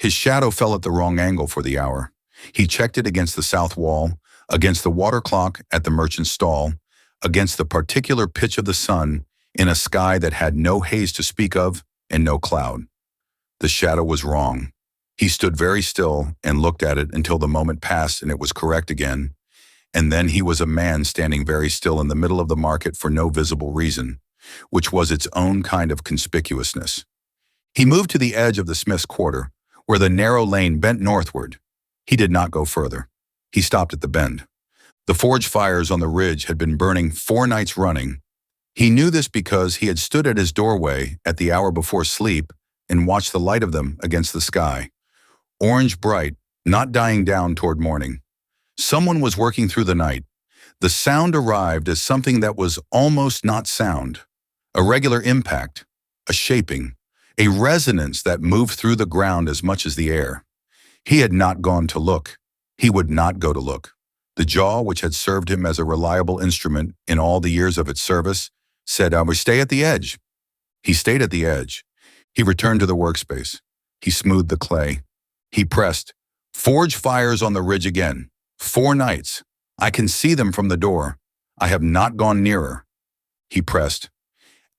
His shadow fell at the wrong angle for the hour. He checked it against the south wall, against the water clock at the merchant's stall, against the particular pitch of the sun in a sky that had no haze to speak of and no cloud. The shadow was wrong. He stood very still and looked at it until the moment passed and it was correct again. And then he was a man standing very still in the middle of the market for no visible reason, which was its own kind of conspicuousness. He moved to the edge of the smith's quarter, where the narrow lane bent northward. He did not go further. He stopped at the bend. The forge fires on the ridge had been burning 4 nights running. He knew this because he had stood at his doorway at the hour before sleep and watched the light of them against the sky. Orange bright, not dying down toward morning. Someone was working through the night. The sound arrived as something that was almost not sound. A regular impact, a shaping, a resonance that moved through the ground as much as the air. He had not gone to look. He would not go to look. The jaw, which had served him as a reliable instrument in all the years of its service, said, "I will stay at the edge." He stayed at the edge. He returned to the workspace. He smoothed the clay. He pressed. Forge fires on the ridge again. 4 nights. I can see them from the door. I have not gone nearer. He pressed.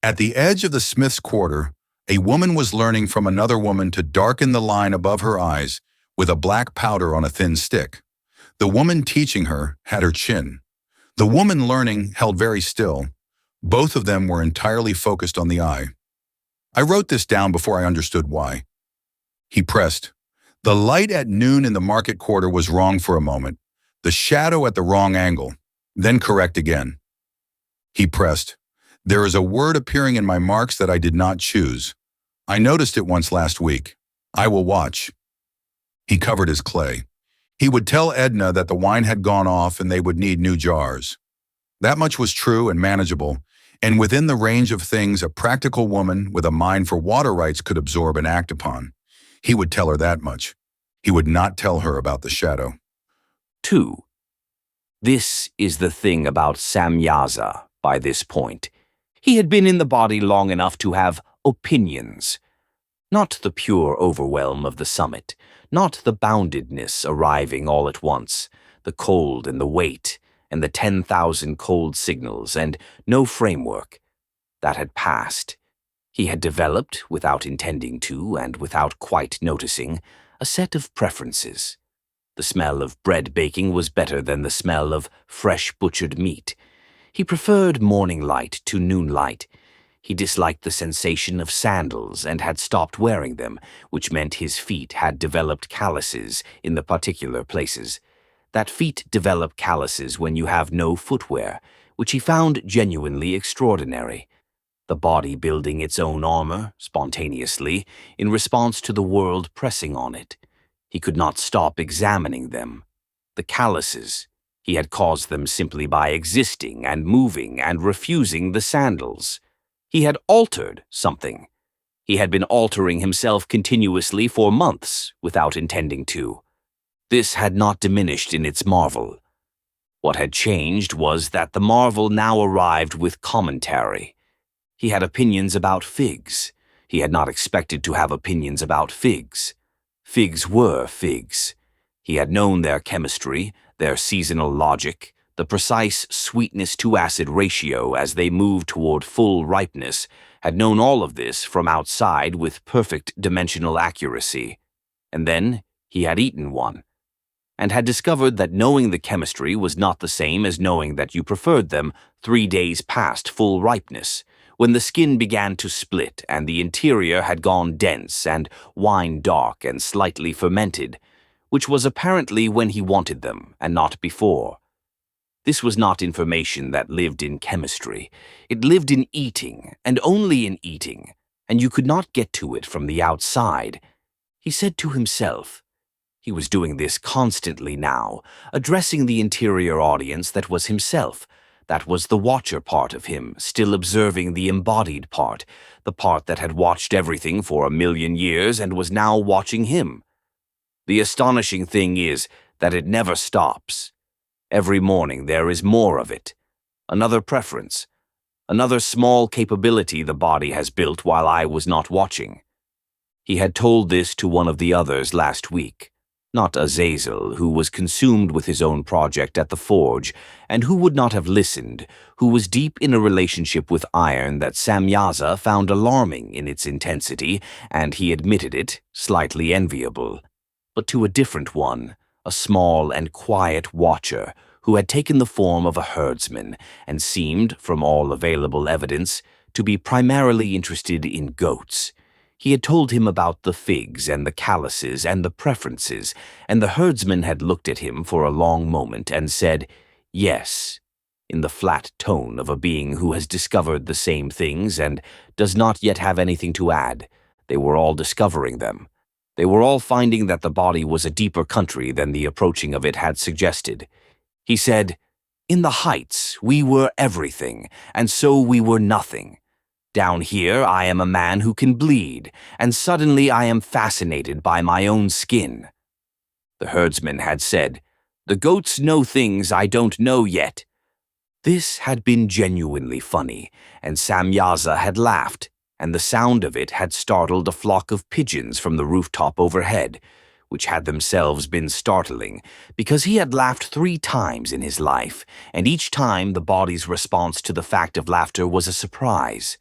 At the edge of the smith's quarter, a woman was learning from another woman to darken the line above her eyes with a black powder on a thin stick. The woman teaching her had her chin. The woman learning held very still. Both of them were entirely focused on the eye. I wrote this down before I understood why. He pressed. The light at noon in the market quarter was wrong for a moment, the shadow at the wrong angle, then correct again. He pressed. There is a word appearing in my marks that I did not choose. I noticed it once last week. I will watch. He covered his clay. He would tell Edna that the wine had gone off and they would need new jars. That much was true and manageable, and within the range of things a practical woman with a mind for water rights could absorb and act upon. He would tell her that much. He would not tell her about the shadow. 2. This is the thing about Samyaza by this point. He had been in the body long enough to have opinions. Not the pure overwhelm of the summit, not the boundedness arriving all at once, the cold and the weight, and the 10,000 cold signals, and no framework. That had passed. He had developed, without intending to and without quite noticing, a set of preferences. The smell of bread baking was better than the smell of fresh butchered meat. He preferred morning light to noon light. He disliked the sensation of sandals and had stopped wearing them, which meant his feet had developed calluses in the particular places. That feet develop calluses when you have no footwear, which he found genuinely extraordinary. The body building its own armor, spontaneously, in response to the world pressing on it. He could not stop examining them. The calluses, he had caused them simply by existing and moving and refusing the sandals. He had altered something. He had been altering himself continuously for months without intending to. This had not diminished in its marvel. What had changed was that the marvel now arrived with commentary. He had opinions about figs. He had not expected to have opinions about figs. Figs were figs. He had known their chemistry, their seasonal logic, the precise sweetness-to-acid ratio as they moved toward full ripeness, had known all of this from outside with perfect dimensional accuracy. And then he had eaten one, and had discovered that knowing the chemistry was not the same as knowing that you preferred them 3 days past full ripeness, when the skin began to split and the interior had gone dense and wine-dark and slightly fermented, which was apparently when he wanted them and not before. This was not information that lived in chemistry. It lived in eating, and only in eating, and you could not get to it from the outside. He said to himself. He was doing this constantly now, addressing the interior audience that was himself. That was the watcher part of him, still observing the embodied part, the part that had watched everything for 1,000,000 years and was now watching him. The astonishing thing is that it never stops. Every morning there is more of it. Another preference. Another small capability the body has built while I was not watching. He had told this to one of the others last week. Not Azazel, who was consumed with his own project at the forge, and who would not have listened, who was deep in a relationship with iron that Samyaza found alarming in its intensity, and he admitted it, slightly enviable. But to a different one, a small and quiet watcher, who had taken the form of a herdsman, and seemed, from all available evidence, to be primarily interested in goats. He had told him about the figs and the calluses and the preferences, and the herdsman had looked at him for a long moment and said, "Yes," in the flat tone of a being who has discovered the same things and does not yet have anything to add. They were all discovering them. They were all finding that the body was a deeper country than the approaching of it had suggested. He said, "In the heights, we were everything, and so we were nothing. Down here, I am a man who can bleed, and suddenly I am fascinated by my own skin." The herdsman had said, "The goats know things I don't know yet." This had been genuinely funny, and Samyaza had laughed, and the sound of it had startled a flock of pigeons from the rooftop overhead, which had themselves been startling, because he had laughed 3 times in his life, and each time the body's response to the fact of laughter was a surprise.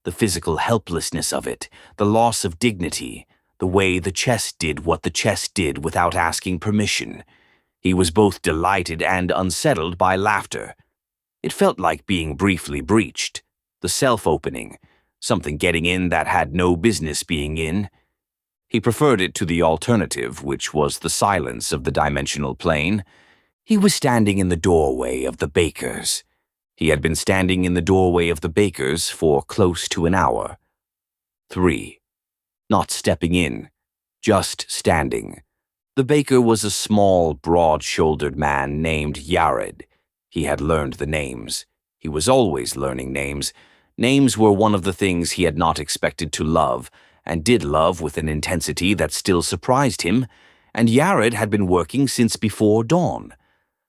The physical helplessness of it, the loss of dignity, the way the chest did what the chest did without asking permission. He was both delighted and unsettled by laughter. It felt like being briefly breached, the self-opening, something getting in that had no business being in. He preferred it to the alternative, which was the silence of the dimensional plane. He was standing in the doorway of the baker's. He had been standing in the doorway of the baker's for close to an hour. 3. Not stepping in, just standing. The baker was a small, broad-shouldered man named Jared. He had learned the names. He was always learning names. Names were one of the things he had not expected to love, and did love with an intensity that still surprised him, and Jared had been working since before dawn.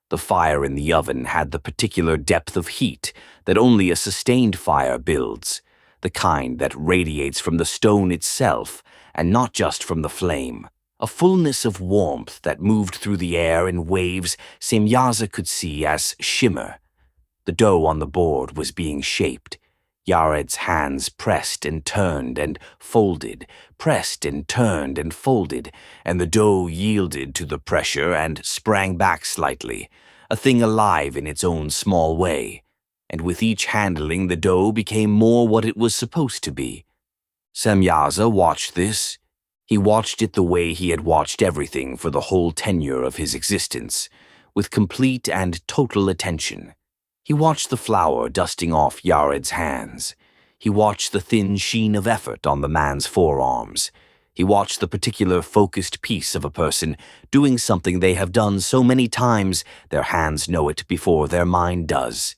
The fire in the oven had the particular depth of heat that only a sustained fire builds, the kind that radiates from the stone itself and not just from the flame. A fullness of warmth that moved through the air in waves Samyaza could see as shimmer. The dough on the board was being shaped. Yared's hands pressed and turned and folded, pressed and turned and folded, and the dough yielded to the pressure and sprang back slightly, a thing alive in its own small way, and with each handling the dough became more what it was supposed to be. Samyaza watched this. He watched it the way he had watched everything for the whole tenure of his existence, with complete and total attention. He watched the flour dusting off Yared's hands. He watched the thin sheen of effort on the man's forearms. He watched the particular focused piece of a person doing something they have done so many times their hands know it before their mind does.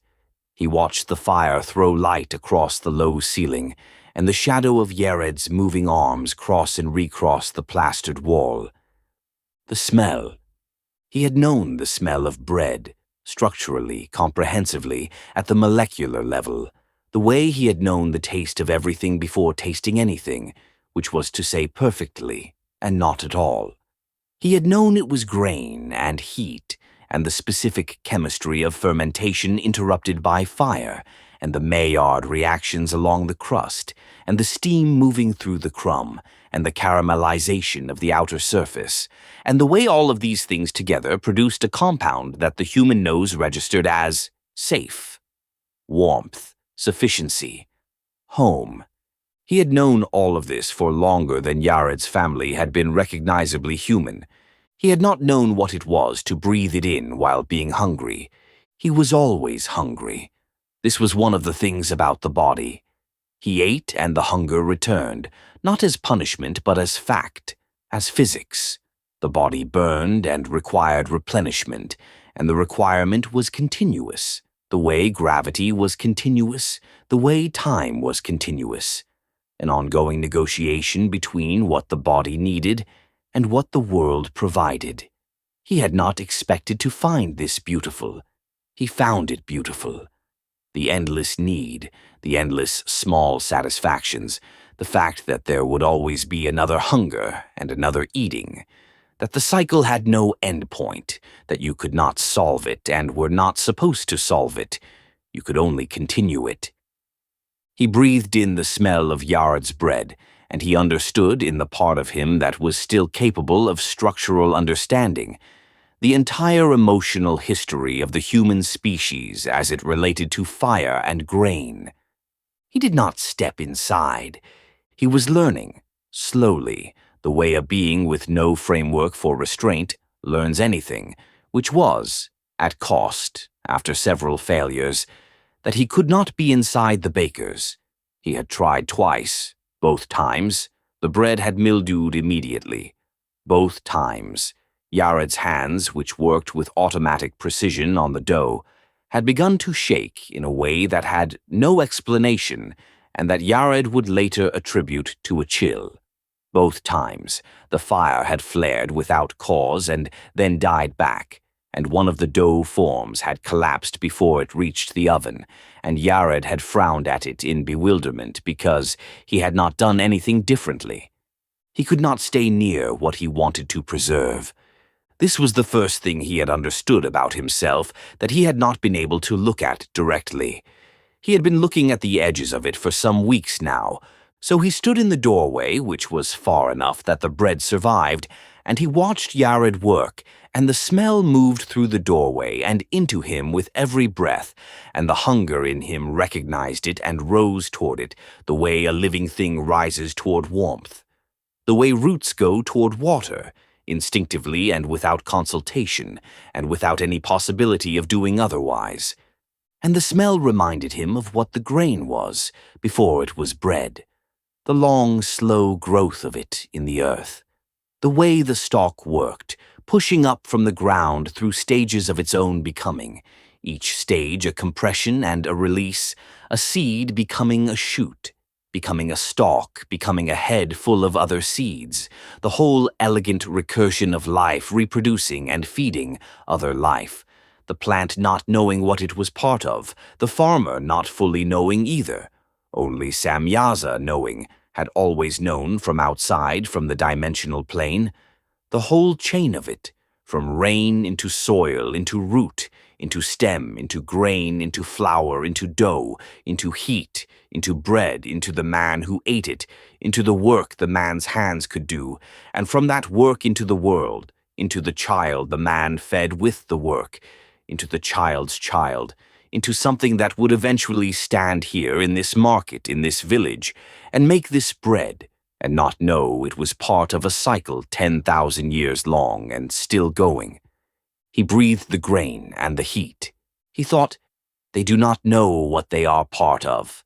He watched the fire throw light across the low ceiling, and the shadow of Yared's moving arms cross and recross the plastered wall. The smell. He had known the smell of bread, structurally, comprehensively, at the molecular level, the way he had known the taste of everything before tasting anything, which was to say perfectly, and not at all. He had known it was grain and heat, and the specific chemistry of fermentation interrupted by fire, and the Maillard reactions along the crust, and the steam moving through the crumb, and the caramelization of the outer surface, and the way all of these things together produced a compound that the human nose registered as safe, warmth, sufficiency, home. He had known all of this for longer than Yared's family had been recognizably human. He had not known what it was to breathe it in while being hungry. He was always hungry. This was one of the things about the body. He ate and the hunger returned, not as punishment but as fact, as physics. The body burned and required replenishment, and the requirement was continuous, the way gravity was continuous, the way time was continuous. An ongoing negotiation between what the body needed and what the world provided. He had not expected to find this beautiful. He found it beautiful. The endless need, the endless small satisfactions, the fact that there would always be another hunger and another eating, that the cycle had no end point, that you could not solve it and were not supposed to solve it. You could only continue it. He breathed in the smell of Yared's bread, and he understood in the part of him that was still capable of structural understanding the entire emotional history of the human species as it related to fire and grain. He did not step inside. He was learning, slowly, the way a being with no framework for restraint learns anything, which was, at cost, after several failures, that he could not be inside the baker's. He had tried twice. Both times, the bread had mildewed immediately. Both times, Yared's hands, which worked with automatic precision on the dough, had begun to shake in a way that had no explanation and that Yared would later attribute to a chill. Both times, the fire had flared without cause and then died back, and one of the dough forms had collapsed before it reached the oven, and Yared had frowned at it in bewilderment because he had not done anything differently. He could not stay near what he wanted to preserve. This was the first thing he had understood about himself that he had not been able to look at directly. He had been looking at the edges of it for some weeks now, so he stood in the doorway, which was far enough that the bread survived, and he watched Yared work, and the smell moved through the doorway and into him with every breath, and the hunger in him recognized it and rose toward it, the way a living thing rises toward warmth. The way roots go toward water, instinctively and without consultation, and without any possibility of doing otherwise. And the smell reminded him of what the grain was before it was bread, the long, slow growth of it in the earth, the way the stalk worked, pushing up from the ground through stages of its own becoming, each stage a compression and a release, a seed becoming a shoot, becoming a stalk, becoming a head full of other seeds, the whole elegant recursion of life reproducing and feeding other life, the plant not knowing what it was part of, the farmer not fully knowing either, only Samyaza knowing, had always known from outside, from the dimensional plane, the whole chain of it, from rain into soil, into root, into stem, into grain, into flour, into dough, into heat, into bread, into the man who ate it, into the work the man's hands could do, and from that work into the world, into the child the man fed with the work, into the child's child, into something that would eventually stand here in this market, in this village, and make this bread, and not know it was part of a cycle 10,000 years long and still going. He breathed the grain and the heat. He thought, they do not know what they are part of.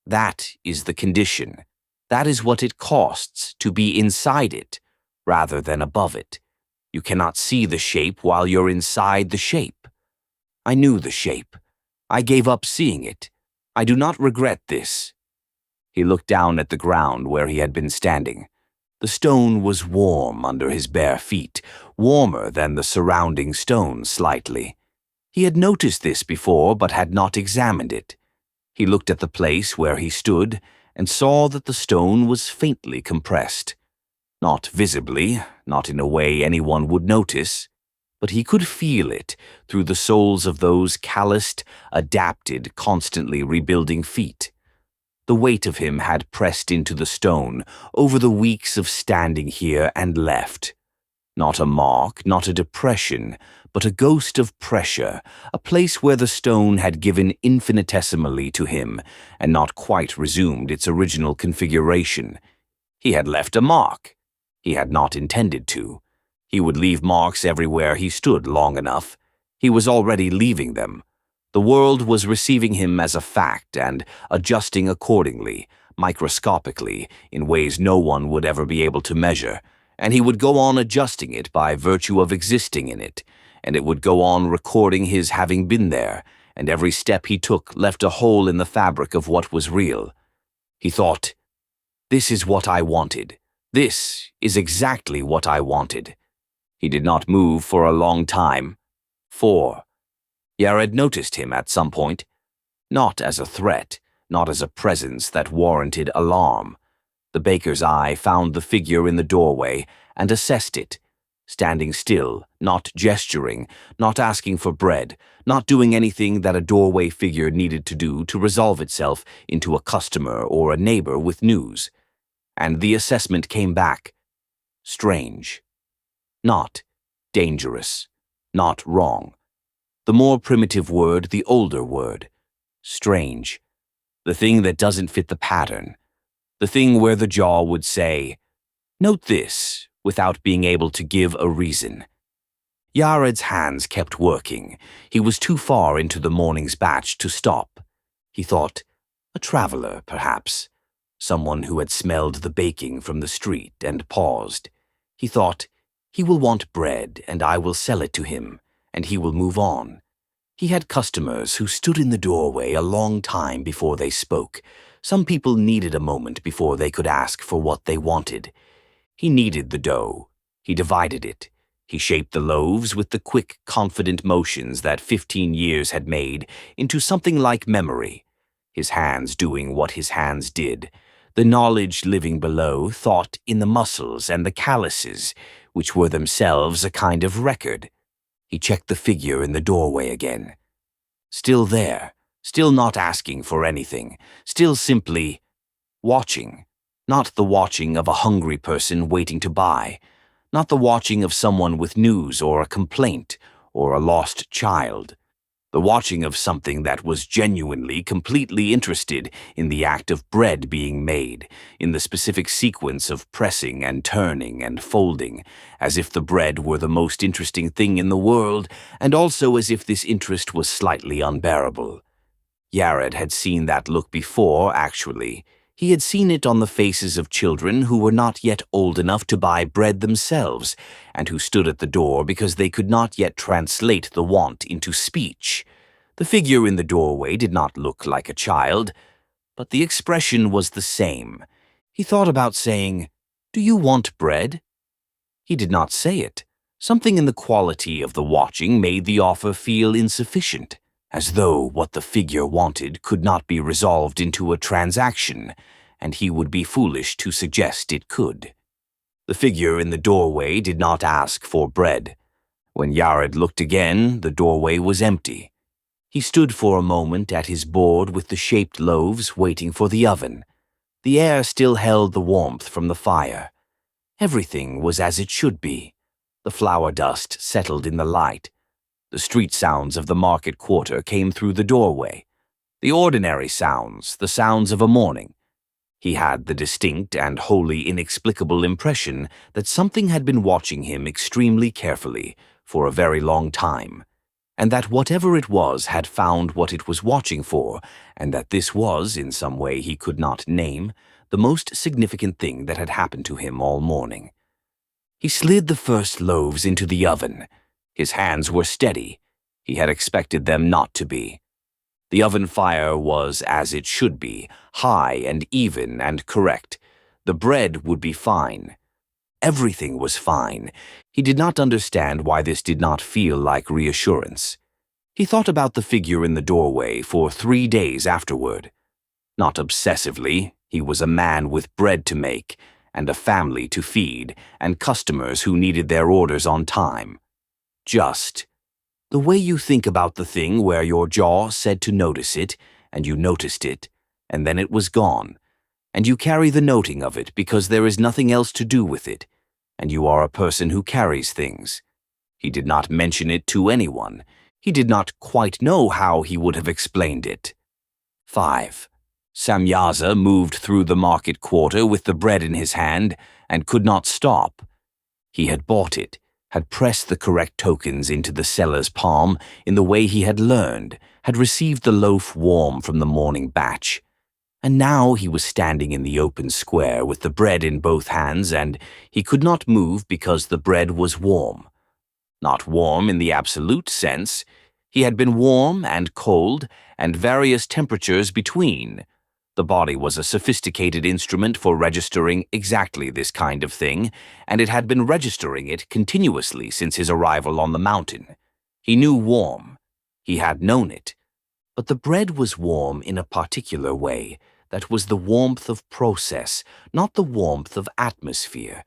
That is the condition. That is what it costs to be inside it, rather than above it. You cannot see the shape while you're inside the shape. I knew the shape. I gave up seeing it. I do not regret this. He looked down at the ground where he had been standing. The stone was warm under his bare feet, warmer than the surrounding stones slightly. He had noticed this before but had not examined it. He looked at the place where he stood and saw that the stone was faintly compressed. Not visibly, not in a way anyone would notice, but he could feel it through the soles of those calloused, adapted, constantly rebuilding feet. The weight of him had pressed into the stone over the weeks of standing here and left. Not a mark, not a depression, but a ghost of pressure, a place where the stone had given infinitesimally to him and not quite resumed its original configuration. He had left a mark. He had not intended to. He would leave marks everywhere he stood long enough. He was already leaving them. The world was receiving him as a fact and adjusting accordingly, microscopically, in ways no one would ever be able to measure, and he would go on adjusting it by virtue of existing in it, and it would go on recording his having been there, and every step he took left a hole in the fabric of what was real. He thought, "This is what I wanted. This is exactly what I wanted." He did not move for a long time. 4. Yared noticed him at some point, not as a threat, not as a presence that warranted alarm. The baker's eye found the figure in the doorway and assessed it, standing still, not gesturing, not asking for bread, not doing anything that a doorway figure needed to do to resolve itself into a customer or a neighbor with news. And the assessment came back. Strange. Not dangerous. Not wrong. The more primitive word, the older word. Strange. The thing that doesn't fit the pattern. The thing where the jaw would say, "Note this," without being able to give a reason. Yared's hands kept working. He was too far into the morning's batch to stop. He thought, a traveler, perhaps. Someone who had smelled the baking from the street and paused. He thought, he will want bread and I will sell it to him, and he will move on. He had customers who stood in the doorway a long time before they spoke. Some people needed a moment before they could ask for what they wanted. He kneaded the dough. He divided it. He shaped the loaves with the quick, confident motions that 15 years had made into something like memory. His hands doing what his hands did. The knowledge living below, thought in the muscles and the calluses, which were themselves a kind of record. He checked the figure in the doorway again. Still there, still not asking for anything, still simply watching. Not the watching of a hungry person waiting to buy. Not the watching of someone with news or a complaint or a lost child. The watching of something that was genuinely, completely interested in the act of bread being made, in the specific sequence of pressing and turning and folding, as if the bread were the most interesting thing in the world, and also as if this interest was slightly unbearable. Yared had seen that look before, actually. He had seen it on the faces of children who were not yet old enough to buy bread themselves, and who stood at the door because they could not yet translate the want into speech. The figure in the doorway did not look like a child, but the expression was the same. He thought about saying, "Do you want bread?" He did not say it. Something in the quality of the watching made the offer feel insufficient, as though what the figure wanted could not be resolved into a transaction, and he would be foolish to suggest it could. The figure in the doorway did not ask for bread. When Yared looked again, the doorway was empty. He stood for a moment at his board with the shaped loaves waiting for the oven. The air still held the warmth from the fire. Everything was as it should be. The flour dust settled in the light. The street sounds of the market quarter came through the doorway. The ordinary sounds, the sounds of a morning. He had the distinct and wholly inexplicable impression that something had been watching him extremely carefully for a very long time, and that whatever it was had found what it was watching for, and that this was, in some way he could not name, the most significant thing that had happened to him all morning. He slid the first loaves into the oven. His hands were steady. He had expected them not to be. The oven fire was as it should be, high and even and correct. The bread would be fine. Everything was fine. He did not understand why this did not feel like reassurance. He thought about the figure in the doorway for 3 days afterward. Not obsessively. He was a man with bread to make, and a family to feed, and customers who needed their orders on time. Just the way you think about the thing where your jaw said to notice it, and you noticed it, and then it was gone, and you carry the noting of it because there is nothing else to do with it, and you are a person who carries things. He did not mention it to anyone. He did not quite know how he would have explained it. 5. Samyaza moved through the market quarter with the bread in his hand and could not stop. He had bought it, had pressed the correct tokens into the seller's palm in the way he had learned, had received the loaf warm from the morning batch. And now he was standing in the open square with the bread in both hands, and he could not move because the bread was warm. Not warm in the absolute sense. He had been warm and cold, and various temperatures between. The body was a sophisticated instrument for registering exactly this kind of thing, and it had been registering it continuously since his arrival on the mountain. He knew warm. He had known it. But the bread was warm in a particular way. That was the warmth of process, not the warmth of atmosphere.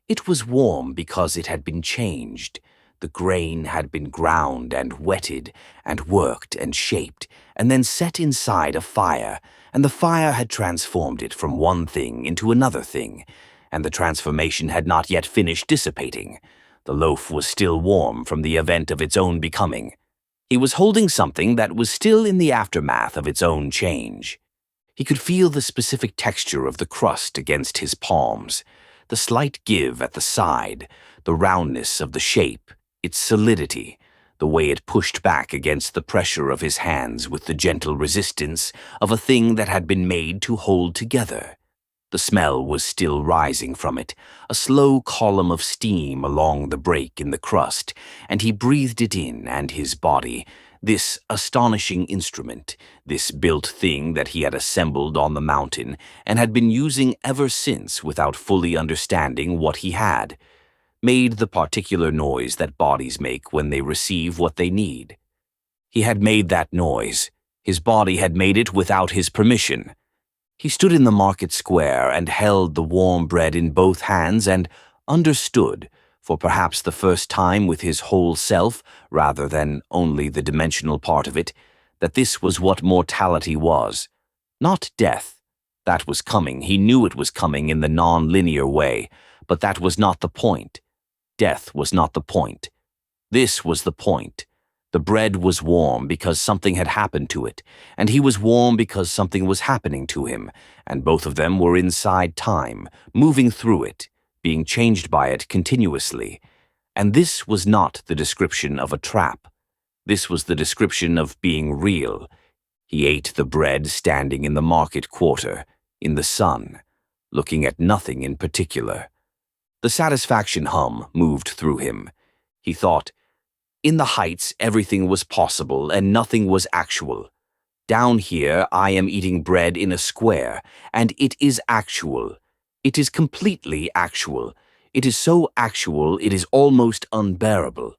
It was warm because it had been changed. The grain had been ground and wetted and worked and shaped and then set inside a fire, and the fire had transformed it from one thing into another thing, and the transformation had not yet finished dissipating. The loaf was still warm from the event of its own becoming. He was holding something that was still in the aftermath of its own change. He could feel the specific texture of the crust against his palms, the slight give at the side, the roundness of the shape, its solidity, the way it pushed back against the pressure of his hands with the gentle resistance of a thing that had been made to hold together. The smell was still rising from it, a slow column of steam along the break in the crust, and he breathed it in, and his body, this astonishing instrument, this built thing that he had assembled on the mountain and had been using ever since without fully understanding what he had, made the particular noise that bodies make when they receive what they need. He had made that noise. His body had made it without his permission. He stood in the market square and held the warm bread in both hands and understood, for perhaps the first time with his whole self, rather than only the dimensional part of it, that this was what mortality was. Not death. That was coming. He knew it was coming in the non-linear way, but that was not the point. Death was not the point. This was the point. The bread was warm because something had happened to it, and he was warm because something was happening to him, and both of them were inside time, moving through it, being changed by it continuously. And this was not the description of a trap. This was the description of being real. He ate the bread standing in the market quarter, in the sun, looking at nothing in particular. The satisfaction hum moved through him. He thought, in the heights everything was possible and nothing was actual. Down here I am eating bread in a square, and it is actual. It is completely actual. It is so actual it is almost unbearable.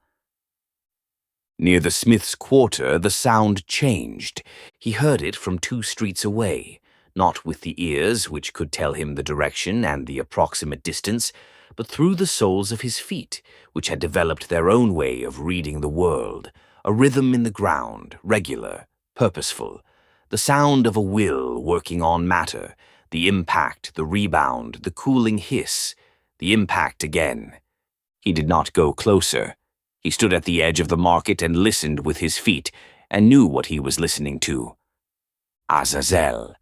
Near the Smith's quarter the sound changed. He heard it from 2 streets away, not with the ears, which could tell him the direction and the approximate distance, but through the soles of his feet, which had developed their own way of reading the world, a rhythm in the ground, regular, purposeful, the sound of a will working on matter, the impact, the rebound, the cooling hiss, the impact again. He did not go closer. He stood at the edge of the market and listened with his feet, and knew what he was listening to. Azazel.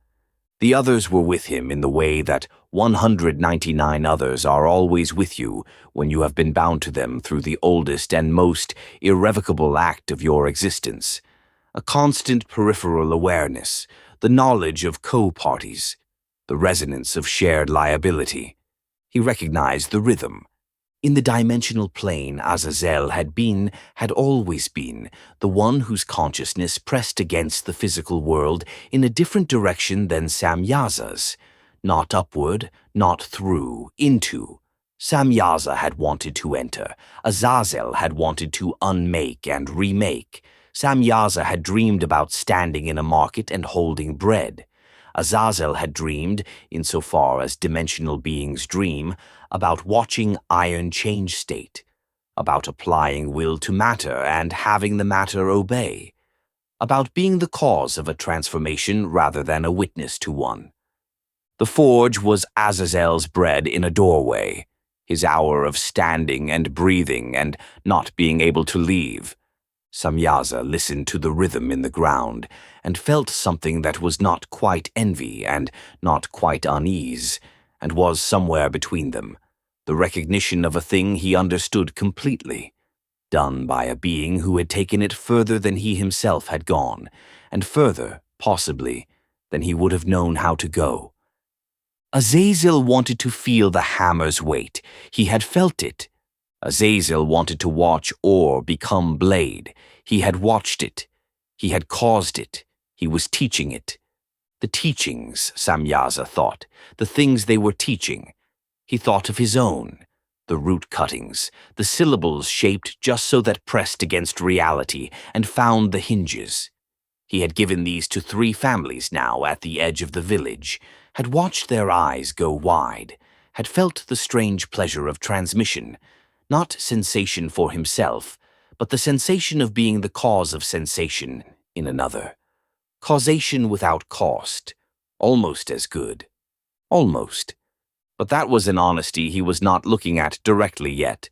The others were with him in the way that 199 others are always with you when you have been bound to them through the oldest and most irrevocable act of your existence. A constant peripheral awareness, the knowledge of co-parties, the resonance of shared liability. He recognized the rhythm. In the dimensional plane Azazel had always been, the one whose consciousness pressed against the physical world in a different direction than Samyaza's. Not upward, not through, into. Samyaza had wanted to enter. Azazel had wanted to unmake and remake. Samyaza had dreamed about standing in a market and holding bread. Azazel had dreamed, insofar as dimensional beings dream, about watching iron change state, about applying will to matter and having the matter obey, about being the cause of a transformation rather than a witness to one. The forge was Azazel's bread in a doorway, his hour of standing and breathing and not being able to leave. Samyaza listened to the rhythm in the ground and felt something that was not quite envy and not quite unease, and was somewhere between them, the recognition of a thing he understood completely, done by a being who had taken it further than he himself had gone, and further, possibly, than he would have known how to go. Azazel wanted to feel the hammer's weight. He had felt it. Azazel wanted to watch ore become blade. He had watched it. He had caused it. He was teaching it. The teachings, Samyaza thought, the things they were teaching. He thought of his own, the root cuttings, the syllables shaped just so that pressed against reality, and found the hinges. He had given these to 3 families now at the edge of the village, had watched their eyes go wide, had felt the strange pleasure of transmission, not sensation for himself, but the sensation of being the cause of sensation in another. Causation without cost, almost as good. Almost. But that was an honesty he was not looking at directly yet.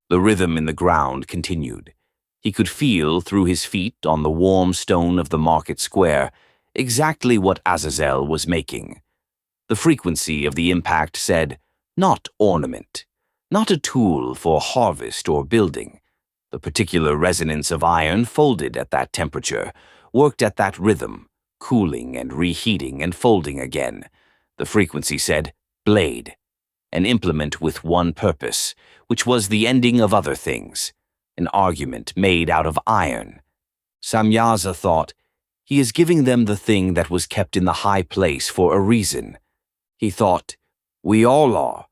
The rhythm in the ground continued. He could feel, through his feet on the warm stone of the market square, exactly what Azazel was making. The frequency of the impact said, not ornament, not a tool for harvest or building. The particular resonance of iron folded at that temperature, worked at that rhythm, cooling and reheating and folding again. The frequency said, blade, an implement with one purpose, which was the ending of other things, an argument made out of iron. Samyaza thought, he is giving them the thing that was kept in the high place for a reason. He thought, we all are.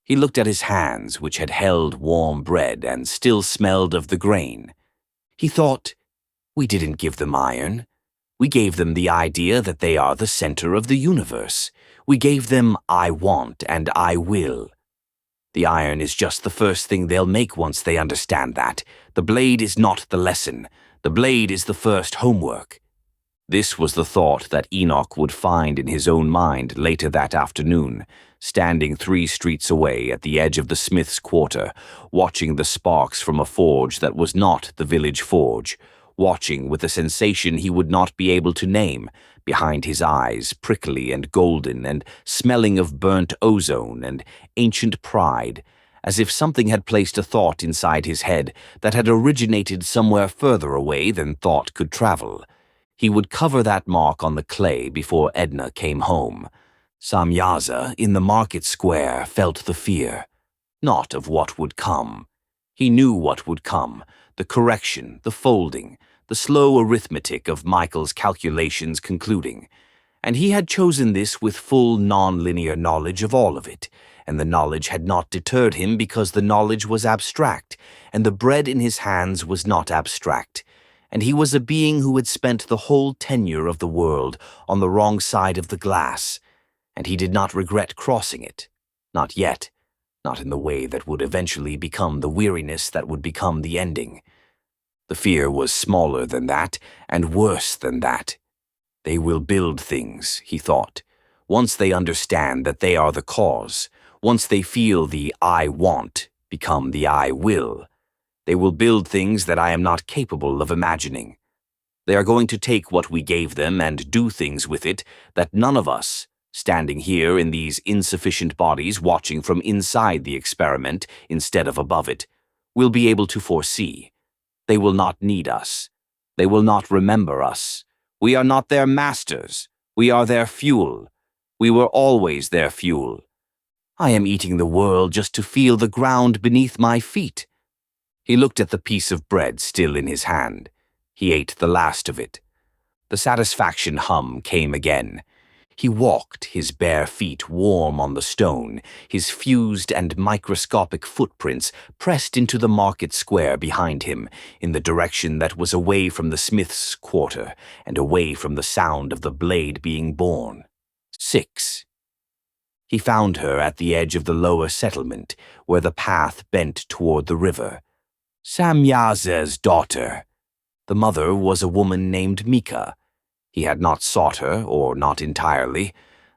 He looked at his hands, which had held warm bread and still smelled of the grain. He thought, we didn't give them iron. We gave them the idea that they are the center of the universe. We gave them I want and I will. The iron is just the first thing they'll make once they understand that. The blade is not the lesson. The blade is the first homework. This was the thought that Enoch would find in his own mind later that afternoon, standing 3 streets away at the edge of the smith's quarter, watching the sparks from a forge that was not the village forge, watching with a sensation he would not be able to name, behind his eyes prickly and golden and smelling of burnt ozone and ancient pride, as if something had placed a thought inside his head that had originated somewhere further away than thought could travel. He would cover that mark on the clay before Edna came home. Samyaza, in the market square, felt the fear, not of what would come. He knew what would come, the correction, the folding, the slow arithmetic of Michael's calculations concluding. And he had chosen this with full non-linear knowledge of all of it, and the knowledge had not deterred him because the knowledge was abstract, and the bread in his hands was not abstract. And he was a being who had spent the whole tenure of the world on the wrong side of the glass, and he did not regret crossing it. Not yet. Not in the way that would eventually become the weariness that would become the ending. The fear was smaller than that, and worse than that. They will build things, he thought, once they understand that they are the cause, once they feel the I want become the I will. They will build things that I am not capable of imagining. They are going to take what we gave them and do things with it that none of us, standing here in these insufficient bodies watching from inside the experiment instead of above it, will be able to foresee. They will not need us. They will not remember us. We are not their masters. We are their fuel. We were always their fuel. I am eating the world just to feel the ground beneath my feet. He looked at the piece of bread still in his hand. He ate the last of it. The satisfaction hum came again. He walked, his bare feet warm on the stone, his fused and microscopic footprints pressed into the market square behind him, in the direction that was away from the smith's quarter and away from the sound of the blade being born. 6. He found her at the edge of the lower settlement, where the path bent toward the river. Samyaza's daughter. The mother was a woman named Mika. He had not sought her, or not entirely.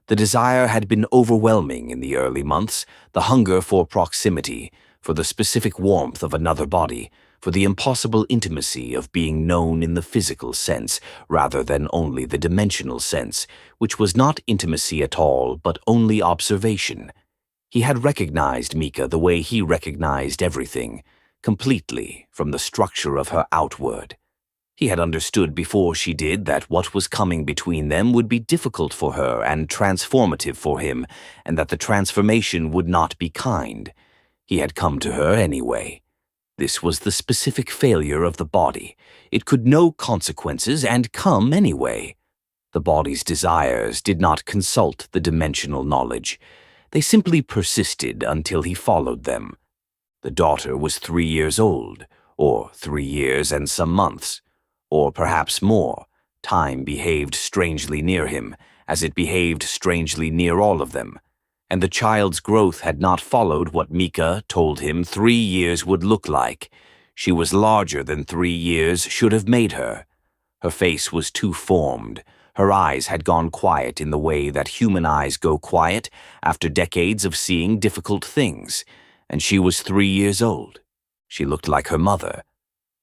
The desire had been overwhelming in the early months, the hunger for proximity, for the specific warmth of another body, for the impossible intimacy of being known in the physical sense, rather than only the dimensional sense, which was not intimacy at all, but only observation. He had recognized Mika the way he recognized everything, completely, from the structure of her outward. He had understood before she did that what was coming between them would be difficult for her and transformative for him, and that the transformation would not be kind. He had come to her anyway. This was the specific failure of the body. It could know consequences and come anyway. The body's desires did not consult the dimensional knowledge. They simply persisted until he followed them. The daughter was 3 years old, or 3 years and some months, or perhaps more. Time behaved strangely near him, as it behaved strangely near all of them. And the child's growth had not followed what Mika told him 3 years would look like. She was larger than 3 years should have made her. Her face was too formed. Her eyes had gone quiet in the way that human eyes go quiet after decades of seeing difficult things. And she was 3 years old. She looked like her mother.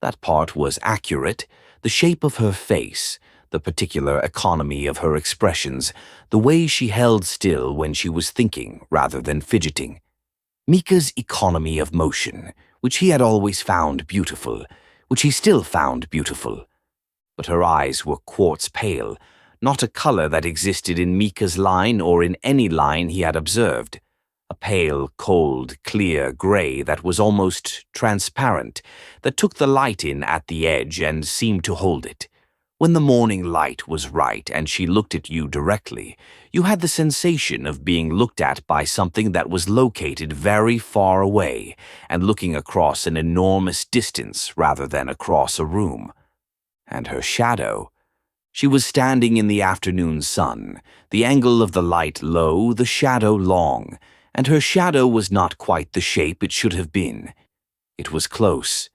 That part was accurate. The shape of her face, the particular economy of her expressions, the way she held still when she was thinking rather than fidgeting. Mika's economy of motion, which he had always found beautiful, which he still found beautiful. But her eyes were quartz pale, not a color that existed in Mika's line or in any line he had observed. A pale, cold, clear gray that was almost transparent, that took the light in at the edge and seemed to hold it. When the morning light was right and she looked at you directly, you had the sensation of being looked at by something that was located very far away and looking across an enormous distance rather than across a room. And her shadow. She was standing in the afternoon sun, the angle of the light low, the shadow long, and her shadow was not quite the shape it should have been. It was close.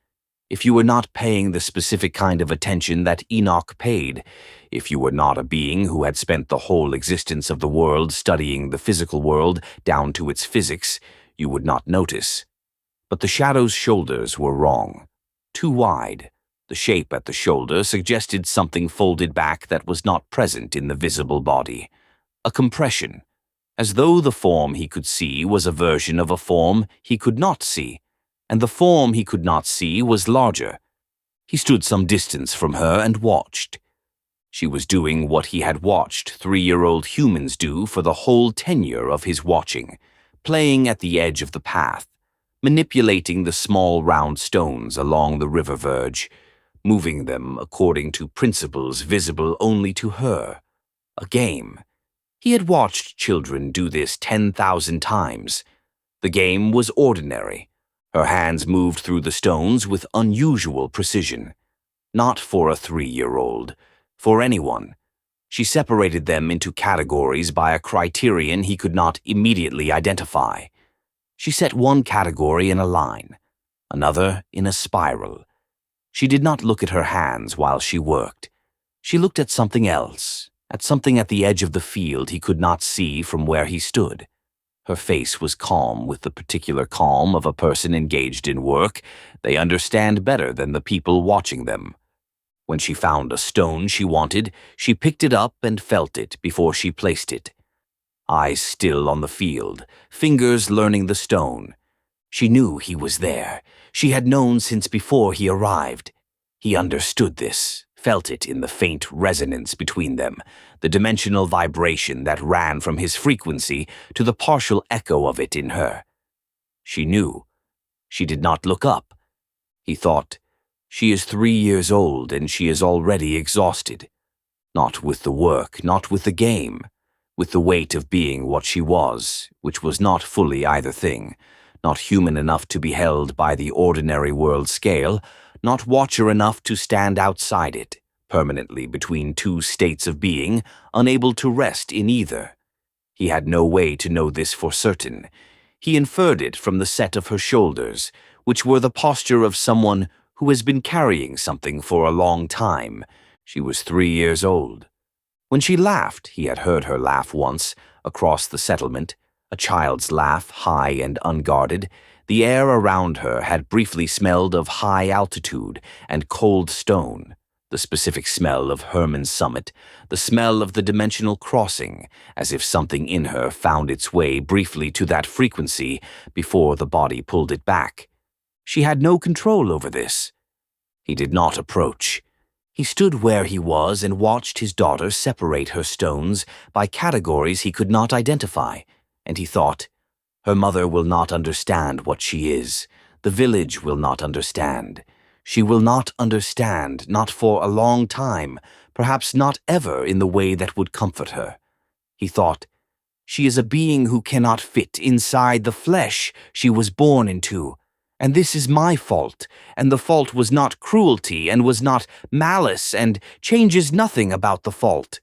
If you were not paying the specific kind of attention that Enoch paid, if you were not a being who had spent the whole existence of the world studying the physical world down to its physics, you would not notice. But the shadow's shoulders were wrong. Too wide. The shape at the shoulder suggested something folded back that was not present in the visible body. A compression, as though the form he could see was a version of a form he could not see, and the form he could not see was larger. He stood some distance from her and watched. She was doing what he had watched 3-year-old humans do for the whole tenure of his watching, playing at the edge of the path, manipulating the small round stones along the river verge, moving them according to principles visible only to her. A game. He had watched children do this 10,000 times. The game was ordinary. Her hands moved through the stones with unusual precision. Not for a 3-year-old, for anyone. She separated them into categories by a criterion he could not immediately identify. She set one category in a line, another in a spiral. She did not look at her hands while she worked. She looked at something else, at something at the edge of the field he could not see from where he stood. Her face was calm with the particular calm of a person engaged in work. They understand better than the people watching them. When she found a stone she wanted, she picked it up and felt it before she placed it. Eyes still on the field, fingers learning the stone. She knew he was there. She had known since before he arrived. He understood this, felt it in the faint resonance between them, the dimensional vibration that ran from his frequency to the partial echo of it in her. She knew. She did not look up. He thought, she is 3 years old and she is already exhausted. Not with the work, not with the game, with the weight of being what she was, which was not fully either thing, not human enough to be held by the ordinary world scale, not watcher enough to stand outside it, permanently between two states of being, unable to rest in either. He had no way to know this for certain. He inferred it from the set of her shoulders, which were the posture of someone who has been carrying something for a long time. She was 3 years old. When she laughed, he had heard her laugh once, across the settlement, a child's laugh, high and unguarded. The air around her had briefly smelled of high altitude and cold stone, the specific smell of Herman's summit, the smell of the dimensional crossing, as if something in her found its way briefly to that frequency before the body pulled it back. She had no control over this. He did not approach. He stood where he was and watched his daughter separate her stones by categories he could not identify, and he thought, her mother will not understand what she is. The village will not understand. She will not understand, not for a long time, perhaps not ever in the way that would comfort her. He thought, she is a being who cannot fit inside the flesh she was born into, and this is my fault, and the fault was not cruelty and was not malice and changes nothing about the fault.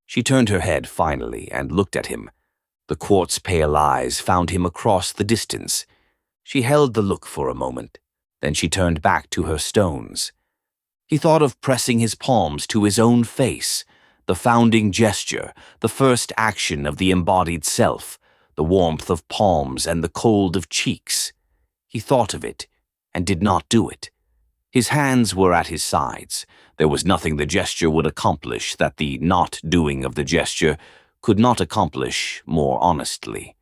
She turned her head finally and looked at him. The quartz-pale eyes found him across the distance. She held the look for a moment. Then she turned back to her stones. He thought of pressing his palms to his own face, the founding gesture, the first action of the embodied self, the warmth of palms and the cold of cheeks. He thought of it, and did not do it. His hands were at his sides. There was nothing the gesture would accomplish that the not doing of the gesture could not accomplish more honestly.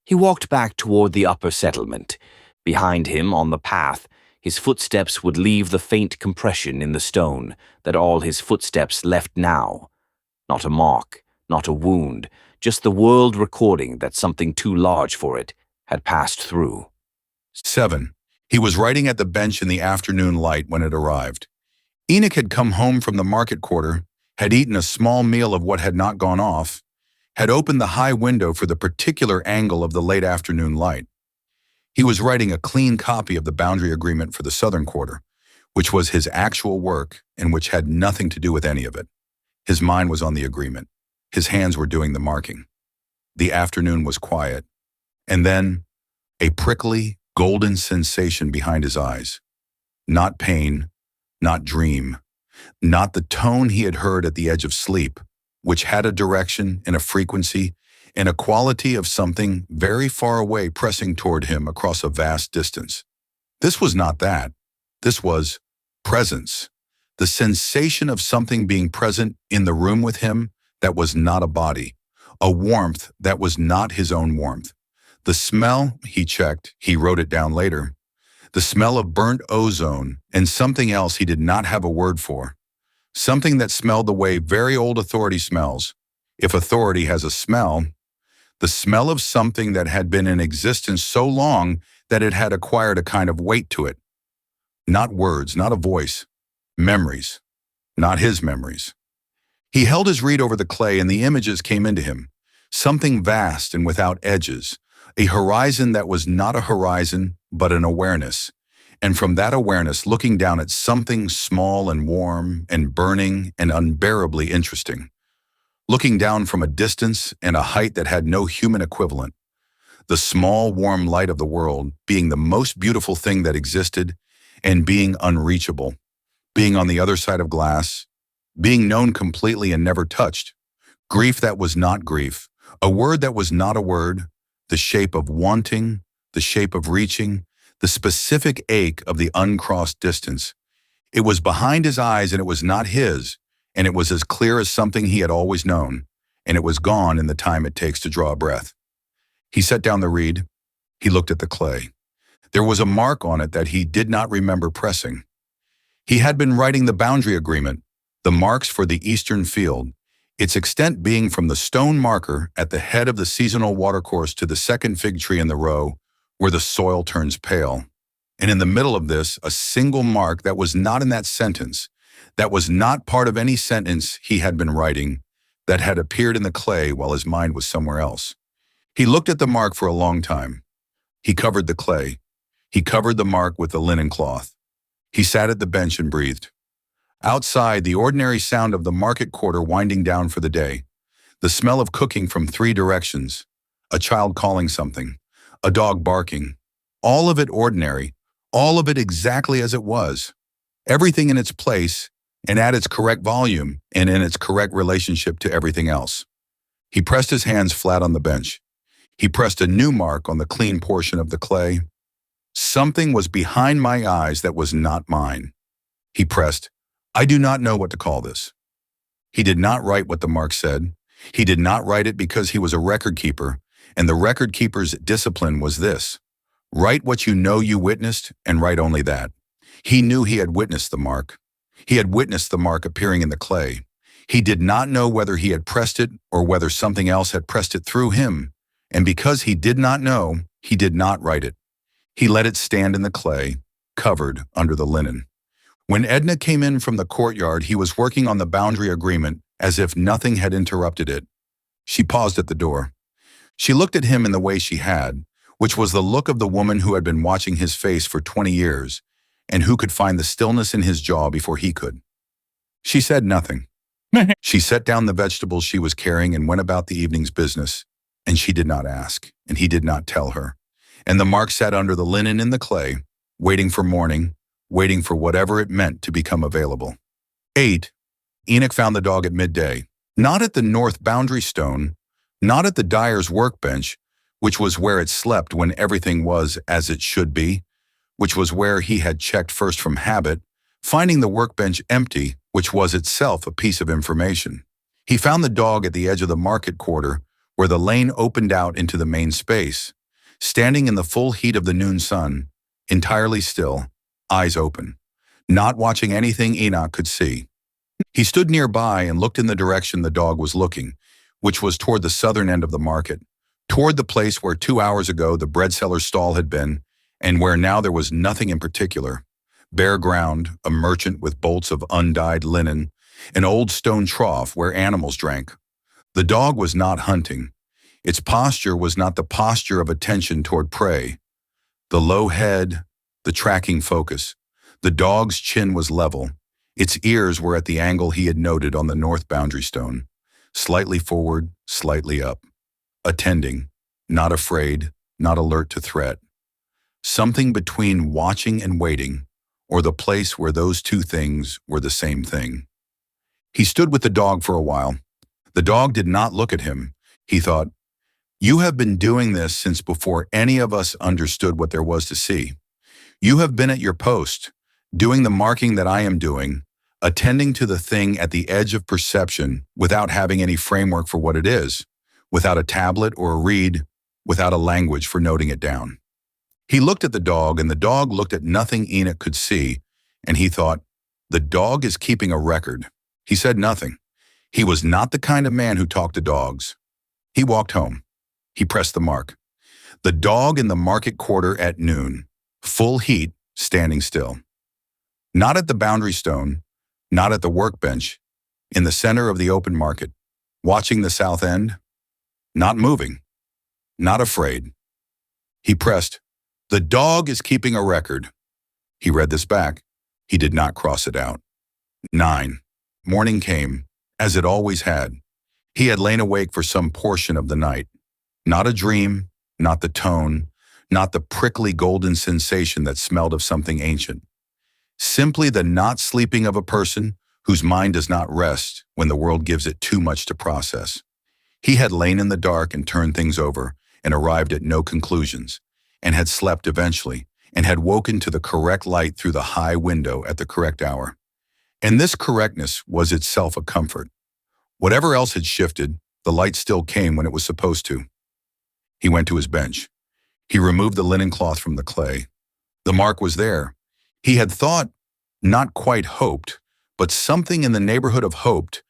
He walked back toward the upper settlement. Behind him, on the path, his footsteps would leave the faint compression in the stone that all his footsteps left now. Not a mark, not a wound, just the world recording that something too large for it had passed through. 7. He was writing at the bench in the afternoon light when it arrived. Enoch had come home from the market quarter, had eaten a small meal of what had not gone off, had opened the high window for the particular angle of the late afternoon light. He was writing a clean copy of the boundary agreement for the southern quarter, which was his actual work and which had nothing to do with any of it. His mind was on the agreement. His hands were doing the marking. The afternoon was quiet. And then, a prickly, golden sensation behind his eyes. Not pain, not dream, not the tone he had heard at the edge of sleep, which had a direction and a frequency and a quality of something very far away pressing toward him across a vast distance. This was not that. This was presence, the sensation of something being present in the room with him that was not a body, a warmth that was not his own warmth. The smell, he checked, he wrote it down later, the smell of burnt ozone and something else he did not have a word for. Something that smelled the way very old authority smells. If authority has a smell, the smell of something that had been in existence so long that it had acquired a kind of weight to it. Not words, not a voice. Memories, not his memories. He held his reed over the clay and the images came into him. Something vast and without edges. A horizon that was not a horizon, but an awareness. And from that awareness, looking down at something small and warm and burning and unbearably interesting. Looking down from a distance and a height that had no human equivalent. The small, warm light of the world being the most beautiful thing that existed and being unreachable. Being on the other side of glass. Being known completely and never touched. Grief that was not grief. A word that was not a word. The shape of wanting, the shape of reaching, the specific ache of the uncrossed distance. It was behind his eyes and it was not his, and it was as clear as something he had always known, and it was gone in the time it takes to draw a breath. He set down the reed. He looked at the clay. There was a mark on it that he did not remember pressing. He had been writing the boundary agreement, the marks for the eastern field, its extent being from the stone marker at the head of the seasonal watercourse to the second fig tree in the row where the soil turns pale. And in the middle of this, a single mark that was not in that sentence, that was not part of any sentence he had been writing, that had appeared in the clay while his mind was somewhere else. He looked at the mark for a long time. He covered the clay. He covered the mark with the linen cloth. He sat at the bench and breathed. Outside, the ordinary sound of the market quarter winding down for the day, the smell of cooking from 3 directions, a child calling something, a dog barking, all of it ordinary, all of it exactly as it was, everything in its place and at its correct volume and in its correct relationship to everything else. He pressed his hands flat on the bench. He pressed a new mark on the clean portion of the clay. Something was behind my eyes that was not mine. He pressed, I do not know what to call this. He did not write what the mark said. He did not write it because he was a record keeper, and the record keeper's discipline was this. Write what you know you witnessed, and write only that. He knew he had witnessed the mark. He had witnessed the mark appearing in the clay. He did not know whether he had pressed it or whether something else had pressed it through him, and because he did not know, he did not write it. He let it stand in the clay, covered under the linen. When Edna came in from the courtyard, he was working on the boundary agreement as if nothing had interrupted it. She paused at the door. She looked at him in the way she had, which was the look of the woman who had been watching his face for 20 years and who could find the stillness in his jaw before he could. She said nothing. She set down the vegetables she was carrying and went about the evening's business, and she did not ask, and he did not tell her. And the mark sat under the linen in the clay, waiting for morning, waiting for whatever it meant to become available. 8. Enoch found the dog at midday, not at the north boundary stone, not at the dyer's workbench, which was where it slept when everything was as it should be, which was where he had checked first from habit, finding the workbench empty, which was itself a piece of information. He found the dog at the edge of the market quarter, where the lane opened out into the main space, standing in the full heat of the noon sun, entirely still, eyes open, not watching anything Enoch could see. He stood nearby and looked in the direction the dog was looking, which was toward the southern end of the market, toward the place where 2 hours ago the bread seller's stall had been, and where now there was nothing in particular. Bare ground, a merchant with bolts of undyed linen, an old stone trough where animals drank. The dog was not hunting. Its posture was not the posture of attention toward prey. The low head, the tracking focus. The dog's chin was level. Its ears were at the angle he had noted on the north boundary stone, slightly forward, slightly up. Attending, not afraid, not alert to threat. Something between watching and waiting, or the place where those two things were the same thing. He stood with the dog for a while. The dog did not look at him. He thought, "You have been doing this since before any of us understood what there was to see. You have been at your post, doing the marking that I am doing, attending to the thing at the edge of perception without having any framework for what it is, without a tablet or a reed, without a language for noting it down." He looked at the dog, and the dog looked at nothing Enoch could see, and he thought, "The dog is keeping a record." He said nothing. He was not the kind of man who talked to dogs. He walked home. He pressed the mark. The dog in the market quarter at noon, full heat, standing still. Not at the boundary stone, not at the workbench, in the center of the open market, watching the south end, not moving, not afraid. He pressed, "The dog is keeping a record." He read this back. He did not cross it out. 9. Morning came, as it always had. He had lain awake for some portion of the night. Not a dream, not the tone, not the prickly golden sensation that smelled of something ancient. Simply the not sleeping of a person whose mind does not rest when the world gives it too much to process. He had lain in the dark and turned things over and arrived at no conclusions, and had slept eventually, and had woken to the correct light through the high window at the correct hour. And this correctness was itself a comfort. Whatever else had shifted, the light still came when it was supposed to. He went to his bench. He removed the linen cloth from the clay. The mark was there. He had thought, not quite hoped, but something in the neighborhood of hoped,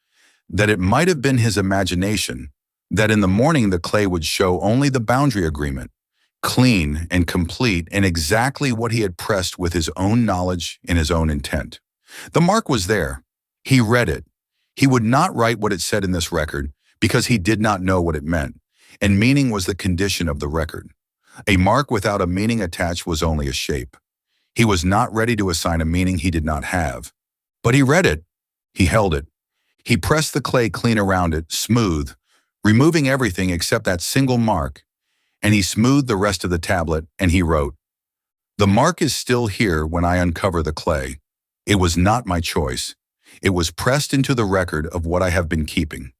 that it might have been his imagination, that in the morning the clay would show only the boundary agreement, clean and complete and exactly what he had pressed with his own knowledge and his own intent. The mark was there. He read it. He would not write what it said in this record because he did not know what it meant, and meaning was the condition of the record. A mark without a meaning attached was only a shape. He was not ready to assign a meaning he did not have. But he read it. He held it. He pressed the clay clean around it, smooth, removing everything except that single mark, and he smoothed the rest of the tablet, and he wrote, "The mark is still here when I uncover the clay. It was not my choice. It was pressed into the record of what I have been keeping.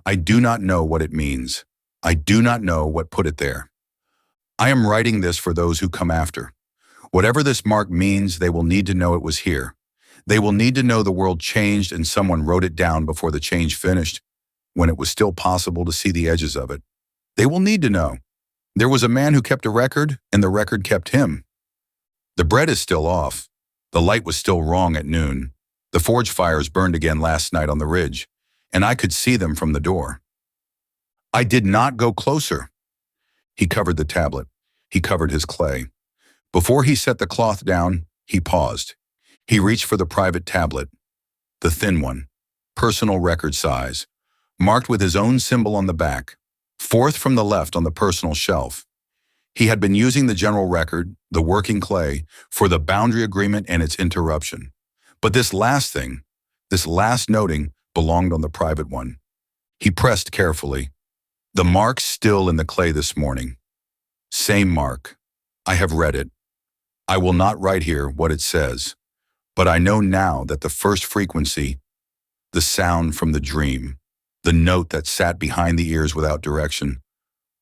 I do not know what it means. I do not know what put it there. I am writing this for those who come after. Whatever this mark means, they will need to know it was here. They will need to know the world changed and someone wrote it down before the change finished, when it was still possible to see the edges of it. They will need to know. There was a man who kept a record, and the record kept him. The bread is still off. The light was still wrong at noon. The forge fires burned again last night on the ridge, and I could see them from the door. I did not go closer." He covered the tablet. He covered his clay. Before he set the cloth down, he paused. He reached for the private tablet, the thin one, personal record size, marked with his own symbol on the back, fourth from the left on the personal shelf. He had been using the general record, the working clay, for the boundary agreement and its interruption. But this last thing, this last noting, belonged on the private one. He pressed carefully. "The mark still in the clay this morning. Same mark. I have read it. I will not write here what it says, but I know now that the first frequency, the sound from the dream, the note that sat behind the ears without direction,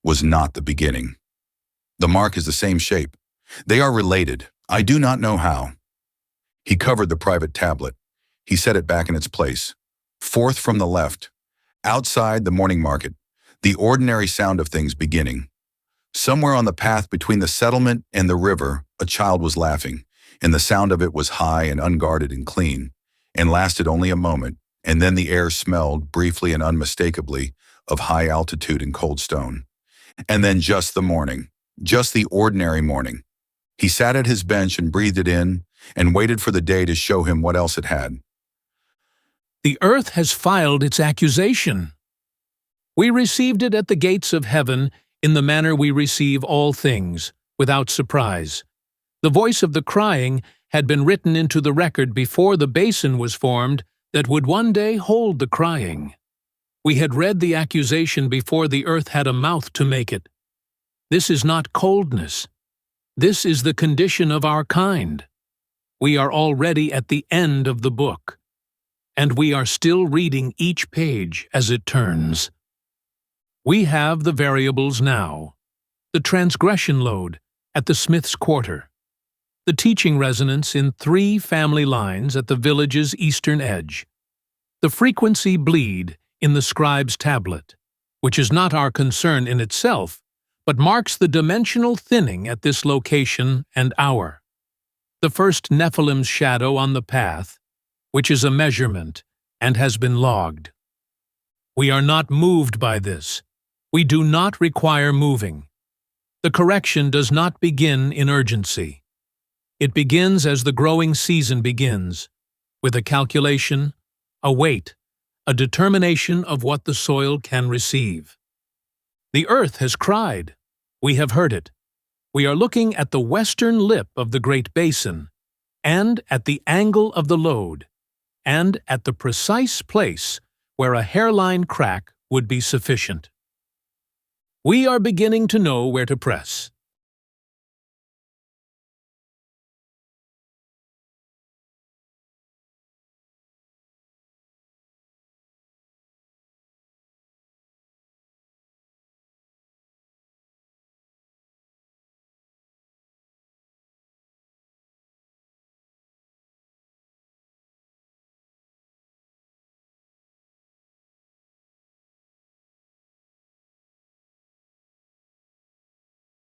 was not the beginning. The mark is the same shape. They are related. I do not know how. He covered the private tablet. He set it back in its place. Fourth from the left. Outside the morning market, the ordinary sound of things beginning. Somewhere on the path between the settlement and the river, a child was laughing, and the sound of it was high and unguarded and clean, and lasted only a moment, and then the air smelled, briefly and unmistakably, of high altitude and cold stone. And then just the morning, just the ordinary morning. He sat at his bench and breathed it in, and waited for the day to show him what else it had. The earth has filed its accusation. We received it at the gates of heaven in the manner we receive all things, without surprise. The voice of the crying had been written into the record before the basin was formed that would one day hold the crying. We had read the accusation before the earth had a mouth to make it. This is not coldness. This is the condition of our kind. We are already at the end of the book, and we are still reading each page as it turns. We have the variables now: the transgression load at the smith's quarter, the teaching resonance in 3 family lines at the village's eastern edge, the frequency bleed in the scribe's tablet, which is not our concern in itself, but marks the dimensional thinning at this location and hour, the first Nephilim's shadow on the path, which is a measurement and has been logged. We are not moved by this. We do not require moving. The correction does not begin in urgency. It begins as the growing season begins, with a calculation, a weight, a determination of what the soil can receive. The earth has cried. We have heard it. We are looking at the western lip of the Great Basin, and at the angle of the lode, and at the precise place where a hairline crack would be sufficient. We are beginning to know where to press.